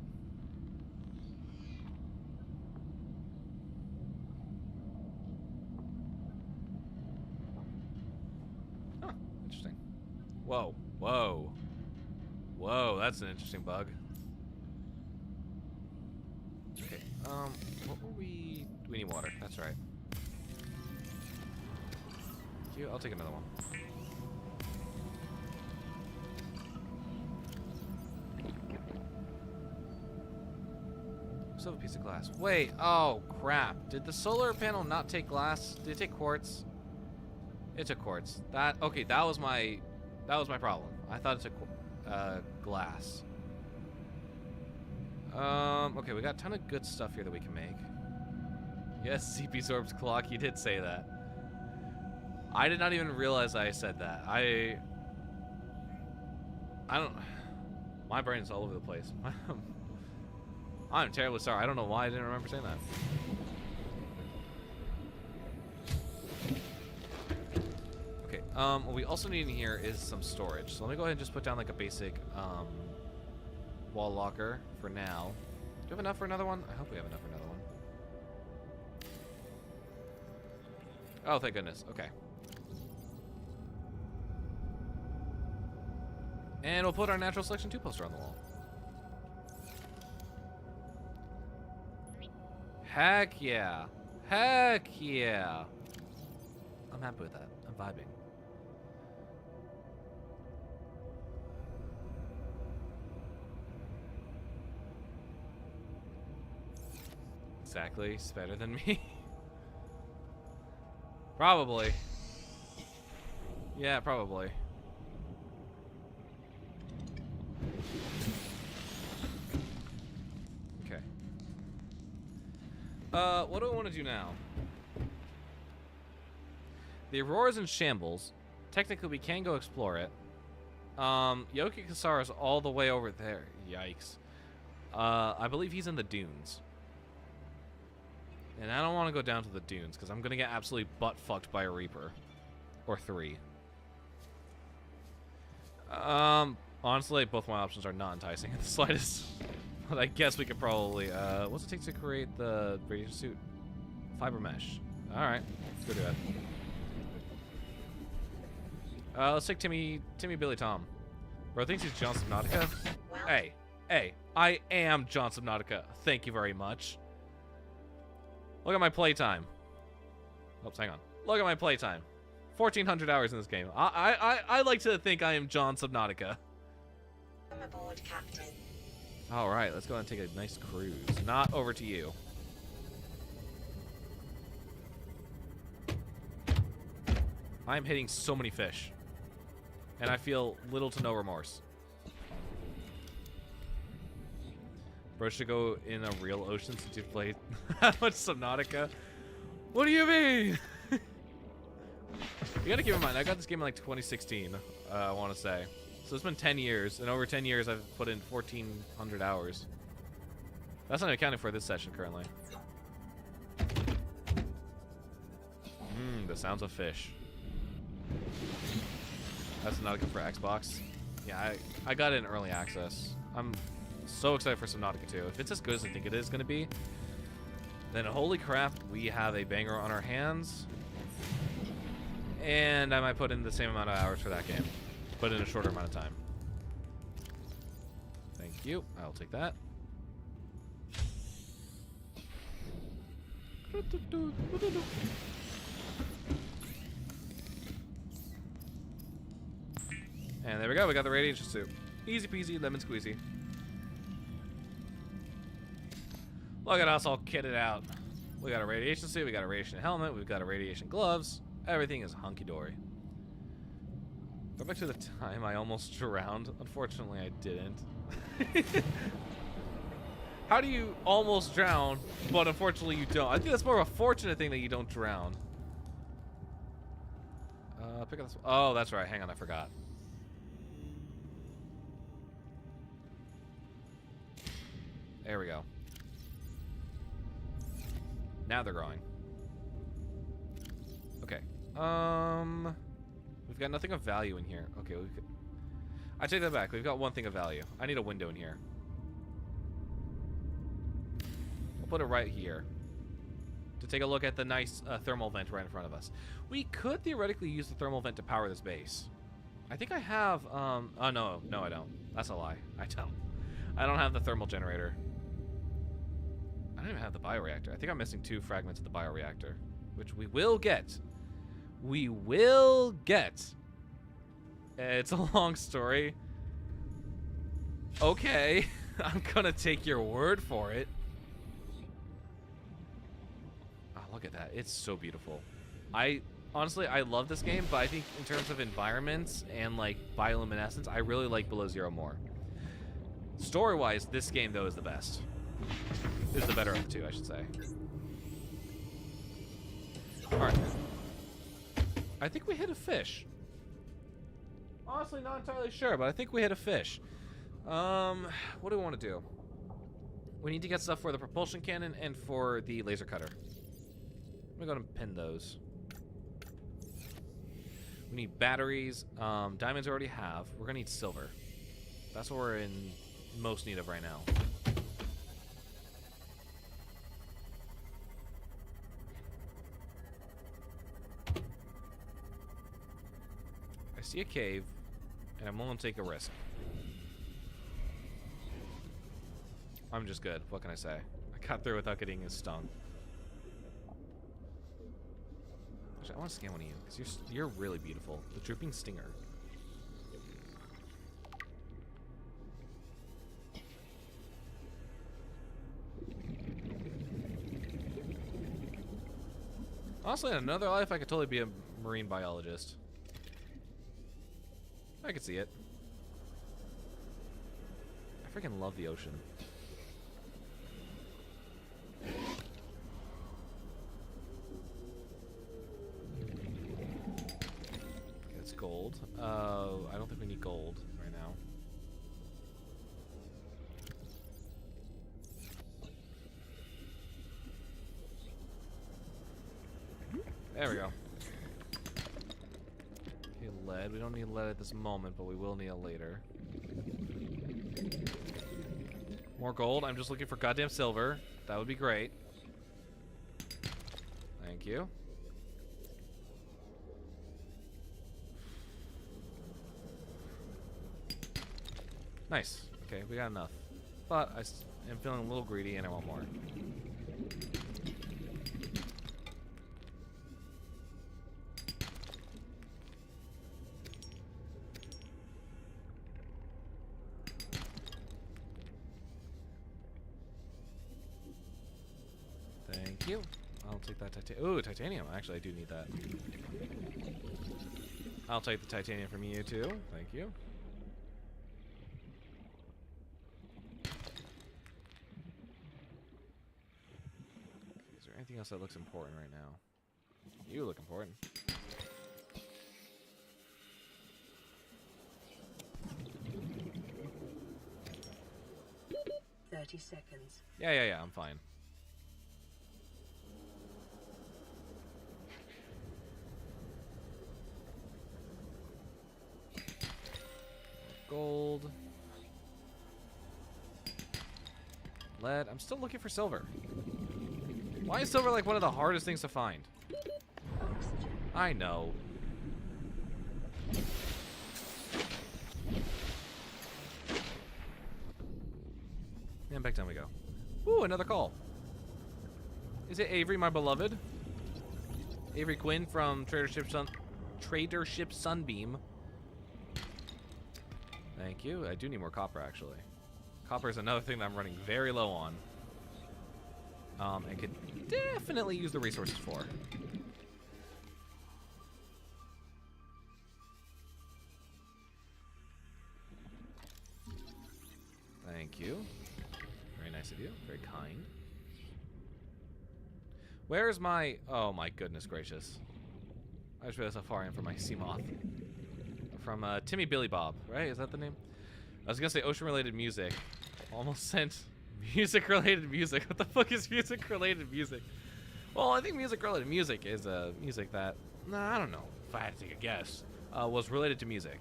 Huh, interesting. Whoa, whoa. Whoa, that's an interesting bug. Okay, what were we... We need water, that's right. Thank you, I'll take another one. Still have a piece of glass. Wait, oh crap. Did the solar panel not take glass? Did it take quartz? It took quartz. Okay, that was my problem. I thought it took glass. Okay, we got a ton of good stuff here that we can make. Yes, CP Sorb's clock, you did say that. I did not even realize I said that. I don't... My brain's all over the place. I'm terribly sorry. I don't know why I didn't remember saying that. Okay, what we also need in here is some storage. So let me go ahead and just put down like a basic wall locker for now. Do we have enough for another one? I hope we have enough for another one. Oh, thank goodness. Okay. And we'll put our natural selection 2 poster on the wall. Heck yeah. Heck yeah. I'm happy with that. I'm vibing. Exactly. It's better than me. Probably. Yeah, probably. Okay. What do I want to do now? The Aurora's in shambles. Technically, we can go explore it. Yoki Kasara's all the way over there. Yikes. I believe he's in the dunes. And I don't want to go down to the dunes, because I'm going to get absolutely butt-fucked by a Reaper. Or 3. Honestly, both my options are not enticing in the slightest. But I guess we could probably... what's it take to create the radiation suit? Fiber mesh. Alright, let's go do that. Let's take Timmy Billy Tom. Bro thinks he's John Subnautica. Hey, I am John Subnautica. Thank you very much. Look at my playtime. Oops, hang on. Look at my playtime. 1,400 hours in this game. I like to think I am John Subnautica. I'm aboard, Captain. All right, let's go and take a nice cruise. Not over to you. I'm hitting so many fish. And I feel little to no remorse. Bro should go in a real ocean since you've played that much Subnautica. What do you mean? You gotta keep in mind, I got this game in like 2016, I want to say. So it's been 10 years, and over 10 years I've put in 1,400 hours. That's not accounting for this session currently. The sounds of fish. That's Subnautica for Xbox. Yeah, I got it in early access. I'm so excited for Subnautica 2. If it's as good as I think it is going to be, then holy crap, we have a banger on our hands. And I might put in the same amount of hours for that game, but in a shorter amount of time. Thank you. I'll take that. And there we go. We got the radiation suit. Easy peasy, lemon squeezy. Look at us all kitted out. We got a radiation suit, we got a radiation helmet, we've got a radiation gloves. Everything is hunky-dory. Go back to the time I almost drowned. Unfortunately, I didn't. How do you almost drown, but unfortunately you don't? I think that's more of a fortunate thing that you don't drown. Pick up this. Oh, that's right. Hang on, I forgot. There we go. Now they're growing. Okay. We've got nothing of value in here. Okay, I take that back. We've got one thing of value. I need a window in here. We'll put it right here to take a look at the nice thermal vent right in front of us. We could theoretically use the thermal vent to power this base. I think I have, oh no, I don't. That's a lie. I don't have the thermal generator. I don't even have the bioreactor. I think I'm missing 2 fragments of the bioreactor, which we will get. We will get. It's a long story. Okay, I'm gonna take your word for it. Oh, look at that. It's so beautiful. Honestly, I love this game, but I think in terms of environments and like bioluminescence, I really like Below Zero more. Story-wise, this game though is the best. Is the better of the two, I should say. Alright. I think we hit a fish. Honestly, not entirely sure, but I think we hit a fish. What do we want to do? We need to get stuff for the propulsion cannon and for the laser cutter. I'm gonna go and pin those. We need batteries. Diamonds we already have. We're gonna need silver. That's what we're in most need of right now. I see a cave, and I'm willing to take a risk. I'm just good. What can I say? I got through without getting stung. Actually, I want to scan one of you because you're really beautiful. The Drooping Stinger. Honestly, in another life, I could totally be a marine biologist. I could see it. I freaking love the ocean. It's gold. I don't think we need gold right now. There we go. Okay, lead. We don't need lead at this moment, but we will need it later. More gold. I'm just looking for goddamn silver. That would be great. Thank you. Nice. Okay, we got enough. But I am feeling a little greedy and I want more. Thank you. I'll take that titanium. Ooh, titanium. Actually, I do need that. I'll take the titanium from you too. Thank you. Is there anything else that looks important right now? You look important. "30 seconds. Yeah, I'm fine. Gold. Lead. I'm still looking for silver. Why is silver like one of the hardest things to find? I know. And back down we go. Ooh, another call. Is it Avery, my beloved? Avery Quinn from Tradership Sunbeam. Thank you. I do need more copper, actually. Copper is another thing that I'm running very low on. And could definitely use the resources for. Thank you. Very nice of you. Very kind. Where is my... Oh my goodness gracious. I just realized how far I am from my Seamoth. From Timmy Billy Bob, right? Is that the name? I was gonna say ocean-related music. Almost sent Music-related music. What the fuck is music-related music? Well, I think music-related music is music that, I don't know, if I had to take a guess, was related to music.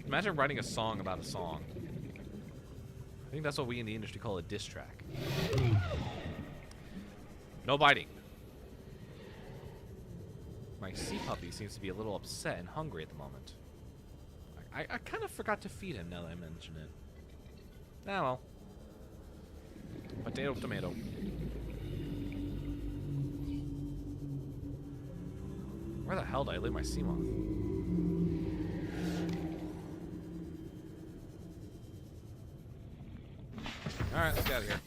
Imagine writing a song about a song. I think that's what we in the industry call a diss track. No biting. My sea puppy seems to be a little upset and hungry at the moment. I kind of forgot to feed him now that I mention it. Ah, well. Potato, tomato. Where the hell did I leave my sea moth? Alright, let's get out of here.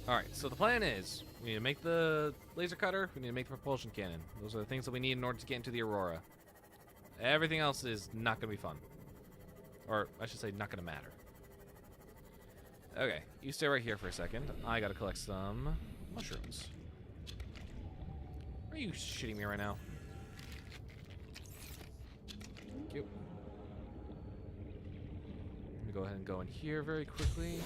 Alright, so the plan is, we need to make the laser cutter, we need to make the propulsion cannon. Those are the things that we need in order to get into the Aurora. Everything else is not going to be fun. Or, I should say, not going to matter. Okay, you stay right here for a second. I got to collect some mushrooms. Are you shitting me right now? Thank you. Let me go ahead and go in here very quickly.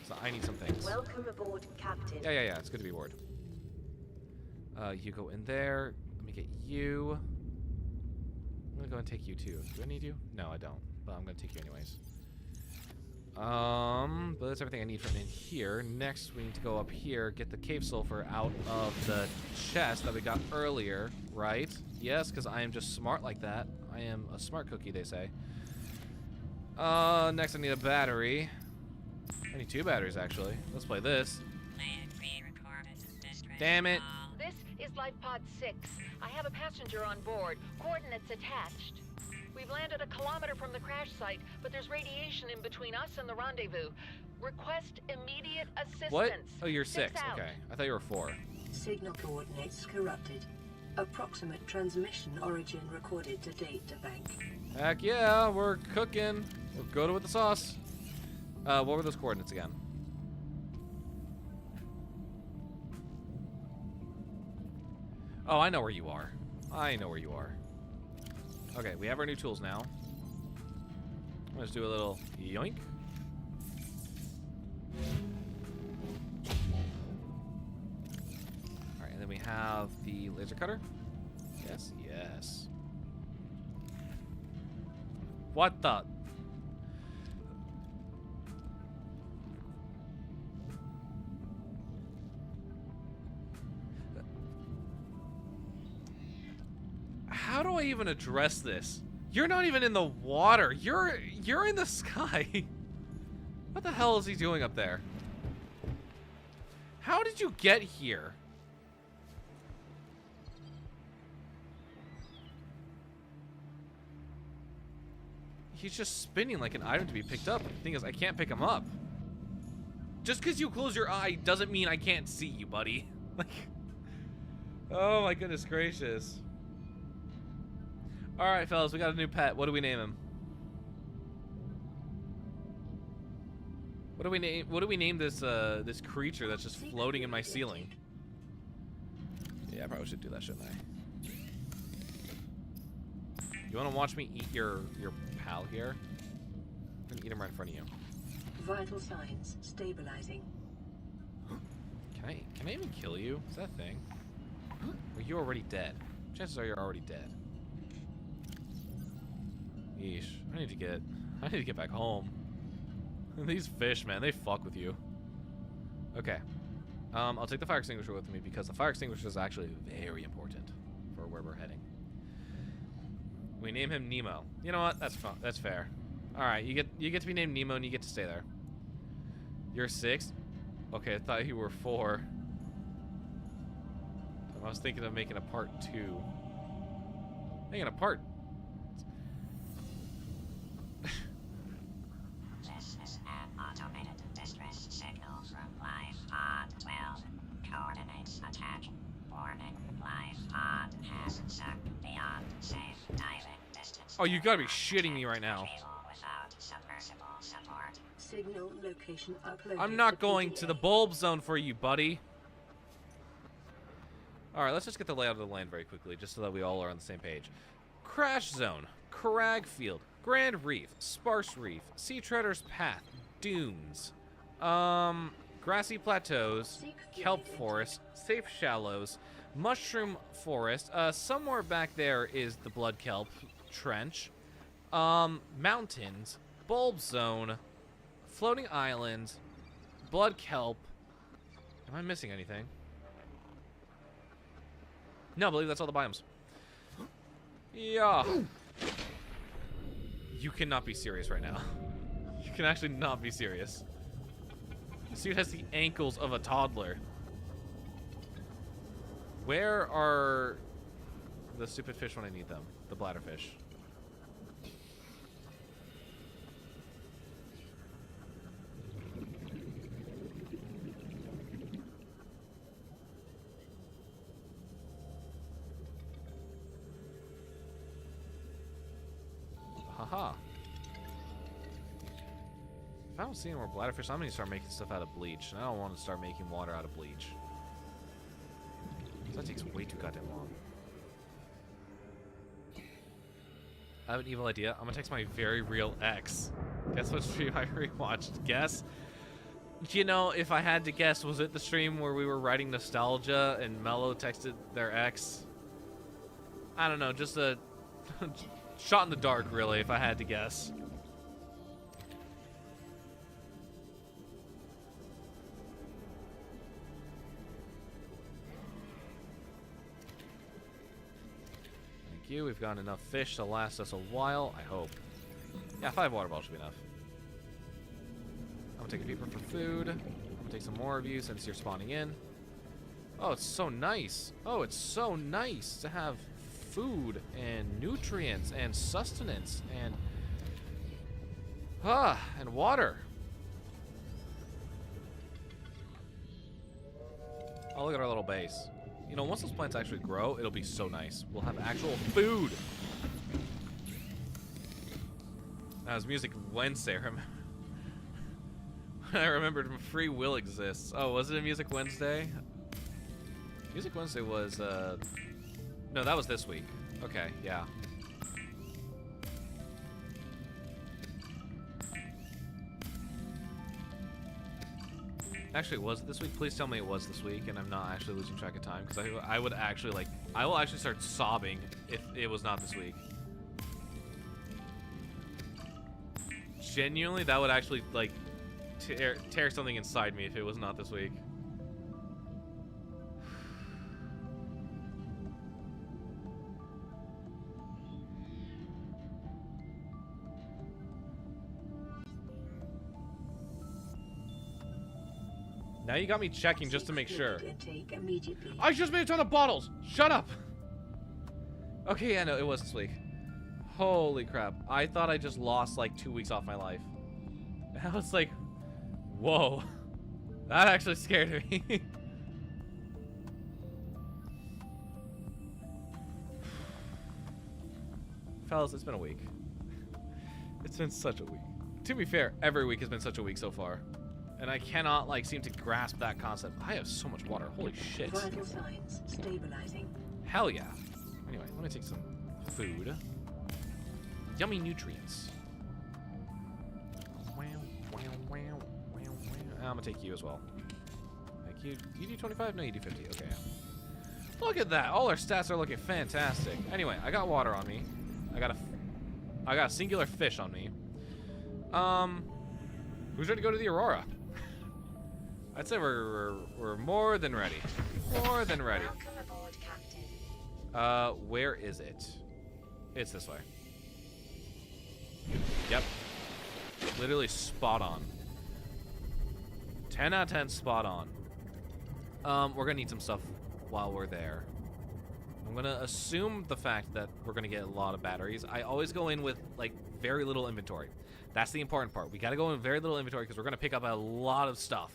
So I need some things. Welcome aboard, Captain. Yeah. It's good to be aboard. You go in there. Let me get you. I'm gonna go and take you too. Do I need you? No, I don't. But I'm gonna take you anyways. But that's everything I need from in here. Next, we need to go up here, get the cave sulfur out of the chest that we got earlier, right? Yes, because I am just smart like that. I am a smart cookie, they say. Next I need a battery. I need 2 batteries, actually. Let's play this. Damn it. This is Life Pod 6. I have a passenger on board. Coordinates attached. We've landed a kilometer from the crash site, but there's radiation in between us and the rendezvous. Request immediate assistance. What? Oh, you're 6. Out. Okay. I thought you were 4. Signal coordinates corrupted. Approximate transmission origin recorded to data bank. Heck yeah, we're cooking. We're good with the sauce. What were those coordinates again? Oh, I know where you are. I know where you are. Okay, we have our new tools now. Let's do a little yoink. Alright, and then we have the laser cutter. Yes, yes. What the? How do I even address this? You're not even in the water. You're in the sky. What the hell is he doing up there? How did you get here? He's just spinning like an item to be picked up. The thing is, I can't pick him up. Just because you close your eye doesn't mean I can't see you, buddy. Like, oh my goodness gracious. All right, fellas, we got a new pet. What do we name him? What do we name? What do we name this this creature that's just floating in my ceiling? Yeah, I probably should do that, shouldn't I? You want to watch me eat your pal here? I'm gonna eat him right in front of you. Vital signs stabilizing. Can I even kill you? Is that a thing? Or are you already dead? Chances are you're already dead. Yeesh. I need to get back home. These fish, man, they fuck with you. Okay. I'll take the fire extinguisher with me because the fire extinguisher is actually very important for where we're heading. We name him Nemo. You know what? That's fun. That's fair. All right, you get to be named Nemo and you get to stay there. You're 6? Okay, I thought you were 4. I was thinking of making a part 2. Making a part. This is an automated distress signal from Life Pod 12. Coordinates attack. Warning, Life Pod has sunk beyond safe diving distance. Oh, you gotta be shitting me right now. Without submersible support. Signal location uploaded. I'm not going to the bulb zone for you, buddy. Alright, let's just get the layout of the land very quickly, just so that we all are on the same page. Crash zone. Cragfield, Grand Reef, Sparse Reef, Sea Treader's Path, Dunes, Grassy Plateaus, Kelp Forest, Safe Shallows, Mushroom Forest. Somewhere back there is the Blood Kelp Trench. Mountains, Bulb Zone, Floating Island, Blood Kelp. Am I missing anything? No, I believe that's all the biomes. Yeah. You cannot be serious right now. You can actually not be serious. This dude has the ankles of a toddler. Where are the stupid fish when I need them? The bladderfish. Haha. If I don't see any more bladderfish, I'm gonna start making stuff out of bleach. And I don't want to start making water out of bleach. That takes way too goddamn long. I have an evil idea. I'm gonna text my very real ex. Guess what stream I rewatched? Guess? You know, if I had to guess, was it the stream where we were writing nostalgia and Mello texted their ex? I don't know, just a shot in the dark, really, if I had to guess. Thank you. We've got enough fish to last us a while, I hope. Yeah, 5 water bottles should be enough. I'm gonna take a peeper for food. I'm gonna take some more of you since you're spawning in. Oh, it's so nice. Oh, it's so nice to have food and nutrients and sustenance and water. Oh, look at our little base. You know, once those plants actually grow, it'll be so nice. We'll have actual food. That was Music Wednesday. I remembered Free Will exists. Oh, was it a Music Wednesday? Music Wednesday was, no, that was this week. Okay, yeah. Actually, was it this week? Please tell me it was this week and I'm not actually losing track of time, because I would actually, like, I will actually start sobbing if it was not this week. Genuinely, that would actually, like, tear something inside me if it was not this week. Now you got me checking just to make sure. I just made a ton of bottles! Shut up! Okay, yeah, no, it was this week. Holy crap. I thought I just lost like 2 weeks off my life. I was like, whoa. That actually scared me. Fellas, it's been a week. It's been such a week. To be fair, every week has been such a week so far. And I cannot, like, seem to grasp that concept. I have so much water. Holy shit. Vital signs stabilizing. Hell yeah. Anyway, let me take some food. Yummy nutrients. I'm gonna take you as well. Thank you. You do 25? No, you do 50. Okay. Look at that. All our stats are looking fantastic. Anyway, I got water on me. I got a singular fish on me. Who's ready to go to the Aurora? I'd say we're more than ready. More than ready. Welcome aboard, Captain. Where is it? It's this way. Yep. Literally spot on. 10 out of 10 spot on. We're gonna need some stuff while we're there. I'm gonna assume the fact that we're gonna get a lot of batteries. I always go in with, like, very little inventory. That's the important part. We gotta go in very little inventory because we're gonna pick up a lot of stuff.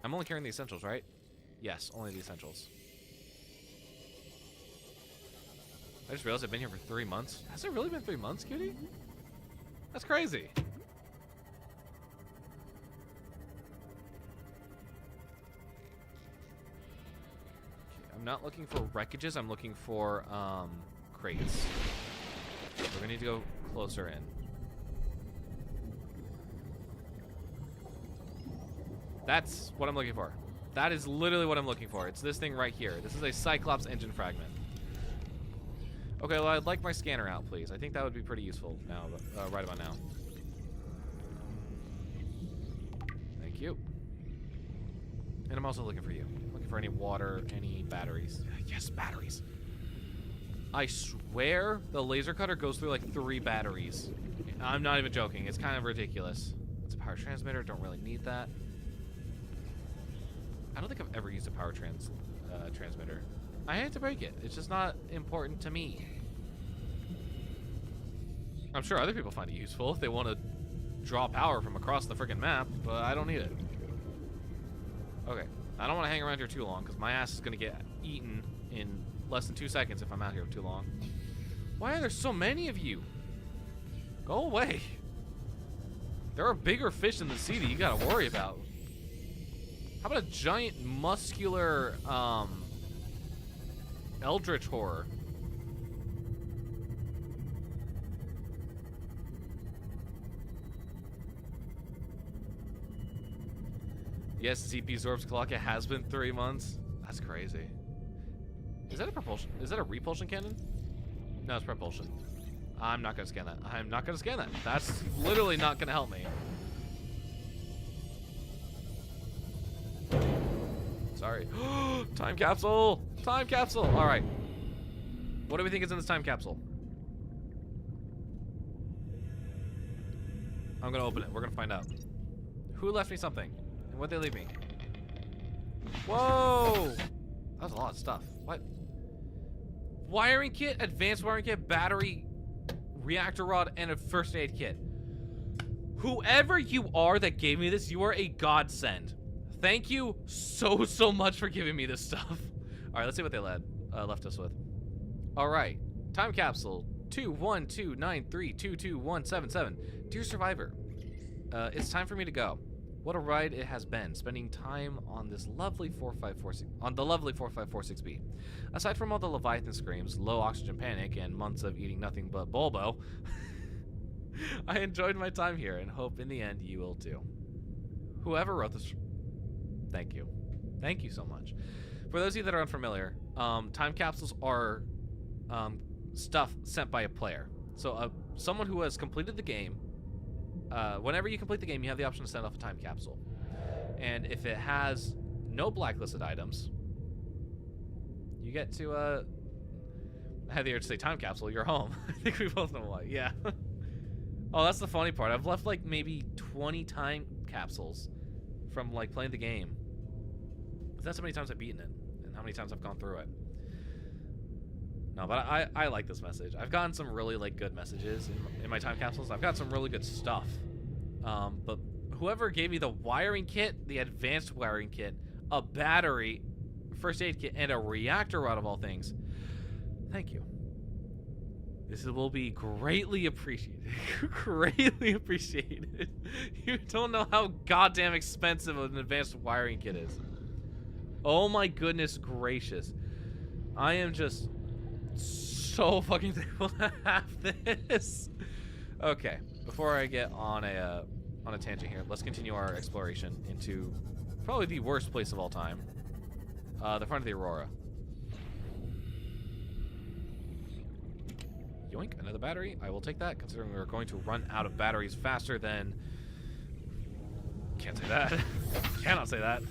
I'm only carrying the essentials, right? Yes, only the essentials. I just realized I've been here for 3 months. Has it really been 3 months, cutie? That's crazy. Okay, I'm I'm not looking for wreckages. I'm looking for crates. We're gonna need to go closer in. That's what I'm looking for. That is literally what I'm looking for. It's this thing right here. This is a Cyclops engine fragment. Okay, well, I'd like my scanner out, please. I think that would be pretty useful now, right about now. Thank you. And I'm also looking for you. Looking for any water, any batteries. Yes, batteries. I swear the laser cutter goes through like 3 batteries. I'm not even joking. It's kind of ridiculous. It's a power transmitter. Don't really need that. I don't think I've ever used a power transmitter. I hate to break it. It's just not important to me. I'm sure other people find it useful if they want to draw power from across the friggin' map, but I don't need it. Okay. I don't want to hang around here too long because my ass is going to get eaten in less than 2 seconds if I'm out here too long. Why are there so many of you? Go away. There are bigger fish in the sea that you got to worry about. How about a giant, muscular, eldritch horror? Yes, CP Zorb's clock. It has been 3 months. That's crazy. Is that a propulsion? Is that a repulsion cannon? No, it's propulsion. I'm not gonna scan that. I'm not gonna scan that. That's literally not gonna help me. Sorry. Time capsule! Time capsule! Alright. What do we think is in this time capsule? I'm gonna open it. We're gonna find out. Who left me something? And what'd they leave me? Whoa! That was a lot of stuff. What? Wiring kit, advanced wiring kit, battery, reactor rod, and a first aid kit. Whoever you are that gave me this, you are a godsend. Thank you so much for giving me this stuff. All right, let's see what they left us with. All right, time capsule 21293222177. Dear survivor, it's time for me to go. What a ride it has been, spending time on this lovely 4546B. Aside from all the Leviathan screams, low oxygen panic, and months of eating nothing but Bulbo, I enjoyed my time here and hope in the end you will too. Whoever wrote this, thank you. Thank you so much. For those of you that are unfamiliar, time capsules are stuff sent by a player. So someone who has completed the game, whenever you complete the game, you have the option to send off a time capsule. And if it has no blacklisted items, you get to, I had the urge to say time capsule, you're home. I think we both know why. Yeah. Oh, that's the funny part. I've left like maybe 20 time capsules from like playing the game. That's how many times I've beaten it and how many times I've gone through it. No, but I like this message. I've gotten some really like good messages in my time capsules. I've got some really good stuff. But whoever gave me the wiring kit, the advanced wiring kit, a battery, first aid kit, and a reactor rod of all things, thank you. This will be greatly appreciated. Greatly appreciated. You don't know how goddamn expensive an advanced wiring kit is. Oh my goodness gracious. I am just so fucking thankful to have this. Okay, before I get on a tangent here, let's continue our exploration into probably the worst place of all time, the front of the Aurora. Yoink, another battery. I will take that, considering we're going to run out of batteries faster than... Can't say that. Cannot say that.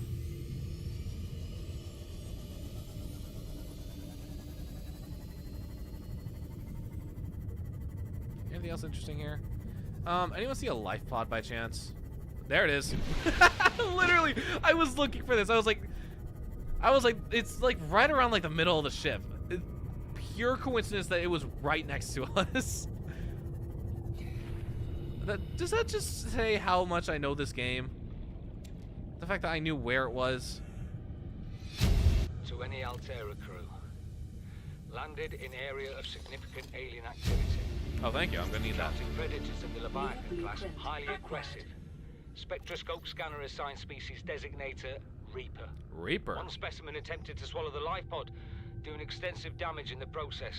Anything else interesting here? Anyone see a life pod by chance? There it is. Literally, I was looking for this. I was like, it's like right around like the middle of the ship. Pure coincidence that it was right next to us. Does that just say how much I know this game? The fact that I knew where it was. To any Altera crew. Landed in area of significant alien activity. Oh, thank you. I'm gonna need that. Predators of the Leviathan class, highly aggressive. Spectroscope scanner assigned species designator Reaper. Reaper? One specimen attempted to swallow the life pod, doing extensive damage in the process.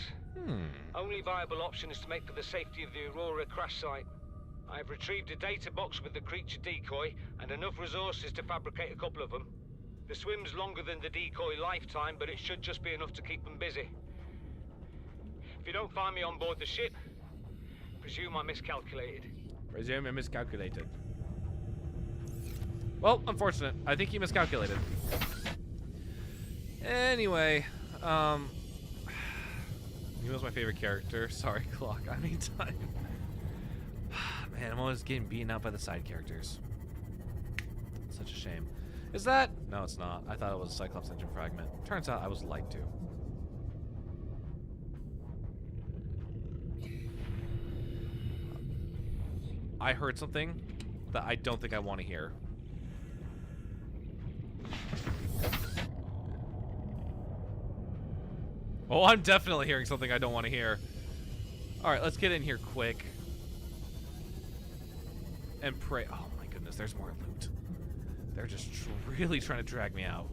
Only viable option is to make for the safety of the Aurora crash site. I have retrieved a data box with the creature decoy and enough resources to fabricate a couple of them. The swim's longer than the decoy lifetime, but it should just be enough to keep them busy. If you don't find me on board the ship, presume I miscalculated. Presume I miscalculated. Well, unfortunate. I think he miscalculated. Anyway, he was my favorite character. Sorry, Clock. I mean, time. Man, I'm always getting beaten up by the side characters. Such a shame. Is that? No, it's not. I thought it was a Cyclops engine fragment. Turns out I was lied to. I heard something that I don't think I want to hear. Oh, I'm definitely hearing something I don't want to hear. Alright, let's get in here quick. And pray. Oh my goodness, there's more loot. They're just really trying to drag me out.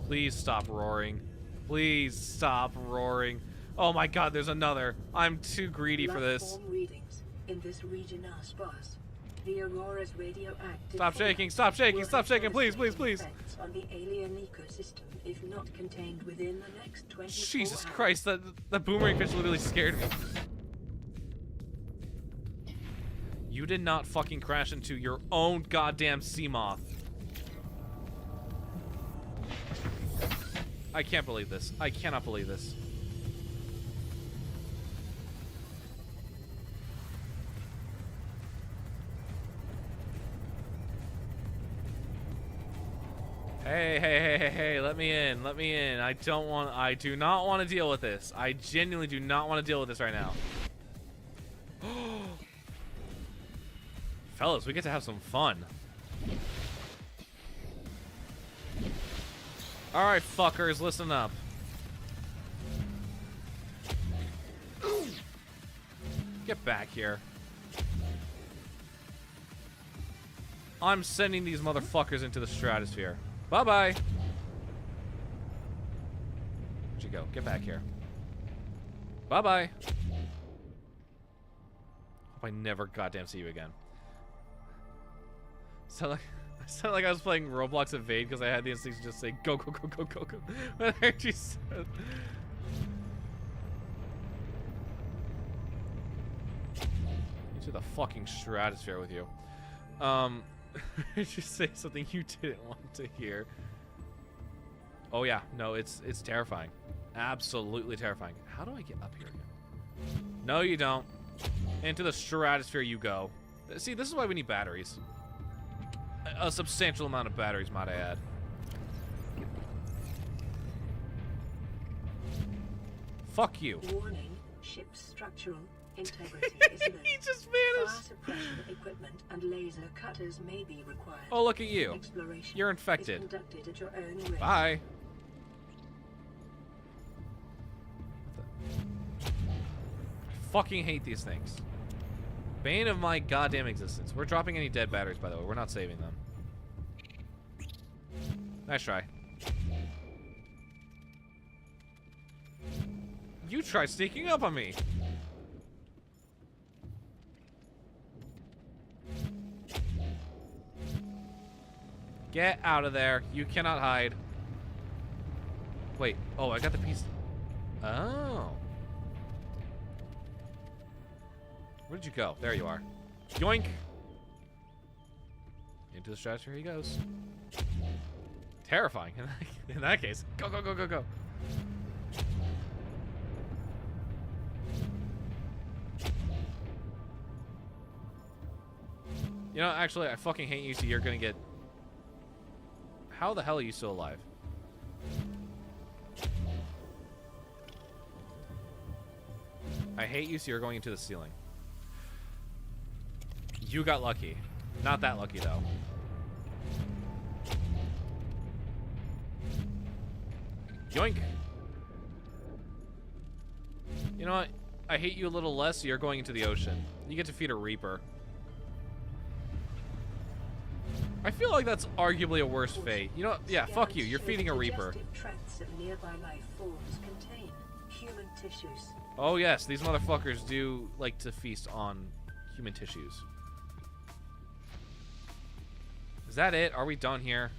Please stop roaring. Please stop roaring. Oh my god, there's another. I'm too greedy for this. Platform readings in this region are sparse. The Aurora's radioactive. Stop shaking, stop shaking, stop shaking, please, please, please. On the alien ecosystem, if not contained within the next 24 Jesus hours. Christ, that boomerang fish literally scared me. You did not fucking crash into your own goddamn sea moth. I can't believe this. I cannot believe this. Hey, let me in, let me in. I do not want to deal with this. I genuinely do not want to deal with this right now. Fellas, we get to have some fun. Alright, fuckers, listen up. Get back here. I'm sending these motherfuckers into the stratosphere. Bye-bye. Where'd you go? Get back here. Bye-bye. Hope I never goddamn see you again. Sound like I was playing Roblox Evade because I had the instinct to just say go, go, go, go, go, go. When I actually said... Into the fucking stratosphere with you. Just say something you didn't want to hear. Oh yeah, no, it's terrifying. Absolutely terrifying. How do I get up here again? No, you don't. Into the stratosphere you go. See, this is why we need batteries. A substantial amount of batteries, might I add. Fuck you. Warning, ship's structural integrity is low. He just vanished. Fire suppression equipment and laser cutters may be required. Oh, look at you. Exploration You're infected. is conducted at your own risk. Bye. I fucking hate these things. Bane of my goddamn existence. We're dropping any dead batteries, by the way. We're not saving them. Nice try. You try sneaking up on me. Get out of there. You cannot hide. Wait. Oh, I got the piece. Oh. Where did you go? There you are. Yoink. Into the stratosphere he goes. Terrifying. In that case. Go, go, go, go, go. You know, actually, I fucking hate you, so you're gonna get... How the hell are you still alive? I hate you, so you're going into the ceiling. You got lucky. Not that lucky, though. Yoink! You know what? I hate you a little less, so you're going into the ocean. You get to feed a Reaper. I feel like that's arguably a worse fate. You know, yeah, fuck you. You're feeding a Reaper. Tracts of nearby life forms contain human tissues. Oh yes, these motherfuckers do like to feast on human tissues. Is that it? Are we done here?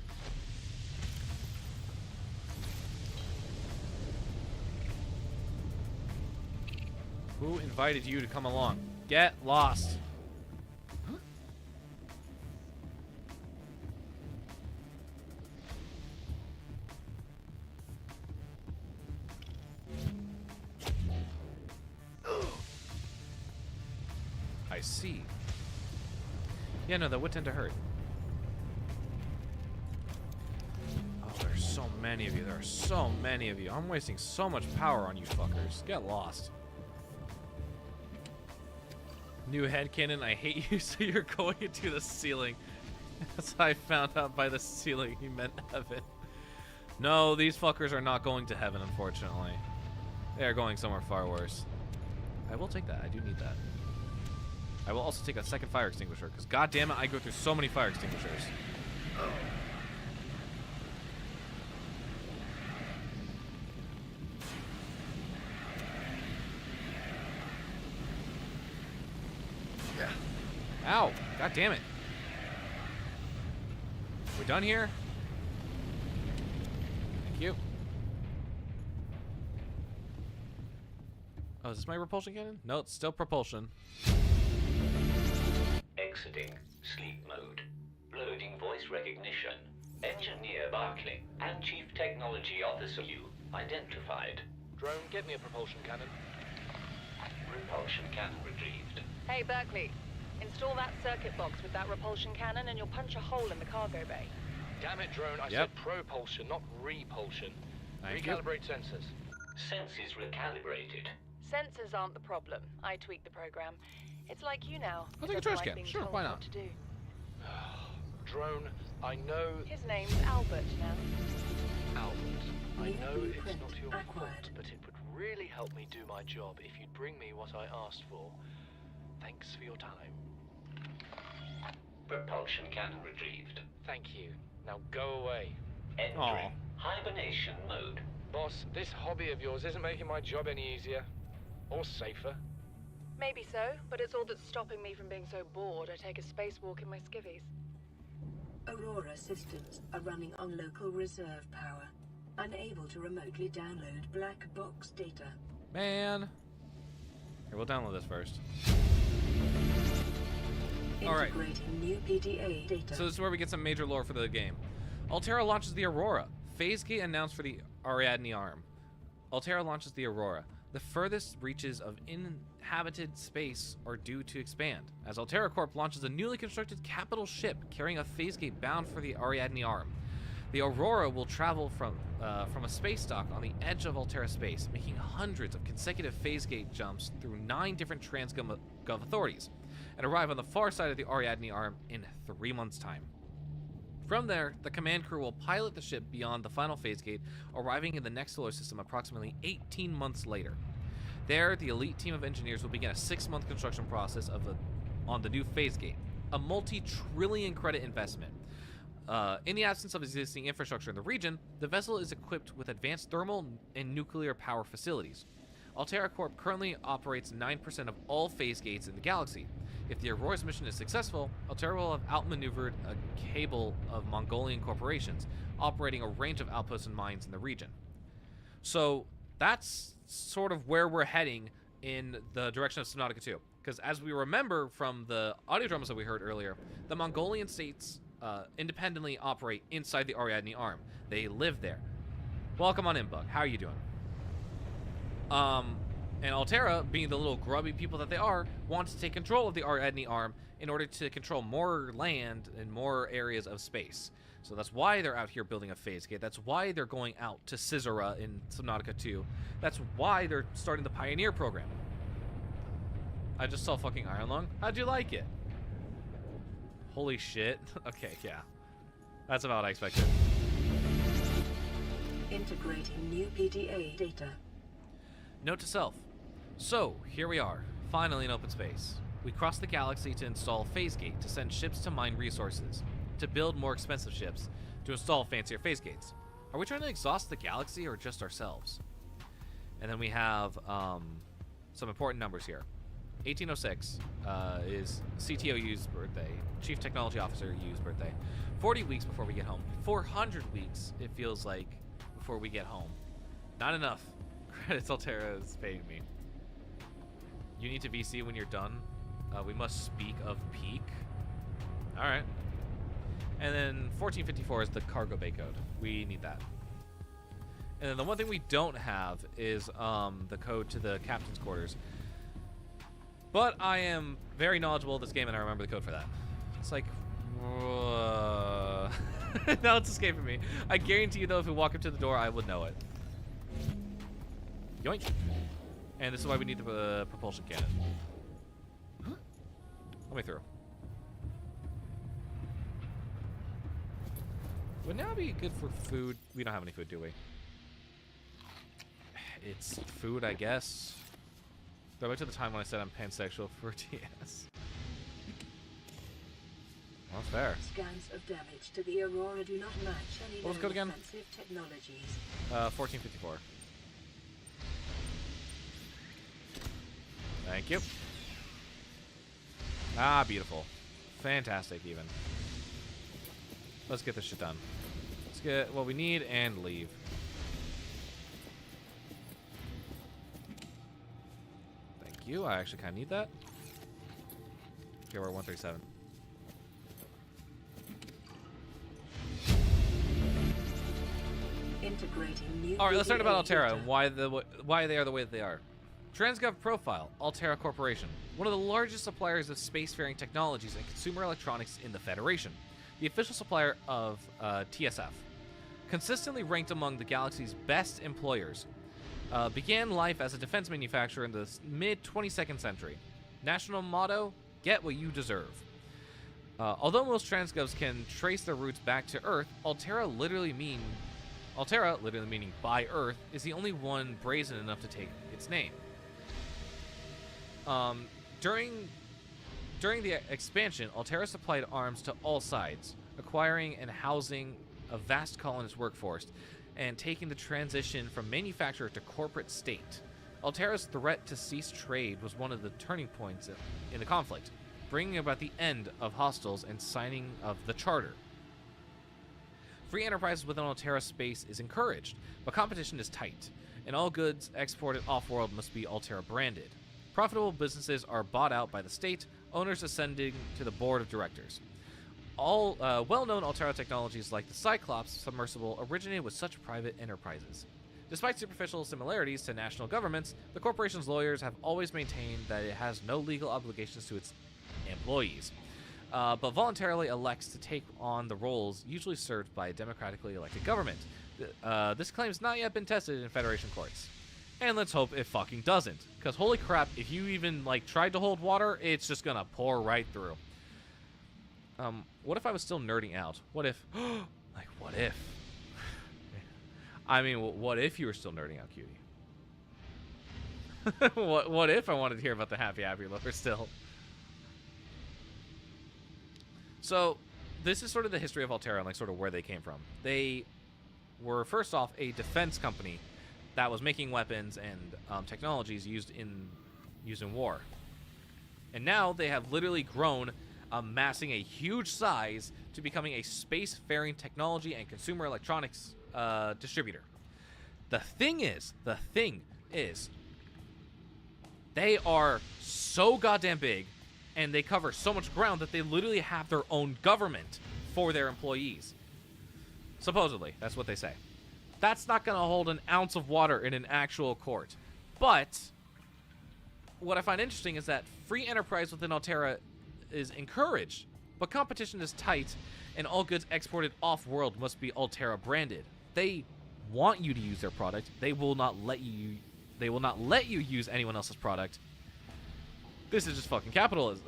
Who invited you to come along? Get lost. I see. Yeah, no, that would tend to hurt. Oh, there's so many of you. There are so many of you. I'm wasting so much power on you fuckers. Get lost. New headcanon, I hate you, so you're going into the ceiling. As I found out by the ceiling, he meant heaven. No, these fuckers are not going to heaven, unfortunately. They are going somewhere far worse. I will take that. I do need that. I will also take a second fire extinguisher, because goddammit, I go through so many fire extinguishers. Ow! God damn it! We're done here? Thank you. Oh, is this my repulsion cannon? No, it's still propulsion. Exiting sleep mode. Loading voice recognition. Engineer Barclay and Chief Technology Officer you identified. Drone, get me a propulsion cannon. Repulsion cannon retrieved. Hey, Berkeley. Install that circuit box with that repulsion cannon and you'll punch a hole in the cargo bay. Damn it, Drone. I said propulsion, not repulsion. Recalibrate sensors. Sensors recalibrated. Sensors aren't the problem. I tweaked the program. It's like you now. I'll take a trash can. Sure, why not? What to do. Drone, I know... His name's Albert now. Albert, I know it's not your fault, but it would really help me do my job if you'd bring me what I asked for. Thanks for your time. Propulsion cannon retrieved. Thank you. Now go away. Entering hibernation mode. Boss, this hobby of yours isn't making my job any easier. Or safer. Maybe so, but it's all that's stopping me from being so bored I take a spacewalk in my skivvies. Aurora systems are running on local reserve power, unable to remotely download black box data. Man. Here, we'll download this first. Alright. New PDA data. So this is where we get some major lore for the game. Alterra launches the Aurora. Phase gate announced for the Ariadne Arm. Alterra launches the Aurora. The furthest reaches of inhabited space are due to expand, as Alterra Corp launches a newly constructed capital ship carrying a phase gate bound for the Ariadne Arm. The Aurora will travel from a space dock on the edge of Alterra space, making hundreds of consecutive phase gate jumps through 9 different Transgov authorities, and arrive on the far side of the Ariadne Arm in 3 months' time. From there, the command crew will pilot the ship beyond the final phase gate, arriving in the next solar system approximately 18 months later. There, the elite team of engineers will begin a 6-month construction process on the new phase gate, a multi-trillion credit investment. In the absence of existing infrastructure in the region, the vessel is equipped with advanced thermal and nuclear power facilities. Alterra Corp currently operates 9% of all phase gates in the galaxy. If the Aurora's mission is successful, Alterra will have outmaneuvered a cabal of Mongolian corporations, operating a range of outposts and mines in the region. So that's sort of where we're heading in the direction of Subnautica 2. Because as we remember from the audio dramas that we heard earlier, the Mongolian states independently operate inside the Ariadne Arm. They live there. Welcome on in, Bug. How are you doing? And Alterra, being the little grubby people that they are, want to take control of the Ariadne Arm in order to control more land and more areas of space. So that's why they're out here building a phase gate. That's why they're going out to Caesarea in Subnautica 2. That's why they're starting the Pioneer program. I just saw fucking Iron Lung. How'd you like it? Holy shit. Okay, yeah. That's about what I expected. Integrating new PDA data. Note to self. So, here we are, finally in open space. We crossed the galaxy to install Phase Gate to send ships to mine resources. to build more expensive ships to install fancier phase gates. Are we trying to exhaust the galaxy or just ourselves? And then we have some important numbers here. 1806 is CTO U's birthday, Chief Technology Officer U's birthday. 40 weeks before we get home. 400 weeks, it feels like, before we get home. Not enough. Credits Altera is paying me. You need to VC when you're done. We must speak of peak. Alright. And then 1454 is the cargo bay code. We need that. And then the one thing we don't have is the code to the captain's quarters. But I am very knowledgeable of this game, and I remember the code for that. It's like... now it's escaping me. I guarantee you, though, if we walk up to the door, I would know it. Yoink. And this is why we need the propulsion cannon. Let me through. Would now be good for food. We don't have any food, do we? It's food, I guess. Go back to the time when I said I'm pansexual for TS. Well, that's fair. Scans of damage to the Aurora do not match any What was the code again? offensive technologies. 1454. Thank you. Ah, beautiful. Fantastic, even. Let's get this shit done. Let's get what we need and leave. Thank you. I actually kind of need that. Okay, we're at 137. Integrating new. All right, let's learn about Altera and why they are the way that they are. Transgov Profile, Altera Corporation, one of the largest suppliers of spacefaring technologies and consumer electronics in the Federation, the official supplier of TSF. Consistently ranked among the galaxy's best employers, began life as a defense manufacturer in the mid-22nd century. National motto, get what you deserve. Although most transgovs can trace their roots back to Earth, Altera, literally meaning by Earth, is the only one brazen enough to take its name. During the expansion, Altera supplied arms to all sides, acquiring and housing a vast colonist workforce, and taking the transition from manufacturer to corporate state. Altera's threat to cease trade was one of the turning points in the conflict, bringing about the end of hostiles and signing of the Charter. Free enterprises within Altera space is encouraged, but competition is tight, and all goods exported off-world must be Altera branded. Profitable businesses are bought out by the state, owners ascending to the board of directors. All well-known Altera technologies like the Cyclops submersible originated with such private enterprises. Despite superficial similarities to national governments, the corporation's lawyers have always maintained that it has no legal obligations to its employees, but voluntarily elects to take on the roles usually served by a democratically elected government. This claim has not yet been tested in Federation courts. And let's hope it fucking doesn't. Because holy crap, if you even, tried to hold water, it's just gonna pour right through. What if I was still nerding out? What if... what if? I mean, what if you were still nerding out, cutie? What if I wanted to hear about the happy lover still? So, this is sort of the history of Altera and, sort of where they came from. They were, first off, a defense company that was making weapons and technologies used in war. And now they have literally grown, amassing a huge size to becoming a space-faring technology and consumer electronics distributor. The thing is, they are so goddamn big, and they cover so much ground that they literally have their own government for their employees. Supposedly, that's what they say. That's not going to hold an ounce of water in an actual court. But what I find interesting is that free enterprise within Altera is encouraged, but competition is tight, and all goods exported off-world must be Altera branded. They want you to use their product. They will not let you use anyone else's product. This is just fucking capitalism.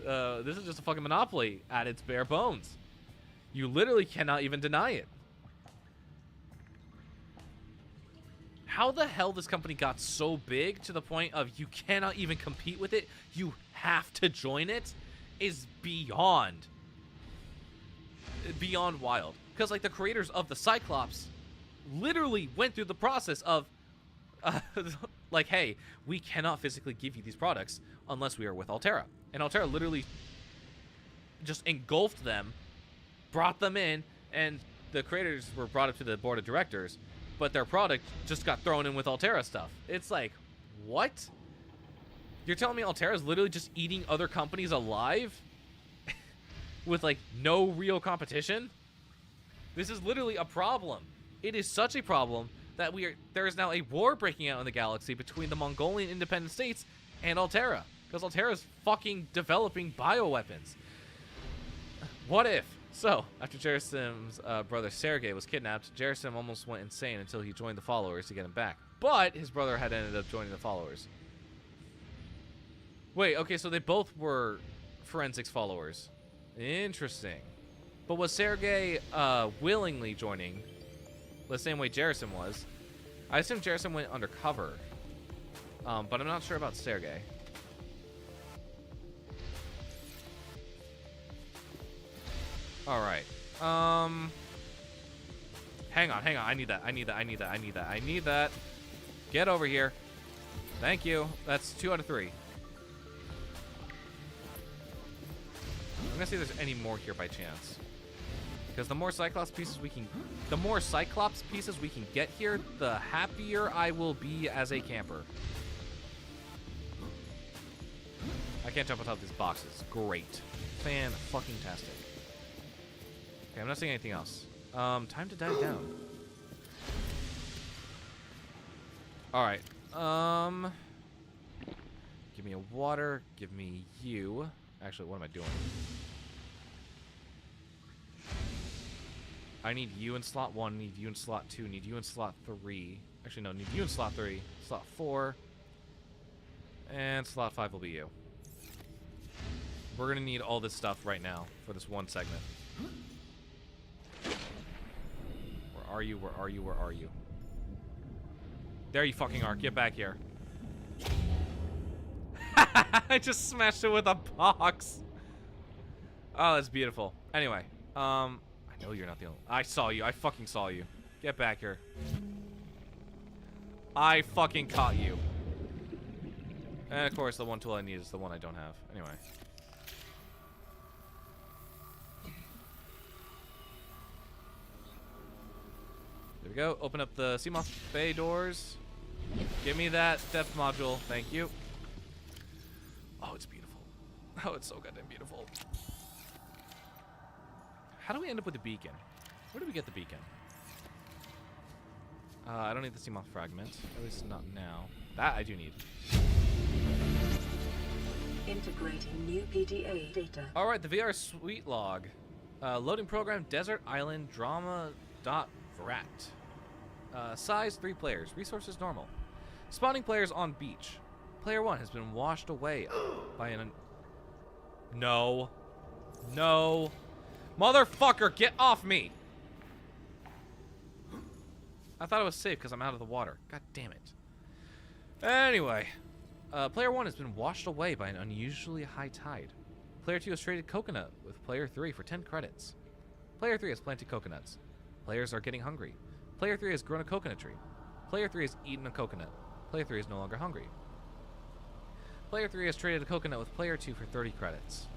This is just a fucking monopoly at its bare bones. You literally cannot even deny it. How the hell this company got so big to the point of you cannot even compete with it, you have to join it, is beyond. beyond wild. Because, like, the creators of the Cyclops literally went through the process of, like, hey, we cannot physically give you these products unless we are with Alterra. And Alterra literally just engulfed them, brought them in, and the creators were brought up to the board of directors, but their product just got thrown in with Alterra stuff. It's like, what? You're telling me Alterra is literally just eating other companies alive with, like, no real competition? This is literally a problem. It is such a problem that there is now a war breaking out in the galaxy between the Mongolian independent states and Alterra, because Alterra is fucking developing bioweapons. What if? So, after Jerasim's brother Sergei was kidnapped, Jerasim almost went insane until he joined the followers to get him back. But his brother had ended up joining the followers. Wait, okay, so they both were forensics followers. Interesting. But was Sergei willingly joining the same way Jerasim was? I assume Jerasim went undercover. But I'm not sure about Sergei. Alright. Hang on. I need that. Get over here. Thank you. That's 2 out of 3. I'm gonna see if there's any more here by chance. Because the more Cyclops pieces we can get here, the happier I will be as a camper. I can't jump on top of these boxes. Great. Fan-fucking-tastic. Okay, I'm not seeing anything else. Time to dive down. Alright. Give me a water. Give me you. Actually, what am I doing? I need you in slot 1, need you in slot 2, need you in slot 3. Actually, no, need you in slot 3, slot 4. And slot 5 will be you. We're gonna need all this stuff right now for this one segment. Where are you? Where are you? Where are you? There you fucking are. Get back here. I just smashed it with a box. Oh, that's beautiful. Anyway, I know you're not the only. I saw you. I fucking saw you. Get back here. I fucking caught you. And of course, the one tool I need is the one I don't have. Anyway. There we go. Open up the Seamoth Bay doors. Give me that depth module. Thank you. Oh, it's beautiful. Oh, it's so goddamn beautiful. How do we end up with the beacon? Where do we get the beacon? I don't need the Seamoth fragment. At least not now. That I do need. Integrating new PDA data. Alright, the VR suite log. Loading program, Desert Island Drama.vrat. Size 3 players. Resources normal. Spawning players on beach. Player 1 has been washed away by an... No. No. Motherfucker, get off me! I thought it was safe because I'm out of the water. God damn it. Anyway. Player 1 has been washed away by an unusually high tide. Player 2 has traded coconut with Player 3 for 10 credits. Player 3 has planted coconuts. Players are getting hungry. Player 3 has grown a coconut tree. Player 3 has eaten a coconut. Player 3 is no longer hungry. Player 3 has traded a coconut with Player 2 for 30 credits.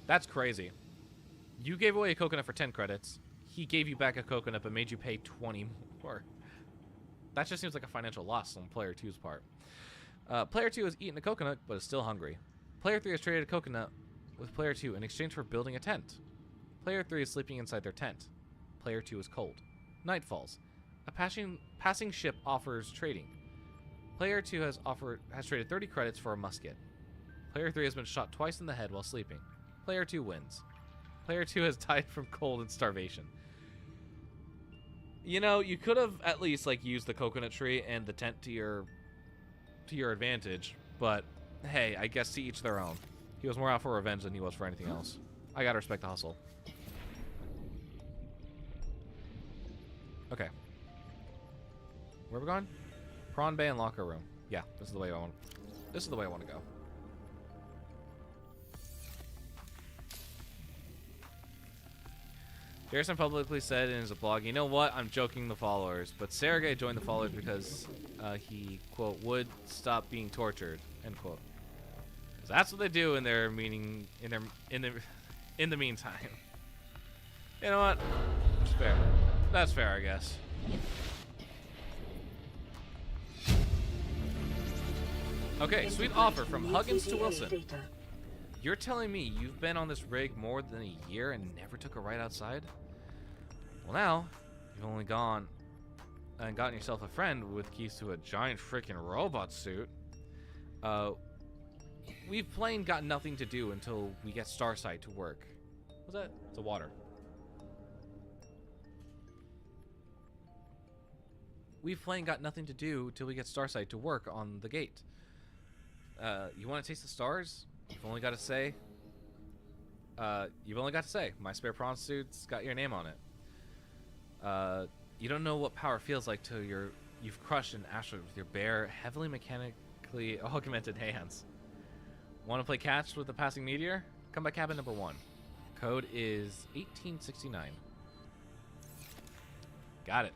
That's crazy. You gave away a coconut for 10 credits. He gave you back a coconut but made you pay 20 more. That just seems like a financial loss on Player 2's part. Player 2 has eaten a coconut but is still hungry. Player 3 has traded a coconut with Player 2 in exchange for building a tent. Player 3 is sleeping inside their tent. Player 2 is cold. Night falls. A passing ship offers trading. Player 2 has traded 30 credits for a musket. Player 3 has been shot twice in the head while sleeping. Player 2 wins. Player 2 has died from cold and starvation. You know, you could have at least like used the coconut tree and the tent to your advantage, but hey, I guess to each their own. He was more out for revenge than he was for anything else. I gotta respect the hustle. Okay. Where are we going? Prawn Bay and locker room. Yeah, this is the way I want. This is the way I want to go. Garrison publicly said in his blog, "You know what? I'm joking the followers, but Sergei joined the followers because he, quote, would stop being tortured," end quote. 'Cause that's what they do in their meaning in the meantime. You know what? That's fair. That's fair, I guess. Okay, sweet offer from Huggins to Wilson. You're telling me you've been on this rig more than a year and never took a ride outside? Well, now you've only gone and gotten yourself a friend with keys to a giant freaking robot suit. We've plain got nothing to do until we get Starsight to work. What's that? It's a water. We've plain got nothing to do till we get Starsight to work on the gate. You want to taste the stars? You've only got to say. My spare prawn suit's got your name on it. You don't know what power feels like till you've crushed an asteroid with your bare, heavily mechanically augmented hands. Want to play catch with a passing meteor? Come by cabin number 1. Code is 1869. Got it.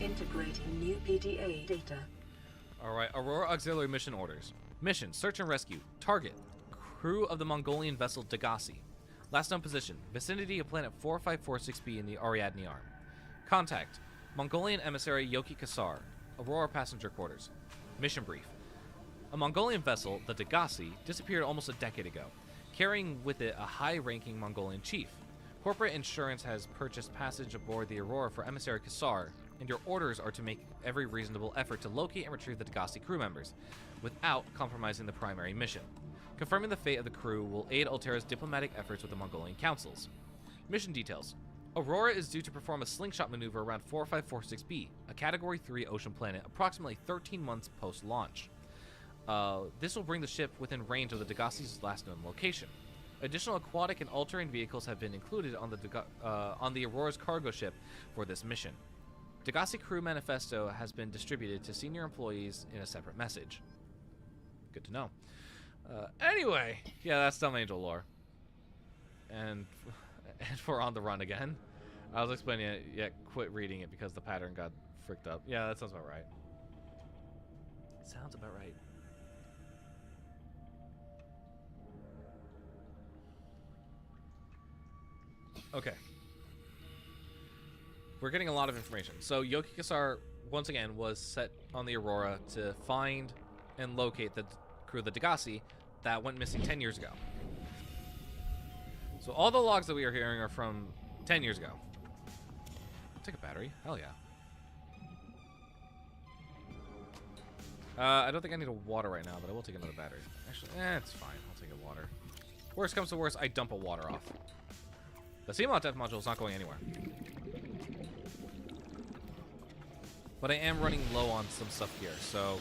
Integrating new PDA data. Alright, Aurora Auxiliary Mission Orders. Mission, search and rescue. Target, crew of the Mongolian vessel Degasi. Last known position, vicinity of planet 4546b in the Ariadne Arm. Contact, Mongolian emissary Yoki Kasar, Aurora passenger quarters. Mission brief. A Mongolian vessel, the Degasi, disappeared almost a decade ago, carrying with it a high-ranking Mongolian chief. Corporate insurance has purchased passage aboard the Aurora for emissary Kasar, and your orders are to make every reasonable effort to locate and retrieve the Degasi crew members, without compromising the primary mission. Confirming the fate of the crew will aid Altera's diplomatic efforts with the Mongolian councils. Mission details. Aurora is due to perform a slingshot maneuver around 4546b, a Category 3 ocean planet, approximately 13 months post-launch. This will bring the ship within range of the Degasi's last known location. Additional aquatic and all-terrain vehicles have been included on the Aurora's cargo ship for this mission. Degasi crew manifesto has been distributed to senior employees in a separate message. Good to know. Anyway, yeah, that's Dumb Angel lore. And we're on the run again. I was explaining it, yet quit reading it because the pattern got fricked up. Yeah, that sounds about right. Sounds about right. Okay. We're getting a lot of information. So Yoki Kasar, once again, was set on the Aurora to find and locate the crew of the Degasi that went missing 10 years ago. So all the logs that we are hearing are from 10 years ago. Take a battery. Hell yeah. I don't think I need a water right now, but I will take another battery. Actually, it's fine. I'll take a water. Worst comes to worst, I dump a water off. The Seamount Death Module is not going anywhere. But I am running low on some stuff here, so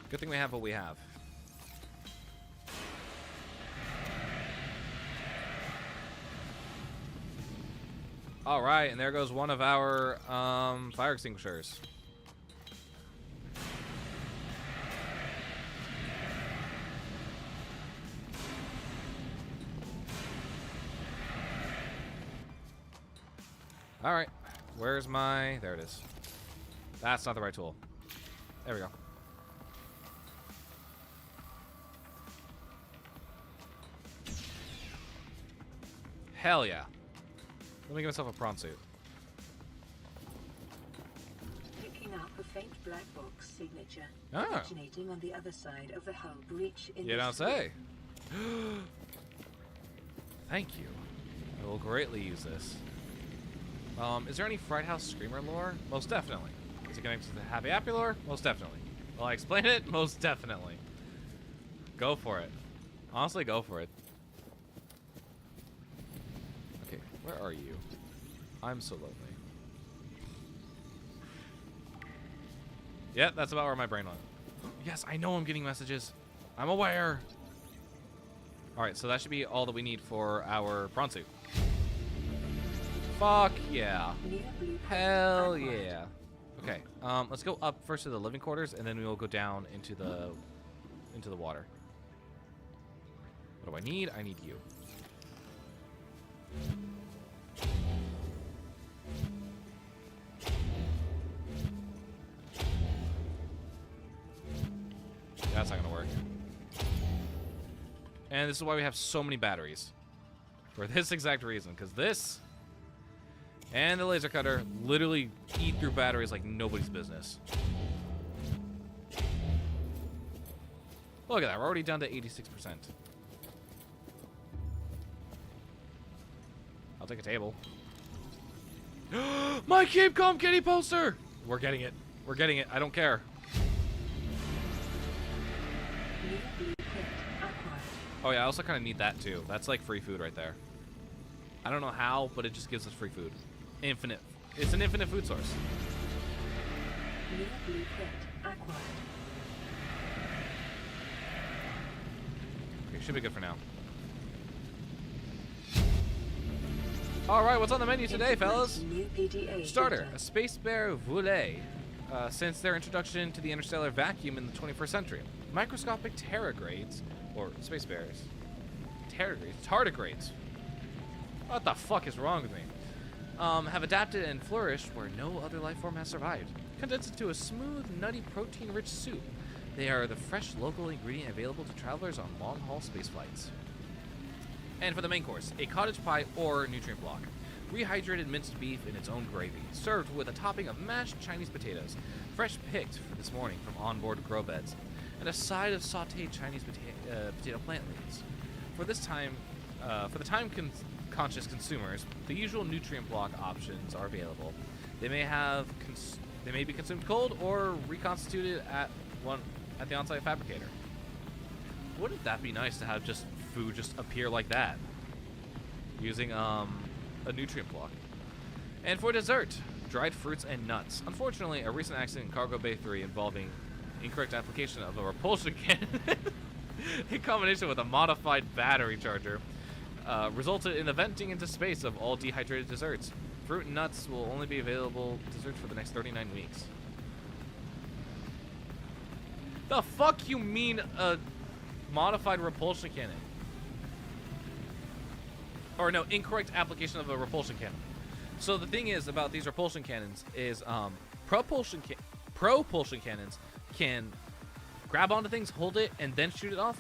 good thing we have what we have. All right, and there goes one of our fire extinguishers. All right, where's my... There it is. That's not the right tool. There we go. Hell yeah. Let me give myself a prawn suit. Picking up a faint black box signature Ah. originating on the other side of the hull breach in You the don't street. say. Thank you. I will greatly use this. Is there any Fright House Screamer lore? Most definitely. Is it connected to the Happy Appy lore? Most definitely. Will I explain it? Most definitely. Go for it. Honestly, go for it. Okay, where are you? I'm so lonely. Yeah, that's about where my brain went. Yes, I know I'm getting messages. I'm aware. Alright, so that should be all that we need for our prawn suit. Fuck yeah. Hell yeah. Okay, let's go up first to the living quarters, and then we will go down into the water. What do I need? I need you. That's not gonna work. And this is why we have so many batteries. For this exact reason. Because this and the laser cutter literally eat through batteries like nobody's business. Look at that. We're already down to 86%. I'll take a table. My Keep Calm Kitty poster! We're getting it. We're getting it. I don't care. Oh yeah, I also kind of need that too. That's like free food right there. I don't know how, but it just gives us free food. Infinite. It's an infinite food source. Okay, should be good for now. Alright, what's on the menu today, fellas? Starter, a Space Bear Voulée. Since their introduction to the interstellar vacuum in the 21st century. Microscopic tardigrades, or space bears. Tardigrades. What the fuck is wrong with me? Have adapted and flourished where no other life form has survived. Condensed into a smooth, nutty, protein-rich soup. They are the fresh local ingredient available to travelers on long-haul space flights. And for the main course, a cottage pie or nutrient block. Rehydrated minced beef in its own gravy, served with a topping of mashed Chinese potatoes, fresh picked for this morning from onboard grow beds, and a side of sautéed Chinese potato plant leaves. For the time-conscious consumers, the usual nutrient block options are available. They may be consumed cold or reconstituted at the on-site fabricator. Wouldn't that be nice to have just food just appear like that, using a nutrient block? And for dessert, dried fruits and nuts. Unfortunately, a recent accident in Cargo Bay 3 involving incorrect application of a repulsion cannon in combination with a modified battery charger resulted in the venting into space of all dehydrated desserts. Fruit and nuts will only be available desserts for the next 39 weeks. The fuck you mean a modified repulsion cannon? Or no, incorrect application of a repulsion cannon. So the thing is about these repulsion cannons is propulsion cannons can grab onto things, hold it, and then shoot it off.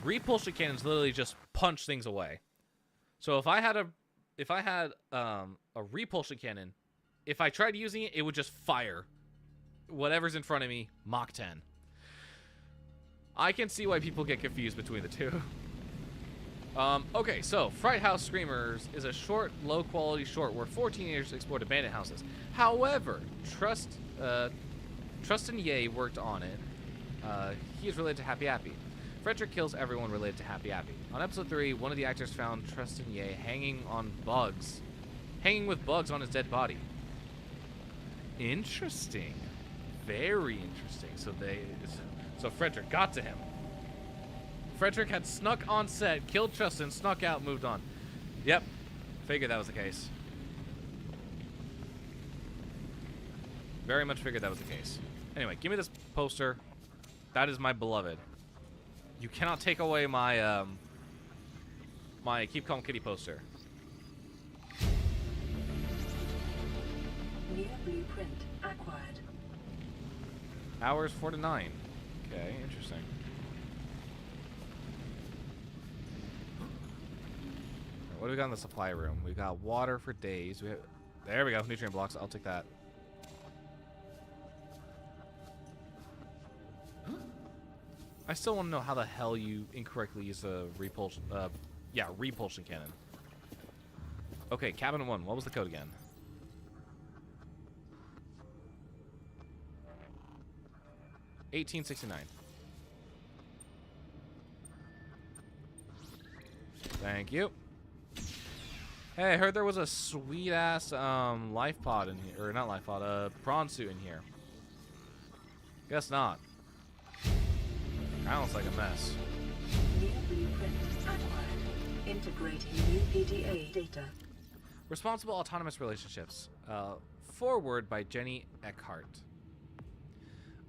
Repulsion cannons literally just punch things away. So if I had a repulsion cannon, if I tried using it, it would just fire whatever's in front of me Mach 10. I can see why people get confused between the two. Okay, so Fright House Screamers is a short, low-quality short where 4 teenagers explored abandoned houses. However, Trustin Ye worked on it. He is related to Happy Happy. Frederick kills everyone related to Happy Happy. On episode 3, one of the actors found Trustin Ye hanging with bugs on his dead body. Interesting. Very interesting. So Frederick got to him. Frederick had snuck on set, killed Trustin, snuck out, moved on. Yep. Figured that was the case. Very much figured that was the case. Anyway, give me this poster. That is my beloved. You cannot take away my my Keep Calm Kitty poster. New blueprint acquired. Hours 4 to 9. Okay, interesting. What do we got in the supply room? We got water for days. There we go, nutrient blocks. I'll take that. I still want to know how the hell you incorrectly use a repulsion. Repulsion cannon. Okay, cabin 1. What was the code again? $18.69. Thank you. Hey, I heard there was a sweet ass life pod in here, or not life pod, prawn suit in here. Guess not. That looks like a mess. New blueprint acquired. Integrating new PDA data. Responsible Autonomous Relationships. Forward by Jenny Eckhart.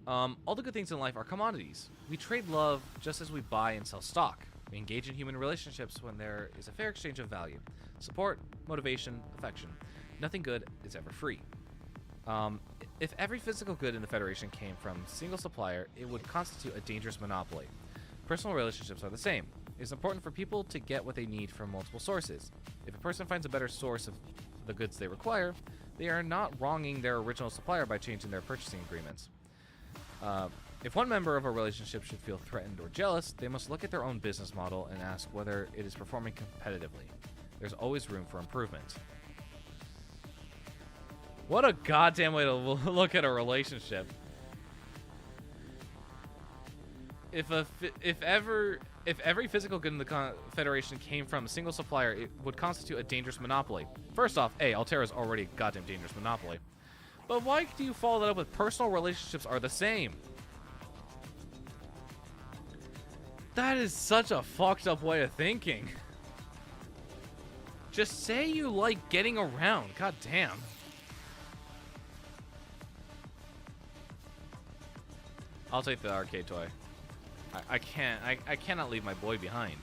All the good things in life are commodities. We trade love just as we buy and sell stock. Engage in human relationships when there is a fair exchange of value. Support, motivation, affection. Nothing good is ever free. If every physical good in the Federation came from a single supplier, it would constitute a dangerous monopoly. Personal relationships are the same. It's important for people to get what they need from multiple sources. If a person finds a better source of the goods they require, they are not wronging their original supplier by changing their purchasing agreements. If one member of a relationship should feel threatened or jealous, they must look at their own business model and ask whether it is performing competitively. There's always room for improvement. What a goddamn way to look at a relationship. If every physical good in the Federation came from a single supplier, it would constitute a dangerous monopoly. First off, Altera's already a goddamn dangerous monopoly. But why do you follow that up with personal relationships are the same? That is such a fucked up way of thinking. Just say you like getting around. God damn. I'll take the arcade toy. I cannot leave my boy behind.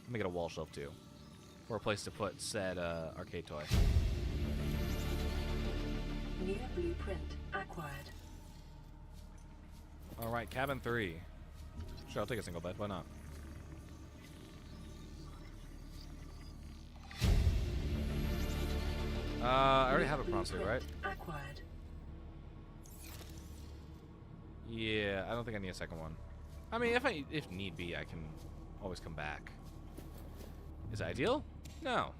Let me get a wall shelf too, for a place to put said arcade toy. New blueprint acquired. All right, cabin 3. Sure, I'll take a single bed. Why not? I already have a Bronze, right? Acquired. Yeah, I don't think I need a second one. I mean, if need be, I can always come back. Is it ideal? No.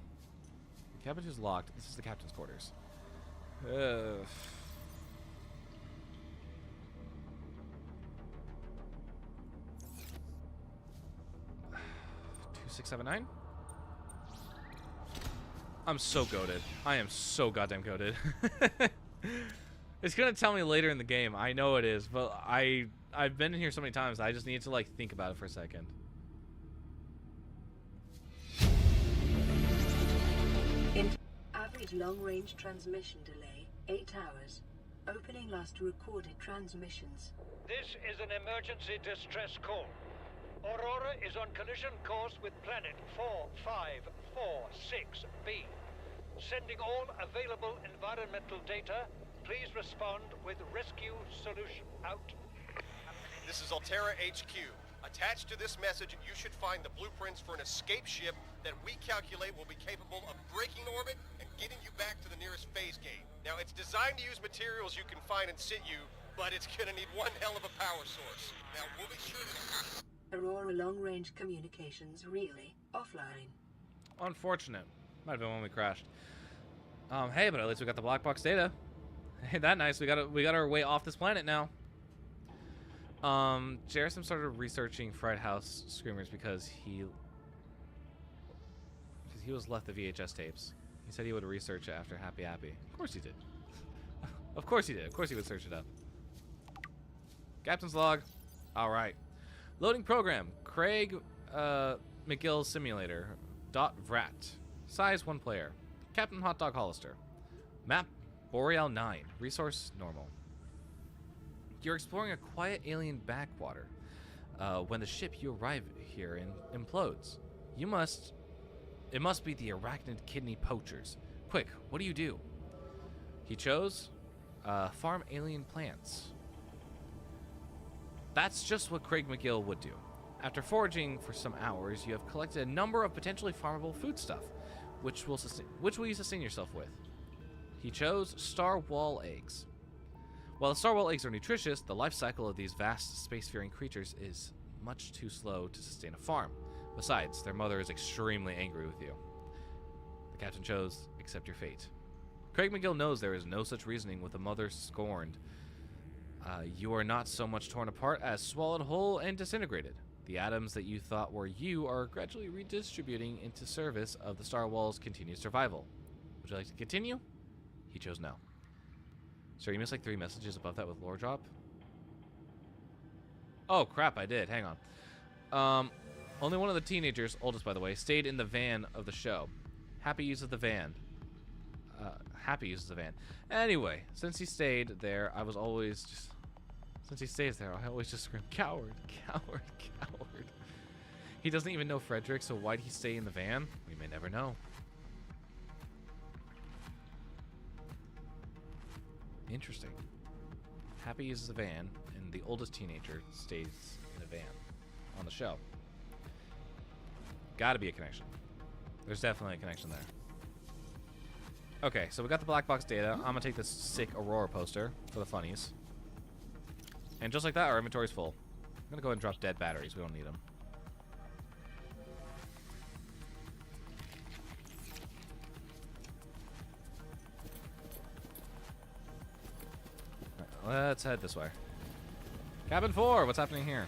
The cabin is locked. This is the captain's quarters. 2679? I'm so goated. I am so goddamn goated. It's gonna tell me later in the game. I know it is, but I've been in here so many times. I just need to like think about it for a second. Average long-range transmission delay 8 hours. Opening last recorded transmissions. This is an emergency distress call. Aurora is on collision course with planet 4546b. Sending all available environmental data. Please respond with rescue solution. Out. This is Altera HQ. Attached to this message, you should find the blueprints for an escape ship that we calculate will be capable of breaking orbit and getting you back to the nearest phase gate. Now, it's designed to use materials you can find in situ, but it's gonna need one hell of a power source. Now, we'll be sure to... Aurora long-range communications really offline. Unfortunate. Might have been when we crashed. Hey, but at least we got the black box data. Ain't that nice? We got our way off this planet now. Jerison started researching Fright House Screamers because he was left the VHS tapes. He said he would research it after Happy Happy. Of course he did. Of course he did. Of course he would search it up. Captain's log. All right. Loading program. Craig McGill Simulator. .vrat. Size 1 player. Captain Hot Dog Hollister. Map Boreal 9. Resource normal. You're exploring a quiet alien backwater. When the ship you arrive here in implodes. It must be the arachnid kidney poachers. Quick, what do? He chose farm alien plants. That's just what Craig McGill would do. After foraging for some hours, you have collected a number of potentially farmable foodstuff, which will you sustain yourself with. He chose star wall eggs. While the star wall eggs are nutritious, the life cycle of these vast spacefaring creatures is much too slow to sustain a farm. Besides, their mother is extremely angry with you. The captain chose, accept your fate. Craig McGill knows there is no such reasoning with a mother scorned. You are not so much torn apart as swallowed whole and disintegrated. The atoms that you thought were you are gradually redistributing into service of the Star Wall's continued survival. Would you like to continue? He chose no. Sir, you missed like 3 messages above that with lore drop. Oh crap, I did. Hang on. Only one of the teenagers, oldest by the way, stayed in the van of the show. Happy uses the van. Happy uses the van. Anyway, since he stayed there, I was always just... Since he stays there, I always just scream, coward, coward, coward. He doesn't even know Frederick, so why'd he stay in the van? We may never know. Interesting. Happy uses a van, and the oldest teenager stays in a van on the show. Gotta be a connection. There's definitely a connection there. Okay, so we got the black box data. I'm gonna take this sick Aurora poster for the funnies. And just like that, our inventory's full. I'm gonna go ahead and drop dead batteries. We don't need them. Right, let's head this way. Cabin 4, what's happening here?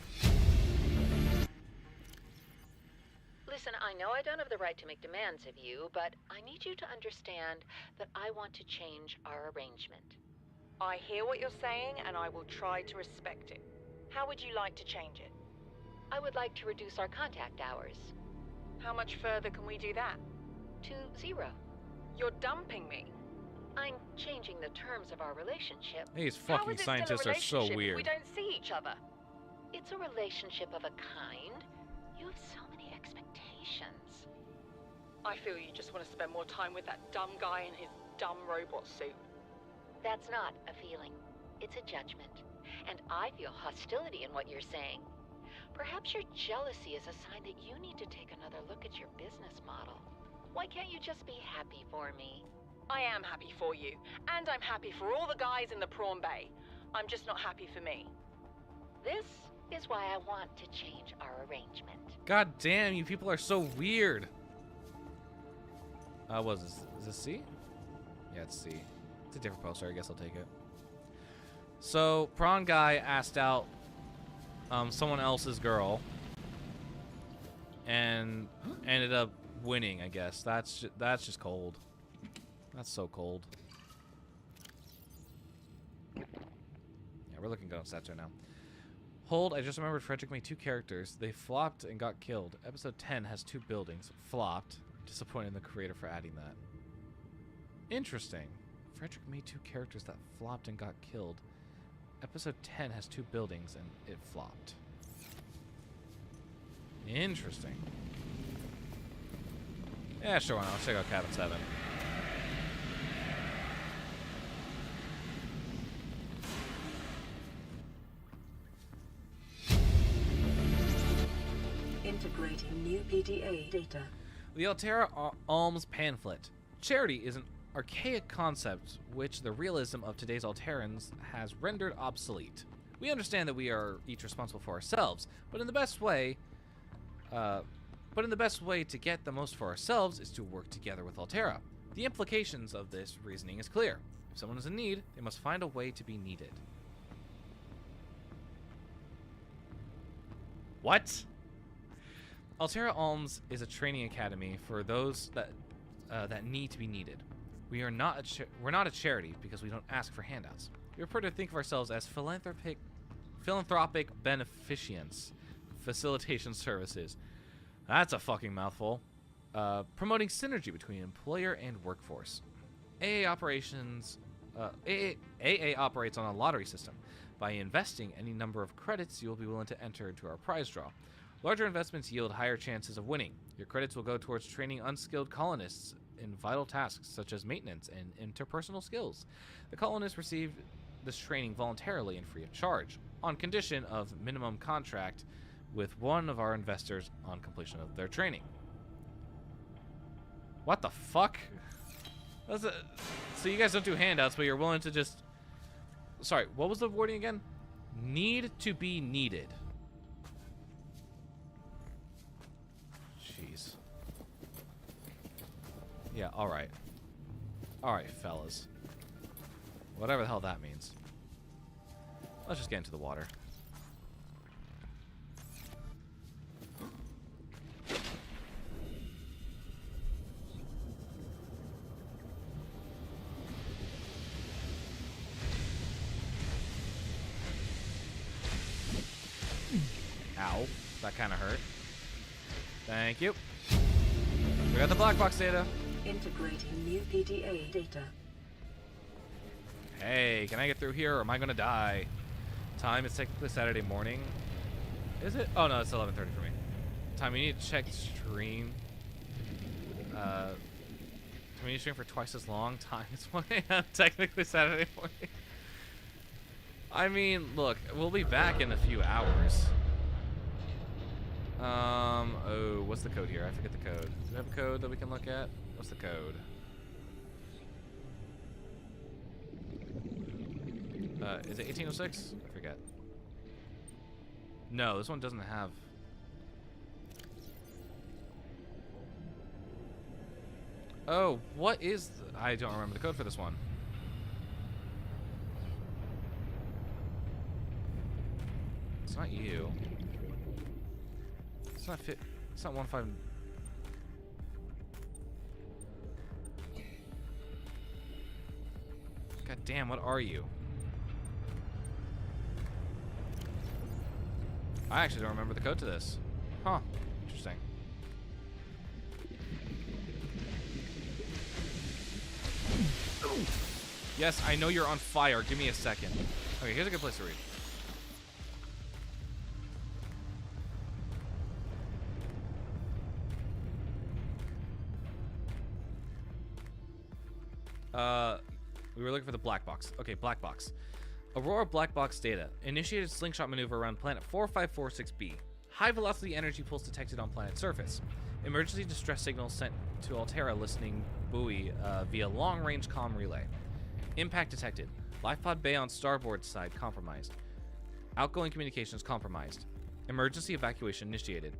Listen, I know I don't have the right to make demands of you, but I need you to understand that I want to change our arrangement. I hear what you're saying, and I will try to respect it. How would you like to change it? I would like to reduce our contact hours. How much further can we do that? To 0. You're dumping me. I'm changing the terms of our relationship. These fucking scientists are so weird. We don't see each other. It's a relationship of a kind. You have so many expectations. I feel you just want to spend more time with that dumb guy in his dumb robot suit. That's not a feeling. It's a judgment. And I feel hostility in what you're saying. Perhaps your jealousy is a sign that you need to take another look at your business model. Why can't you just be happy for me? I am happy for you, and I'm happy for all the guys in the prawn bay. I'm just not happy for me. This is why I want to change our arrangement. God damn, you people are so weird. What is this? Is this C? Yeah, it's C. It's a different poster. I guess I'll take it. So, prawn guy asked out someone else's girl and ended up winning, I guess. That's just cold. That's so cold. Yeah, we're looking good on stats right now. Hold, I just remembered Frederick made 2 characters. They flopped and got killed. Episode 10 has 2 buildings. Flopped. Disappointed in the creator for adding that. Interesting. Frederick made 2 characters that flopped and got killed. Episode 10 has 2 buildings and it flopped. Interesting. Yeah, sure, why not? Let's check out Cabin 7. Integrating new PDA data. The Altera Alms pamphlet. Charity is an archaic concept which the realism of today's Alterans has rendered obsolete. We understand that we are each responsible for ourselves, but in the best way to get the most for ourselves is to work together with Altera. The implications of this reasoning is clear. If someone is in need, they must find a way to be needed. What? Altera Alms is a training academy for those that need to be needed. We're not a charity because we don't ask for handouts. We prefer to think of ourselves as philanthropic beneficence, facilitation services. That's a fucking mouthful. Promoting synergy between employer and workforce. AA operates on a lottery system. By investing any number of credits, you will be willing to enter into our prize draw. Larger investments yield higher chances of winning. Your credits will go towards training unskilled colonists in vital tasks such as maintenance and interpersonal skills. The colonists receive this training voluntarily and free of charge, on condition of minimum contract with one of our investors on completion of their training. What the fuck? So you guys don't do handouts, but you're willing to just... Sorry, what was the wording again? Need to be needed. Jeez. Yeah, alright. Alright, fellas. Whatever the hell that means. Let's just get into the water. Ow. That kind of hurt. Thank you. We got the black box data. Integrating new PDA data. Hey, can I get through here or am I gonna die? Time is technically Saturday morning. Is it? Oh no, it's 11:30 for me. Time we need to check stream. We need to stream for twice as long. Time is 1 a.m. technically Saturday morning. I mean, look, we'll be back in a few hours. Oh, what's the code here? I forget the code. Do we have a code that we can look at? What's the code? Is it 1806? I forget. No, this one doesn't have. Oh, what is... I don't remember the code for this one. It's not you. It's not fit. It's not 15. God damn, what are you? I actually don't remember the code to this. Huh. Interesting. Yes, I know you're on fire. Give me a second. Okay, here's a good place to read. We were looking for the black box. Okay, black box. Aurora black box data. Initiated slingshot maneuver around planet 4546b. High velocity energy pulse detected on planet surface. Emergency distress signals sent to Altera listening buoy via long range comm relay. Impact detected. Lifepod bay on starboard side compromised. Outgoing communications compromised. Emergency evacuation initiated.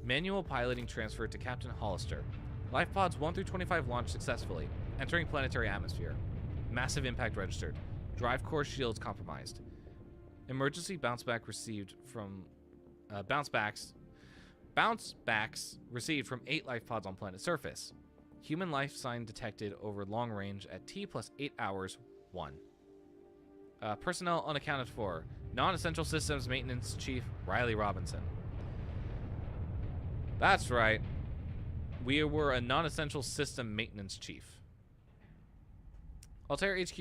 Manual piloting transferred to Captain Hollister. Lifepods 1 through 25 launched successfully. Entering planetary atmosphere. Massive impact registered. Drive core shields compromised. Emergency bounce back received from bounce backs received from 8 life pods on planet surface. Human life sign detected over long range at T plus 8 hours 1. Personnel unaccounted for. Non-essential systems maintenance chief Riley Robinson. That's right. We were a non-essential system maintenance chief. Altair HQ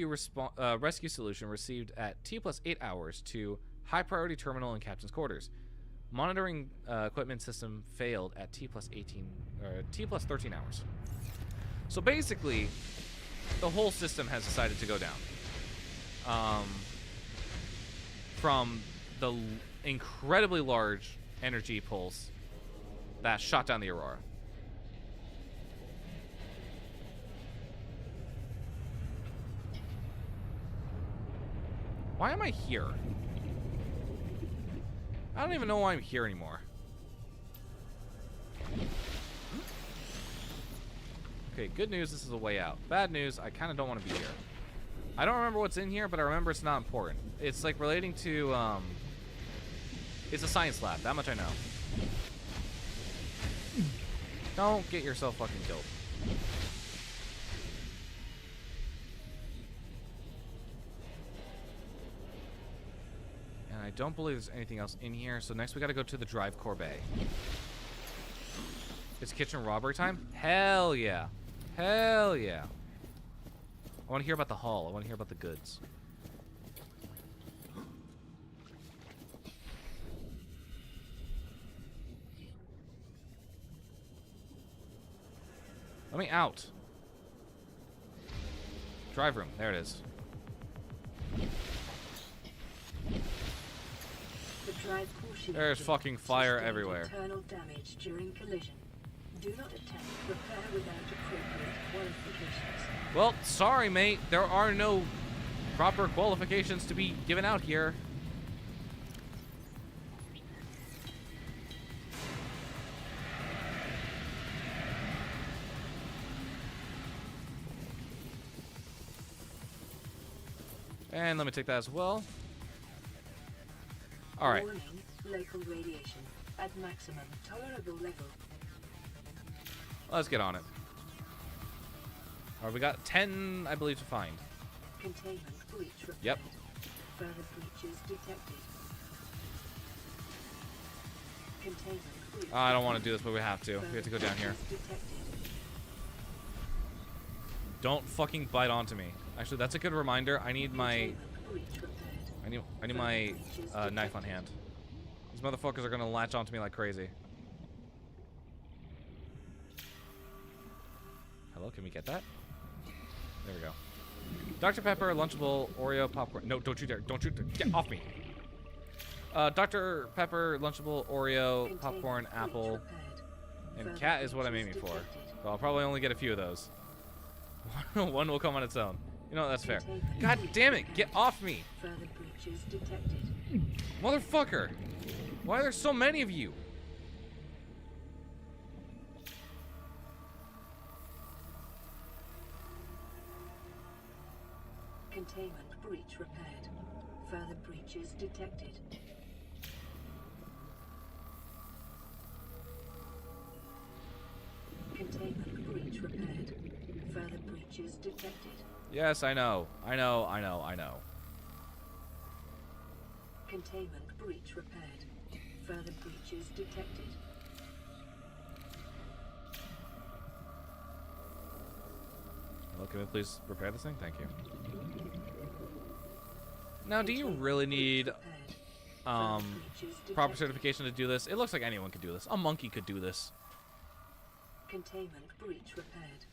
rescue solution received at T plus 8 hours to high priority terminal and captain's quarters. Monitoring equipment system failed at T plus 13 hours. So basically, the whole system has decided to go down. From the incredibly large energy pulse that shot down the Aurora. Why am I here? I don't even know why I'm here anymore. Okay, good news, this is a way out. Bad news, I kind of don't want to be here. I don't remember what's in here, but I remember it's not important. It's like relating to, it's a science lab, that much I know. Don't get yourself fucking killed. I don't believe there's anything else in here, so next we gotta go to the drive core bay. It's kitchen robbery time? Hell yeah. Hell yeah. I want to hear about the haul. I want to hear about the goods. Let me out. Drive room. There it is. There's fucking fire everywhere. Internal damage during collision. Do not attempt repair without appropriate qualifications. Well, sorry, mate. There are no proper qualifications to be given out here. And let me take that as well. All right. Warning, local radiation at maximum tolerable level. Let's get on it. All right, we got 10, I believe, to find. Containment breach repaired. Yep. Further breaches detected. Containment breach. I don't want to do this, but we have to. We have to go down here. Don't fucking bite onto me. Actually, that's a good reminder. I need my I need my knife on hand. These motherfuckers are gonna latch onto me like crazy. Hello, can we get that? There we go. Dr. Pepper, Lunchable, Oreo, popcorn. No, don't you dare. Don't you dare. Get off me. Dr. Pepper, Lunchable, Oreo, popcorn, apple, and cat is what I'm aiming for. But I'll probably only get a few of those. One will come on its own. You know, that's fair. God damn it, get off me. Motherfucker. Why are there so many of you? Containment breach repaired. Further breaches detected. Containment breach repaired. Further breaches detected. Yes, I know. I know. Containment breach repaired. Further breaches detected. Well, can we please repair this thing? Thank you. Now, do you really need proper certification to do this? It looks like anyone could do this. A monkey could do this. Containment breach repaired.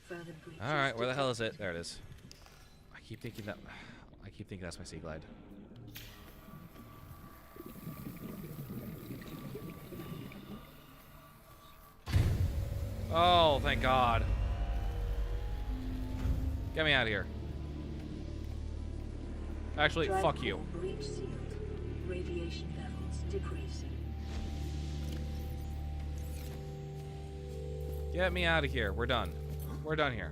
Further breaches. All right, where the hell is it? There it is. I keep thinking that's my sea glide. Oh, thank God. Get me out of here. Actually, fuck you. Breach sealed. Radiation levels decreasing. Get me out of here. We're done. We're done here.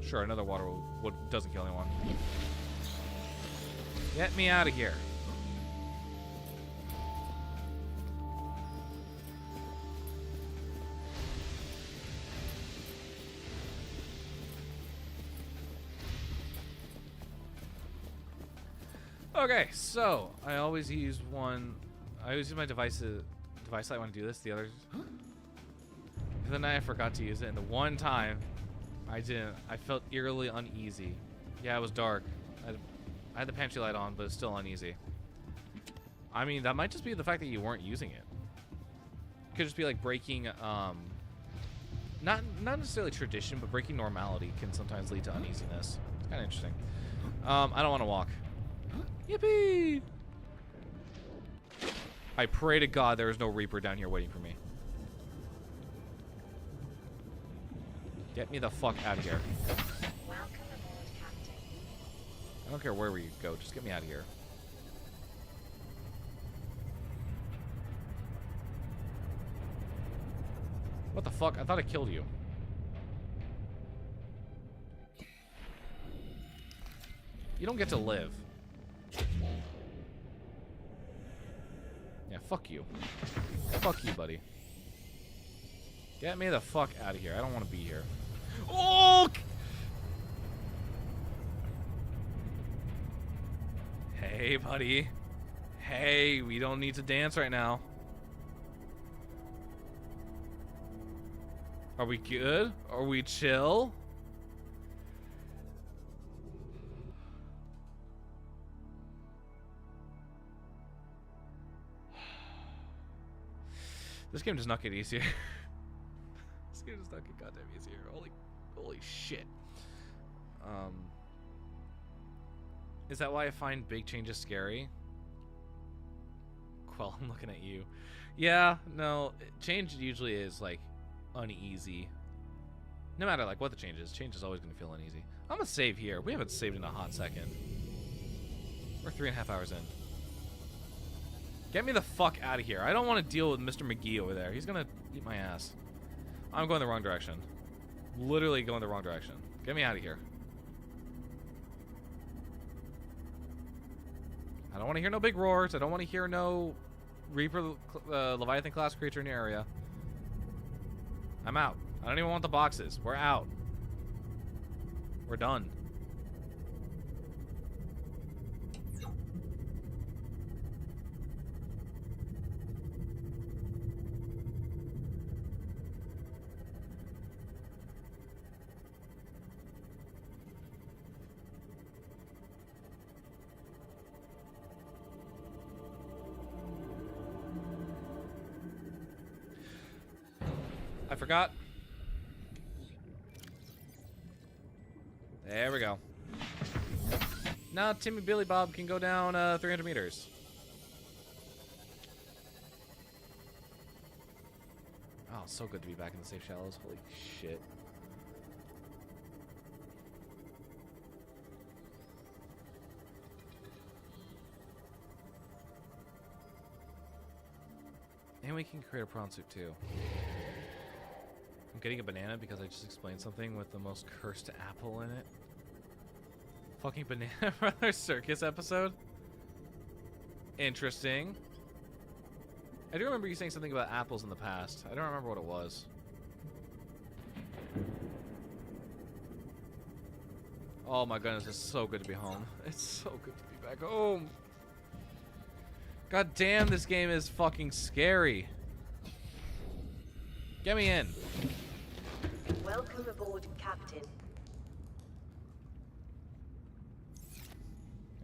Sure, another water doesn't kill anyone. Get me out of here. Okay, so I always use my device light when I do this. The others, the night I forgot to use it, and the one time I didn't, I felt eerily uneasy. Yeah, it was dark. I had the pantry light on, but it's still uneasy. I mean, that might just be the fact that you weren't using it. It could just be like breaking, not necessarily tradition, but breaking normality can sometimes lead to uneasiness. It's kind of interesting. I don't want to walk. Yippee! I pray to God there is no Reaper down here waiting for me. Get me the fuck out of here. Welcome aboard, Captain. I don't care where you go, just get me out of here. What the fuck? I thought I killed you. You don't get to live. Yeah, fuck you. Fuck you, buddy. Get me the fuck out of here. I don't want to be here. Oh! Hey, buddy. Hey, we don't need to dance right now. Are we good? Are we chill? This game does not get easier. This game does not get goddamn easier. Holy shit. Is that why I find big changes scary? Quell, I'm looking at you. Yeah, no, change usually is like uneasy. No matter like what the change is always gonna feel uneasy. I'm gonna save here. We haven't saved in a hot second. We're 3.5 hours in. Get me the fuck out of here. I don't want to deal with Mr. McGee over there. He's gonna eat my ass. I'm going the wrong direction. Literally going the wrong direction. Get me out of here. I don't want to hear no big roars. I don't want to hear no Reaper Leviathan class creature in your area. I'm out. I don't even want the boxes. We're out. We're done. I forgot. There we go. Now Timmy Billy Bob can go down 300 meters. Oh, so good to be back in the safe shallows. Holy shit. And we can create a prawn suit too. I'm getting a banana because I just explained something with the most cursed apple in it. Fucking Banana Brothers Circus episode? Interesting. I do remember you saying something about apples in the past. I don't remember what it was. Oh my goodness, it's so good to be home. It's so good to be back home. God damn, this game is fucking scary. Get me in. Welcome aboard, Captain.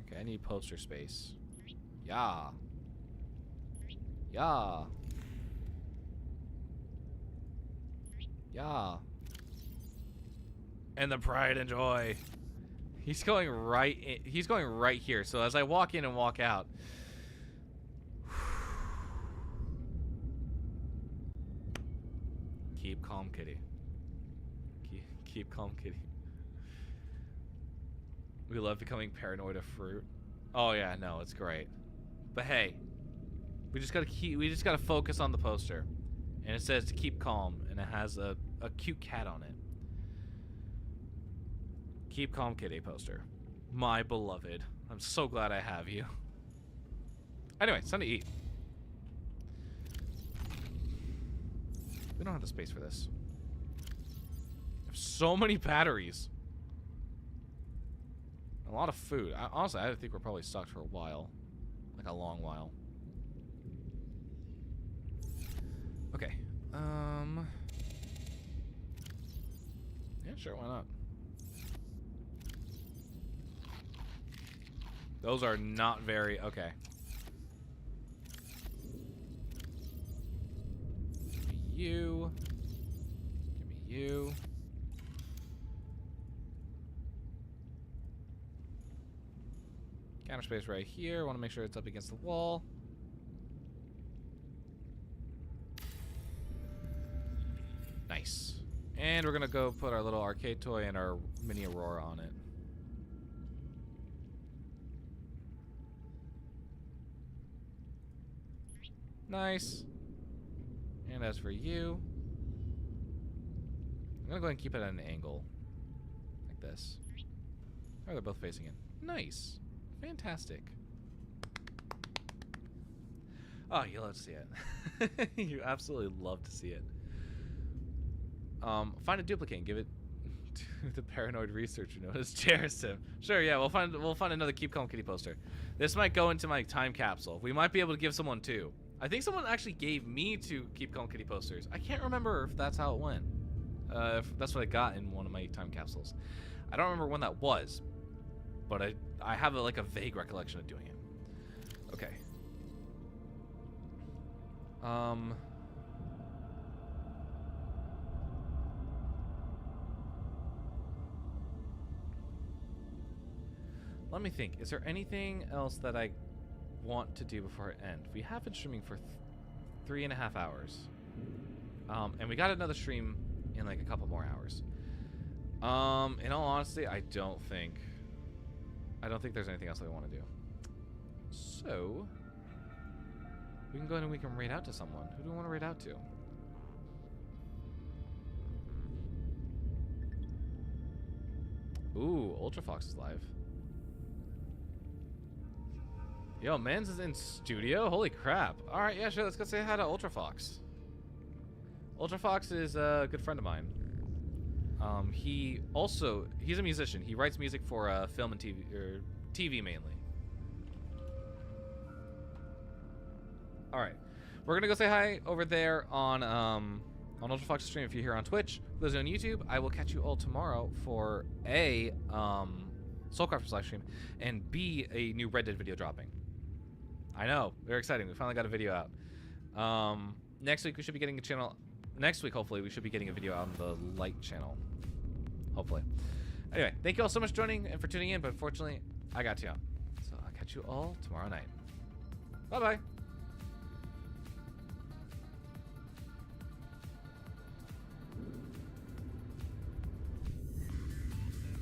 Okay, I need poster space. Yeah. Yeah. Yeah. And the pride and joy. He's going right in, he's going right here. So as I walk in and walk out. Keep calm, kitty. Keep calm, kitty. We love becoming paranoid of fruit. Oh yeah, no, it's great. But hey, we just gotta focus on the poster. And it says to keep calm, and it has a cute cat on it. Keep calm, kitty poster. My beloved. I'm so glad I have you. Anyway, it's time to eat. We don't have the space for this. I have so many batteries. A lot of food. Honestly, I think we're probably stocked for a while. Like a long while. Okay. Yeah, sure, why not? Those are not very... Okay. Give me you. Give me you. Counter space right here. Want to make sure it's up against the wall. Nice. And we're gonna go put our little arcade toy and our mini Aurora on it. Nice. And as for you, I'm gonna go ahead and keep it at an angle. Like this. Oh, they're both facing it. Nice. Fantastic. Oh, you love to see it. You absolutely love to see it. Find a duplicate and give it to the paranoid researcher known as Jerison. Sure, yeah, we'll find another Keep Calm Kitty poster. This might go into my time capsule. We might be able to give someone two. I think someone actually gave me two Keep Calm Kitty posters. I can't remember if that's how it went. If that's what I got in one of my time capsules. I don't remember when that was, but I have like a vague recollection of doing it. Okay. Let me think. Is there anything else that I want to do before it ends? We have been streaming for 3.5 hours. And we got another stream in like a couple more hours. In all honesty, I don't think there's anything else that I want to do. So we can go ahead and we can raid out to someone. Who do we want to raid out to? Ooh, Ultra Fox is live. Yo, Mans is in studio? Holy crap. Alright, yeah, sure, let's go say hi to Ultra Fox. Ultra Fox is a good friend of mine. He's a musician. He writes music for film and TV, or TV mainly. Alright. We're gonna go say hi over there on Ultra Fox's stream if you're here on Twitch. For those on YouTube, I will catch you all tomorrow for A, Soulcrafters live stream, and B, a new Red Dead video dropping. I know, very exciting. We finally got a video out. Next week we should be getting a channel next week, hopefully, we should be getting a video out on the light channel. Hopefully. Anyway, thank you all so much for joining and for tuning in, but unfortunately, I got to. So I'll catch you all tomorrow night. Bye-bye.